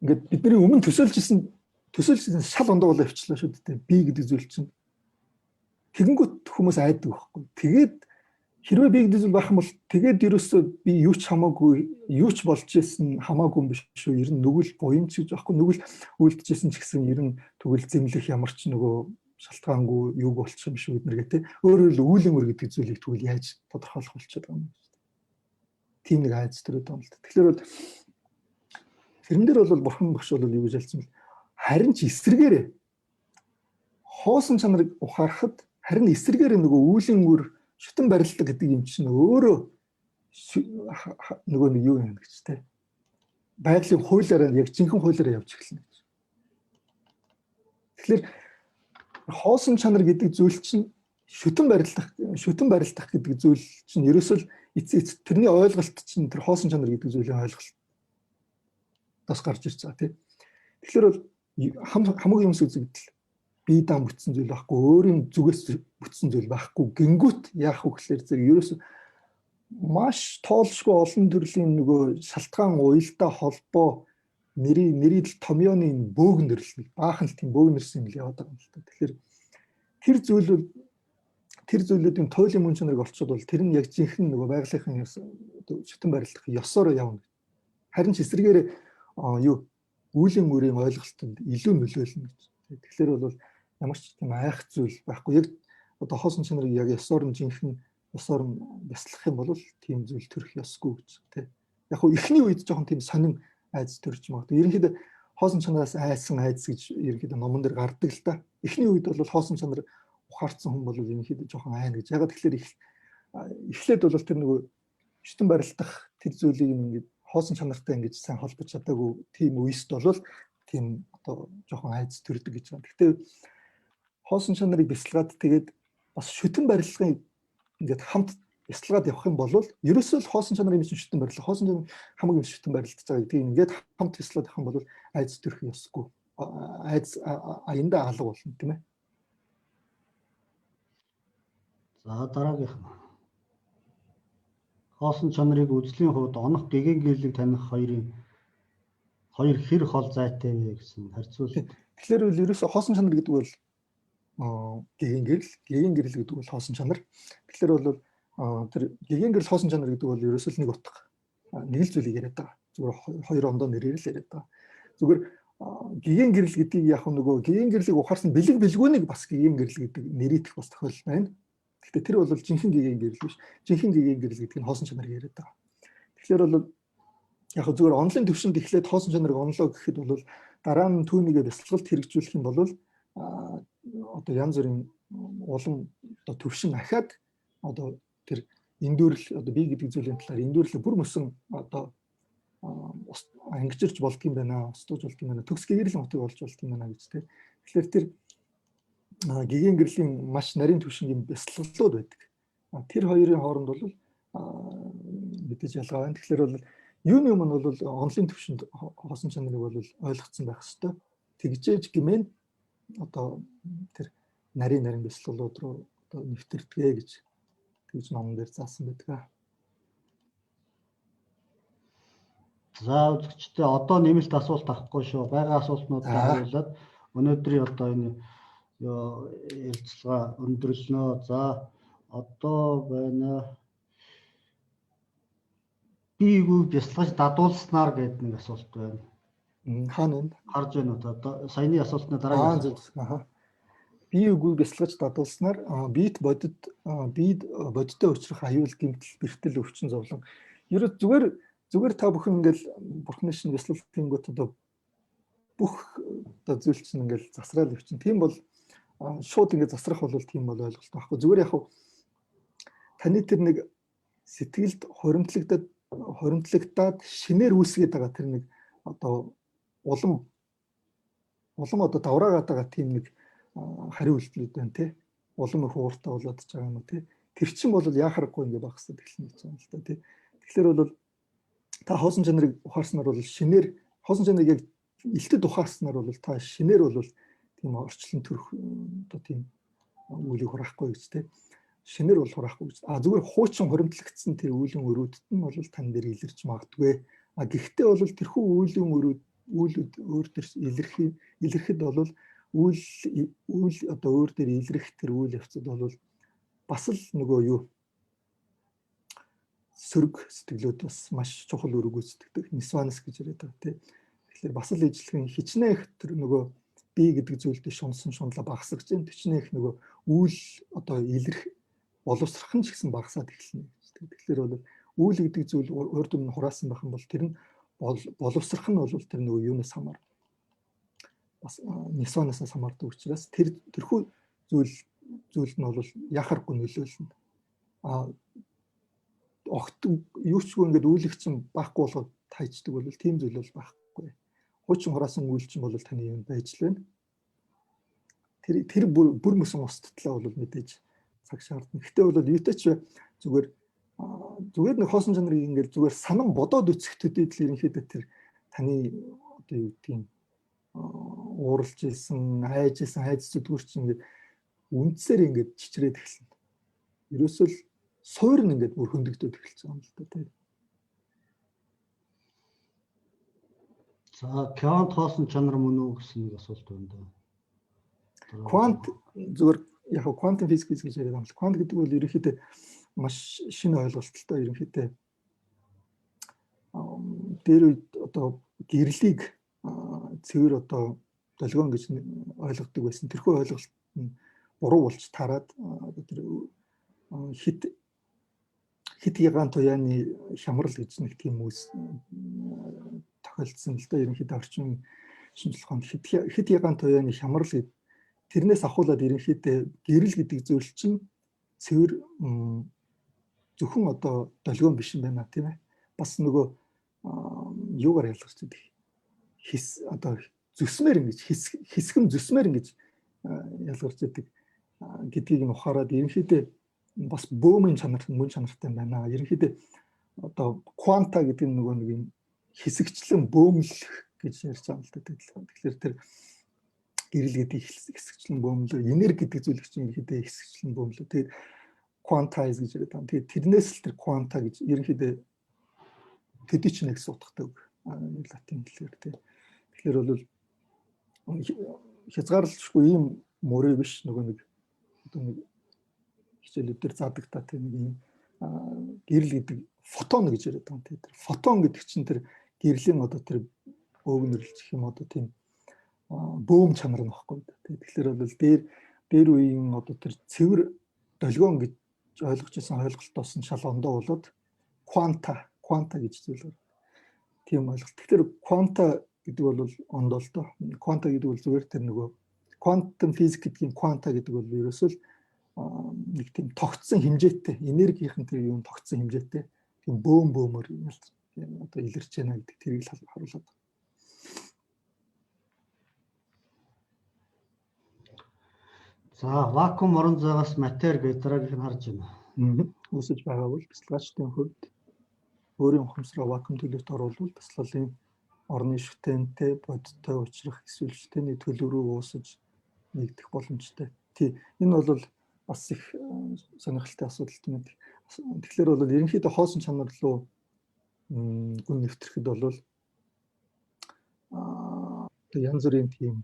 ингээд бидний өмнө төсөөлжсэн шал ондоо болоо явчлаа шүү дээ. Би гэдэг зүйл чинь тэгэнгүүт хүмүүс айдаг байхгүй. Тэгээд хэрвээ би гэдэг зүйл байх юм бол тэгээд ерөөсөө би юу ч хамаагүй юу ч болж исэн хамаагүй юм биш шүү. Ер нь нүгэл буянч гэж байхгүй. Нүгэл үлдчихсэн ч гэсэн ер нь тэгвэл зэмлэх ямар ч нөгөө шалтгаангүй юу болчих юм шүү гэднэргээ тий. Өөрөөр хэл үүлэн өр гэдэг зүйлийг тэгвэл яаж тодорхойлох болчиход байгаа юм бэ? Тийм нэг айц төрөд байгаа юм л да. Тэгэхээр бол тэрэн дээр бол бурхан багш бол юу гэж хэлсэн бэл харин ч эсрэгээрээ хоосон чанарыг ухаарахад харин эсрэгээрээ нөгөө үүлэн өр шүтэн барилдаг гэдэг юм чинь өөрөө нөгөө нэг юу юм гэж тий. Байгалийн хуулиараа яг жинхэнэ хуулиараа явж эхэлнэ гэж. Тэгэхээр хоосон чанар гэдэг зүйл чинь шүтэн барилдах гэдэг зүйл чинь ерөөсөө эцэг тэрний ойлголт чинь тэр хоосон чанар гэдэг зүйлийн ойлголт тас гарч ирж байгаа тийм. Тэгэхээр бол хамгийн юмс үзэгдэл бие даам бүтсэн зүйл байхгүй, өөрийн зүгээс бүтсэн зүйл байхгүй. Гингүүт яах вэ гэхээр зэрэг ерөөсөө маш тоолшгүй олон төрлийн нөгөө шалтгаан уялдаа холбоо нэрийг томьёоны бөөгн нэрлэх баахан л тийм бөөгн нэрсэн юм л яваад байгаа юм л та. Тэгэхээр тэр зүйлүүдийн туйлын мөн чанарыг олцоод бол тэр нь яг жинхэнэ нөгөө байгалийнхын шүтэн барилдах ёсоор явна. Харин ч эсрэгээр үүлийн мөрийн ойлголтод илүү нөлөөлнө гэж. Тэгэхээр бол ямар ч тийм айх зүйл байхгүй. Яг одоо хоосон чанарыг яг ёсоор нь жинхэнэ ёсоор нь бяцлах юм бол тийм зүйл төрөх ёсгүй гэж тий. Яг хөө эхний үед жоохон тийм сонин айц төрж магадгүй. Ерөнхийдөө хоосон чанараас айсан айц гэж ерөнхийдөө номон дээр гардаг л та. Эхний үед бол хоосон чанар ухаарсан хүн бол ерөнхийдөө жоохон айна гэж. Ягаад тэгэхээр эхлээд бол тэр нөгөө шүтэн барилдах тэр зүйлийг ингээд хоосон чанартай ингэж сайн холбож чадаагүй тийм үест бол тийм одоо жоохон айц төрдөг гэж байна. Гэхдээ хоосон чанарыг бяцлагаад тэгээд бас шүтэн барилгын ингээд хамт бяцлагаад явах юм бол ерөөсөө л хоосон чанарын чинь шүтэн барилга хоосон чанар хамгийн шүтэн барилдаж байгаа гэдгийг ингээд хамт бяцлагаад явах юм бол айц төрөх ёсгүй. Айц аяндаа алга болно тийм ээ. За дараагийнх нь хоосон чанарыг үзлийн хувьд онох гэгэнгэлийг таних хоёр хэр хол зайтай вэ гэсэн харьцуулт. Тэгэхээр бол ерөөсөө хоосон чанар гэдэг бол гэгэн гэрэл гэдэг бол хоосон чанар. Тэгэхээр бол тэр гэгэн гэрэл хоосон чанар гэдэг бол ерөөсөө нэг утга нэг л зүйлийг яриад байгаа. Зүгээр хоёр ондоо нэрээр л яриад байгаа. Зүгээр гигэн гэрэл гэдгийг яг нөгөө гигэн гэрлийг ухаарсан бэлэг бэлгүүнийг бас гигэн гэрэл гэдэг нэрийдэх бас тохиолдол байна. Гэхдээ тэр бол жинхэнэ гигэн гэрэл биш. Жинхэнэ гигэн гэрэл гэдэг нь хоосон чанарыг яриад байгаа. Тэгэхээр бол яг зүгээр онлын төвшөнд эхлээд хоосон чанарыг онлоо гэхэд бол дараа нь түүнийгээ бясалгалт хэрэгжүүлэх юм бол одоо янз бүрийн улам одоо төвшин ахаад одоо тэр эндүрл одоо бие гэдэг зүйлийн талаар эндүрлээ бүр мөсөн одоо ангижирч болдго юм байна, устгаж болдго юм байна, төгс гэгэрлийн утыг олж болдго юм байна гэж тийм. Тэгэхээр тэр гигэн гэрлийн маш нарийн төвшингийн бясалгалууд байдаг. Тэр хоёрын хооронд бол мэдээж ялгаа байна. Тэгэхээр бол юуны өмнө бол онлын төвшөнд хоосон чанарыг бол ойлгоцсон байх ёстой. Тэгжээж гэмээр одоо тэр нарийн бясалгалууд руу одоо нэвтэрдэгэ гэж тэгж номон дээр заасан байдаг. За үзэгчдээ одоо нэмэлт асуулт авахгүй шүү. Бага асуултнуудаа хариулаад өнөөдрийн одоо энэ ярилцлага өндөрлөнө. За одоо байна. Биегүй бясалгаж дадуулснаар гэдэг нэг асуулт байна. Хаана вэ? Харж байна уу? Одоо саяны асуултны дараа. Биегүй бясалгаж дадуулснаар биед бодиттой учрах аюул гэмтэл бэрхтэл өвчин зовлон. Ерөө зүгээр та бүхэн ингээл бурхны шин бясалгал тэнгуут одоо бүх одоо зүйл чинь ингээл засрал өвчин. Тийм бол шууд ингээд засрах бол тийм бол ойлголт байхгүй. Зүгээр яг таны тэр нэг сэтгэлд хоримтлагдаад шинээр үүсгээд байгаа тэр нэг одоо улам одоо давраагаад байгаа тийм нэг хариу үйлдэлүүд байна тий. Улам их ууртаа болоод ч байгаа юм уу тий. Тэр чинь бол яхахгүй ингээд багсаад эхэлнэ гэж байна л да тий. Тэгэхээр бол та хоосон чанарыг ухаарснаар бол шинээр хоосон чанарыг яг илтэд ухаарснаар бол та шинээр бол тийм орчлон төрөх одоо тийм үйлийг хураахгүй гэж тий. Шинээр бол хураахгүй гэж. Зүгээр хуучин хоримтлагдсан тэр үйлийн өрөөдд нь бол тань дээр илэрч магадгүй. Гэхдээ бол тэрхүү үйлийн үйлүүд өөр төр илэрхэд бол үйл одоо өөр дээр илрэх тэр үйл явцад бол бас л нөгөө юу сөрөг сэтгэлүүд бас маш чухал үүрэг гүйцэтгэдэг. Нисванас гэж яриад байгаа тийм. Тэгэхээр бас л ижлэхэн хичнээн их тэр нөгөө бие гэдэг зүйлдээ шундлаа багасгаж байна. Хичнээн их нөгөө үйл одоо илрэх боловсрох нь ч гэсэн багасаад эхэлнэ гэж. Тэгэхээр бол үйл гэдэг зүйл урд өмнө хураасан байх юм бол тэр нь боловсрох нь бол тэр нөгөө юунаас хамаар бас нисванасаас хамаардаг учраас тэрхүү зүйлд нь бол яхахгүй нөлөөлнө. Огт юучгүй ингээд үйлэх чинь байхгүй болгоод тайчдаг бол тийм зүйл бол байхгүй. Хуучин хураасан үйл чинь бол таны юм байж л байна. Тэр бүр мөсөн устдлаа бол мэдээж цаг шаардна. Гэхдээ бол юутай ч зүгээр нэг хоосон чанарыг ингээд зүгээр санан бодоод үцэхтэд л ерөнхийдөө тэр таны одоо юу гэдгийг ууралж исэн, хайж зүдгүүр чинь ингээд үндсээр ингээд чичрээд эхэлнэ. Ерөөсөө л суур нь ингээд бүр хөндөгдөд эхэлж байгаа юм л да тийм. За квант хоосон чанар мөн үү гэсэн нэг асуулт байна да. Квант зүгээр яг квантын физик гэж яриад байгаа юм л. Квант гэдэг бол ерөнхийдөө маш шинэ ойлголттой ерөнхийдөө дээр үед одоо гэрлийг цэвэр одоо долгион гэж ойлгодог байсан. Тэрхүү ойлголт нь буруу болж тараад тэр хит ягаан туяаны хямрал гэж нэг тийм үс тохиолдсон л да. Ерөнхийдөө орчин шинжлэх ухаанд хит ягаан туяаны хямрал гэдэг тэрнээс ахуулаад ерөнхийдөө гэрэл гэдэг зүйл чинь цэвэр зөвхөн одоо долгион биш юм байна тийм ээ. Бас нөгөө юугаар ялгарч байдаг. Хис одоо зүсмээр ингэж хэсгэн зүсмээр ингэж ялгарч байдаг гэдгийг нь ухаарад ерөнхийдөө бас бөөмийн чанар мөн чанартай байна. Ерөнхийдөө одоо кванта гэдэг нөгөө нэг юм хэсэгчлэн бөөмлөх гэж ярьж байгаа юм л да. Тэгэхээр тэр гэрэл гэдэг хэсэгчлэн бөөмлөө, энерги гэдэг зүйл чинь ерөнхийдөө хэсэгчлэн бөөмлөө. Тэгээд quantize гэж яриад байгаа. Тэгээд тэрнээс л тэр quanta гэж ерөнхийдөө төдий ч нэг сутгатай үг. Латин хэлээр тийм. Тэгэхээр бол хязгаарлалцгүй ийм мөрөө биш нөгөө нэг одоо нэг хичээлүүдээр заадаг та тийм нэг юм гэрэл гэдэг фотон гэж яриад байгаа. Тэр фотон гэдэг чинь тэр гэрлийн одоо тэр өөгнөрлж гэх юм одоо тийм бөөм чанар нь баггүй. Тэгэхээр бол дээр үеийн одоо тэр цэвэр долгион гэж ойлгож байсан ойлголтоос нь шал ондоо болоод кванта гэж зүйл. Тийм ойлголт. Тэгэхээр кванта гэдэг бол ондоо л доо. Кванта гэдэг бол зүгээр тэр нөгөө quantum physics гэдгийн кванта гэдэг бол ерөөсөө нэг тийм тогтсон хэмжээтэй, энергийн тэр юм тогтсон хэмжээтэй тийм бөөмөр одоо илэрч байна гэдэг тэрийг л харуулдаг. За, вакуум орон зайгаас матери гэж дараагийнх нь харж байна. Үүсэж байгаа бол бяцлагчдын хувьд өөрийн ухамсараа вакуум төлөвт оруулбал бяцлаглалын орны шүтэнтэй бодиттой учрах эсвэл шүтэний төлөв рүү уусаж нэгдэх боломжтой. Энэ бол бас их сонирхолтой асуудал юм. Тэгэхээр бол ерөнхийдөө хоосон чанар руу гүн нэвтрэхэд бол янз бүрийн тийм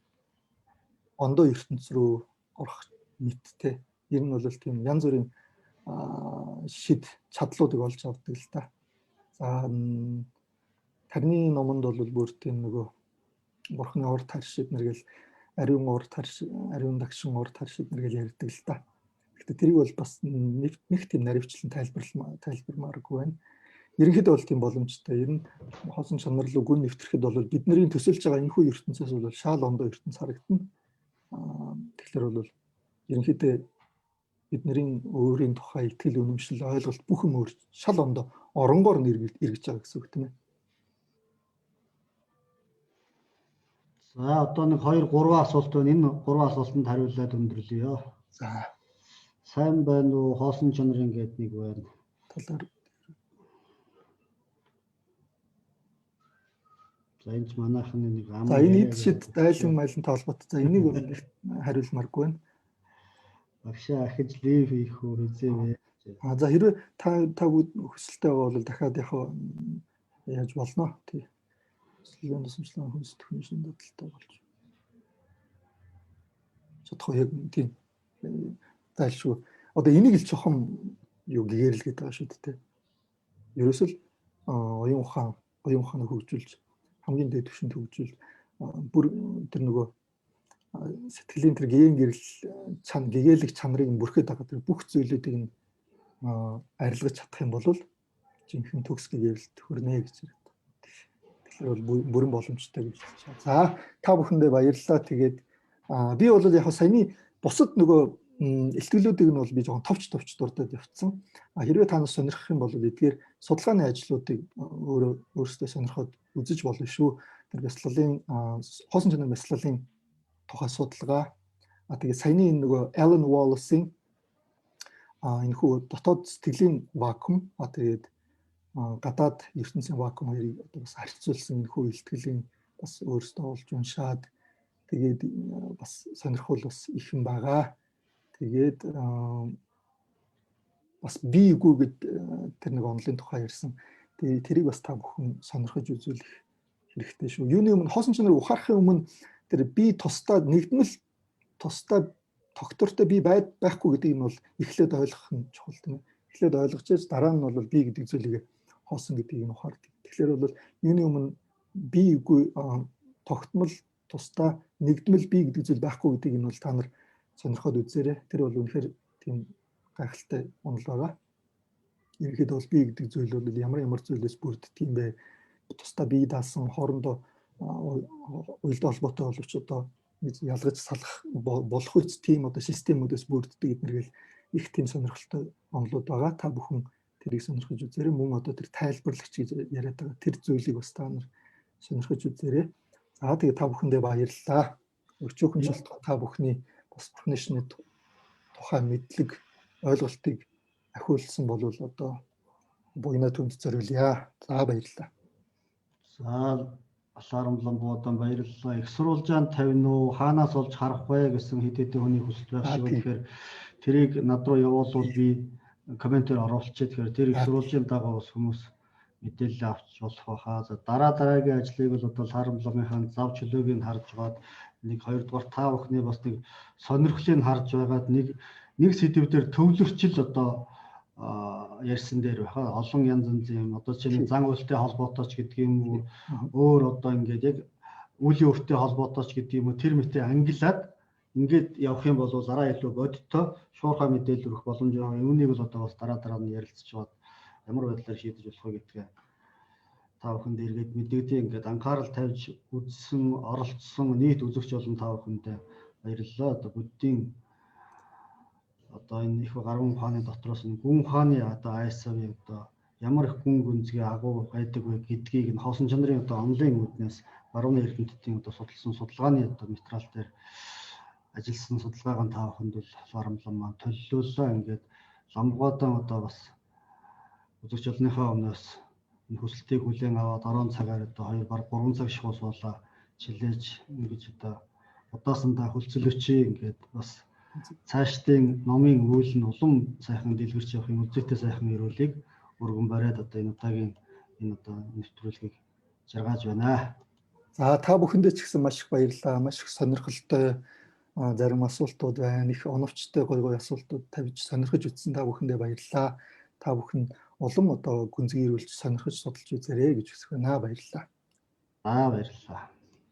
ондоо ертөнц рүү орох мэдтэй. Ер нь бол тийм янз бүрийн шид чадлуудыг олж авдаг л та. За тарны номонд бол бүр тийм нөгөө бурхны ор таршид нэргээл ариун дагшин ор таршид нэргээл ярьдаг л та. Гэхдээ тэрийг бол бас нэг тийм наривчлан тайлбармааргүй байна. Ерөнхийдөө бол тийм боломжтой. Ер нь хоосон чанар руу гүн нэвтрэхэд бол бидний төсөлж байгаа энэхүү ертөнцөөс бол шал ондоо ертөнц харагдана. Тэгэхээр бол ерөнхийдөө бидний өөрийн тухай итгэл үнэмшил ойлголт бүх юм өөр шал ондоо оронгоор эргэж байгаа гэсэн үг тийм ээ. За одоо нэг 2 3 асуулт байна. Энэ 3 асуултанд хариулаад өндөрлөё. За сайн байна уу? Хоосон чанарын гээд нэг байна. талаар За энэ ч манайхны нэг ам. За энэ эд шид дайлан майлантай холбоотой. За энийг бол хариулмааргүй байна. Багшаа ахиж лив хийх үү хэзээ вэ? За хэрвээ та хүсэлтэй байгаа бол дахиад яаж болно? Тий. Сүлжээний тусламжлалын хүнс төхөөрөмжийн дадалтай болж. Чадах яг тийм тайлшгүй. Одоо энийг л жоохон гэгэрэлгээд байгаа шүү дээ. Ерөөсөл оюун ухааныг хөгжүүлж хамгийн дээд түвшинд хөгжүүл бүр тэр нөгөө сэтгэлийн тэр гээн гэрэл гэгээлэг чанарыг бүрхээд байгаа тэр бүх зүйлүүдийг нь арилгаж чадах юм бол жинхэнэ төгс гэгэрэлт хүрнэ гэж байна. Тэгэхээр бол бүрэн боломжтой гэж байна. За та бүхэндээ баярлалаа. Тэгээд би бол яг саяны бусад нөгөө илтгэлүүдийг нь бол би жоохон товч дурдаад явцсан. Хэрвээ та нас сонирхох юм бол эдгээр судалгааны ажлуудыг өөрөөсөө сонирхоод үзэж болно шүү. Тэр бяцлаглалын хоосон чанарын бяцлаглалын тухай судалгаа. Тэгээд саяны энэ нөгөө Alan Wallace-ийн энэ хүү дотоод сэтгэлийн вакуум тэгээд гадаад ертөнцийн вакуум хоёрыг одоо бас харьцуулсан энэ хүү илтгэлийн бас өөрсдөө олж уншаад тэгээд бас сонирхол бас их юм байгаа. Тэгээд бас би үгүй гэд тэр нэг онлын тухай ярьсан. Тэгээд тэрийг бас та бүхэн сонирхож үзүүлэх хэрэгтэй шүү. Юуны өмнө хоосон чанарыг ухаарахын өмнө тэр би тусдаа нэгдмэл тусдаа тогтвортой би байхгүй гэдгийг нь бол эхлээд ойлгох нь чухал тийм ээ. Эхлээд ойлгож чиж дараа нь бол би гэдэг зүйлийг хоосон гэдгийг нь ухаардаг. Тэгэхээр бол юуны өмнө би үгүй тогтмол тусдаа нэгдмэл би гэдэг зүйл байхгүй гэдгийг нь бол та нар сонирхоод үзээрэй. Тэр бол үнэхээр тийм гайхалтай онол байгаа. Ерөнхийдөө бол би гэдэг зүйл бол ямар зүйлээс бүрддэг юм бэ? Тусдаа бие даасан хоорондоо уялдаа холбоотой боловч одоо ялгаж салах болох үс тийм одоо системүүдээс бүрддэг гэднэргээл их тийм сонирхолтой онолууд байгаа. Та бүхэн тэрийг сонирхож үзээрэй. Мөн одоо тэр тайлбарлагч гэж яриад байгаа тэр зүйлийг бас та нар сонирхож үзээрэй. За тэгээ та бүхэндээ баярлалаа. Өчүүхэн шалтгаан та бүхний бас бурхны шний тухай мэдлэг ойлголтыг ахиулсан бол одоо буйна түнд зориулъя. За баярлалаа. За Алаарамлан буудан баярлалаа. Их сурвалжаанд тавина уу? Хаанаас олж харах вэ гэсэн хэд хэдэн хүний хүсэл байх шиг. Тэгэхээр тэрийг над руу явуулвал би комментээр оруулчих. Тэгэхээр тэр их сурвалжийн дагуу хүмүүс мэдээлэл авч болох хаа. За дараагийн ажлыг бол одоо Алаарамлангийнхаа зав чөлөөг нь харж байгаад нэг хоёрдугаар та бүхний бас нэг сонирхлыг харж байгаад нэг сэдв дээр төвлөрчил одоо ярьсан дээр байна. Олон янз янзын юм одоо чинь зан үйлтэй холбоотой ч гэдэг юм уу өөр одоо ингээд яг үлийн өртөө холбоотой ч гэдэг юм уу тэр мэтээ ангилаад ингээд явах юм бол зараа илүү бодиттой шуурхай мэдээлэл өрөх боломж байгаа. Үүнийг бол одоо бас дараа нь ярилцж чад ямар байдлаар шийдэж болох вэ гэдгээ та бүхэнд эргээд мэдэгдээ ингээд анхаарал тавьж үзсэн, оролцсон нийт үзэгч болон та бүхэндээ баярлалаа. Одоо буддийн одоо энэ их гаруун ухааны дотроос нь гүн ухааны одоо ISAV одоо ямар их гүн гүнзгий агуу байдаг вэ гэдгийг нь хоосон чанарын одоо онлайн үүднээс барууны эрдэмтдийн одоо судалсан судалгааны одоо материал дээр ажилласан судалгааг нь та бүхэнд бол форумлон маань төлөвлөлөө. Ингээд Ламбгаадан одоо бас үзэгч олонныхаа өмнөөс энэ хүсэлтийг хүлээн аваад орон цагаар одоо 2 баг 3 цаг шихуус болоо чилээж ингэж одоо удаасандаа хөлцөлөч ингээд бас цаашдын номын үйл нь улам сайхан дэлгэрч явах юм үзэгтэй сайхан ирүүлийг өргөн бариад одоо энэ удаагийн энэ одоо нэвтрүүлгийг жаргаж байна. За та бүхэндээ ч гэсэн маш их баярлалаа. Маш их сонирхолтой зарим асуултууд байна. Их оновчтой гой асуултууд тавьж сонирхож үзсэн та бүхэндээ баярлалаа. Та бүхэн улам одоо гүнзгий ирүүлж сонирхож судалж үзээрэй гэж хүсэж байна. Баярлалаа. Баярлалаа.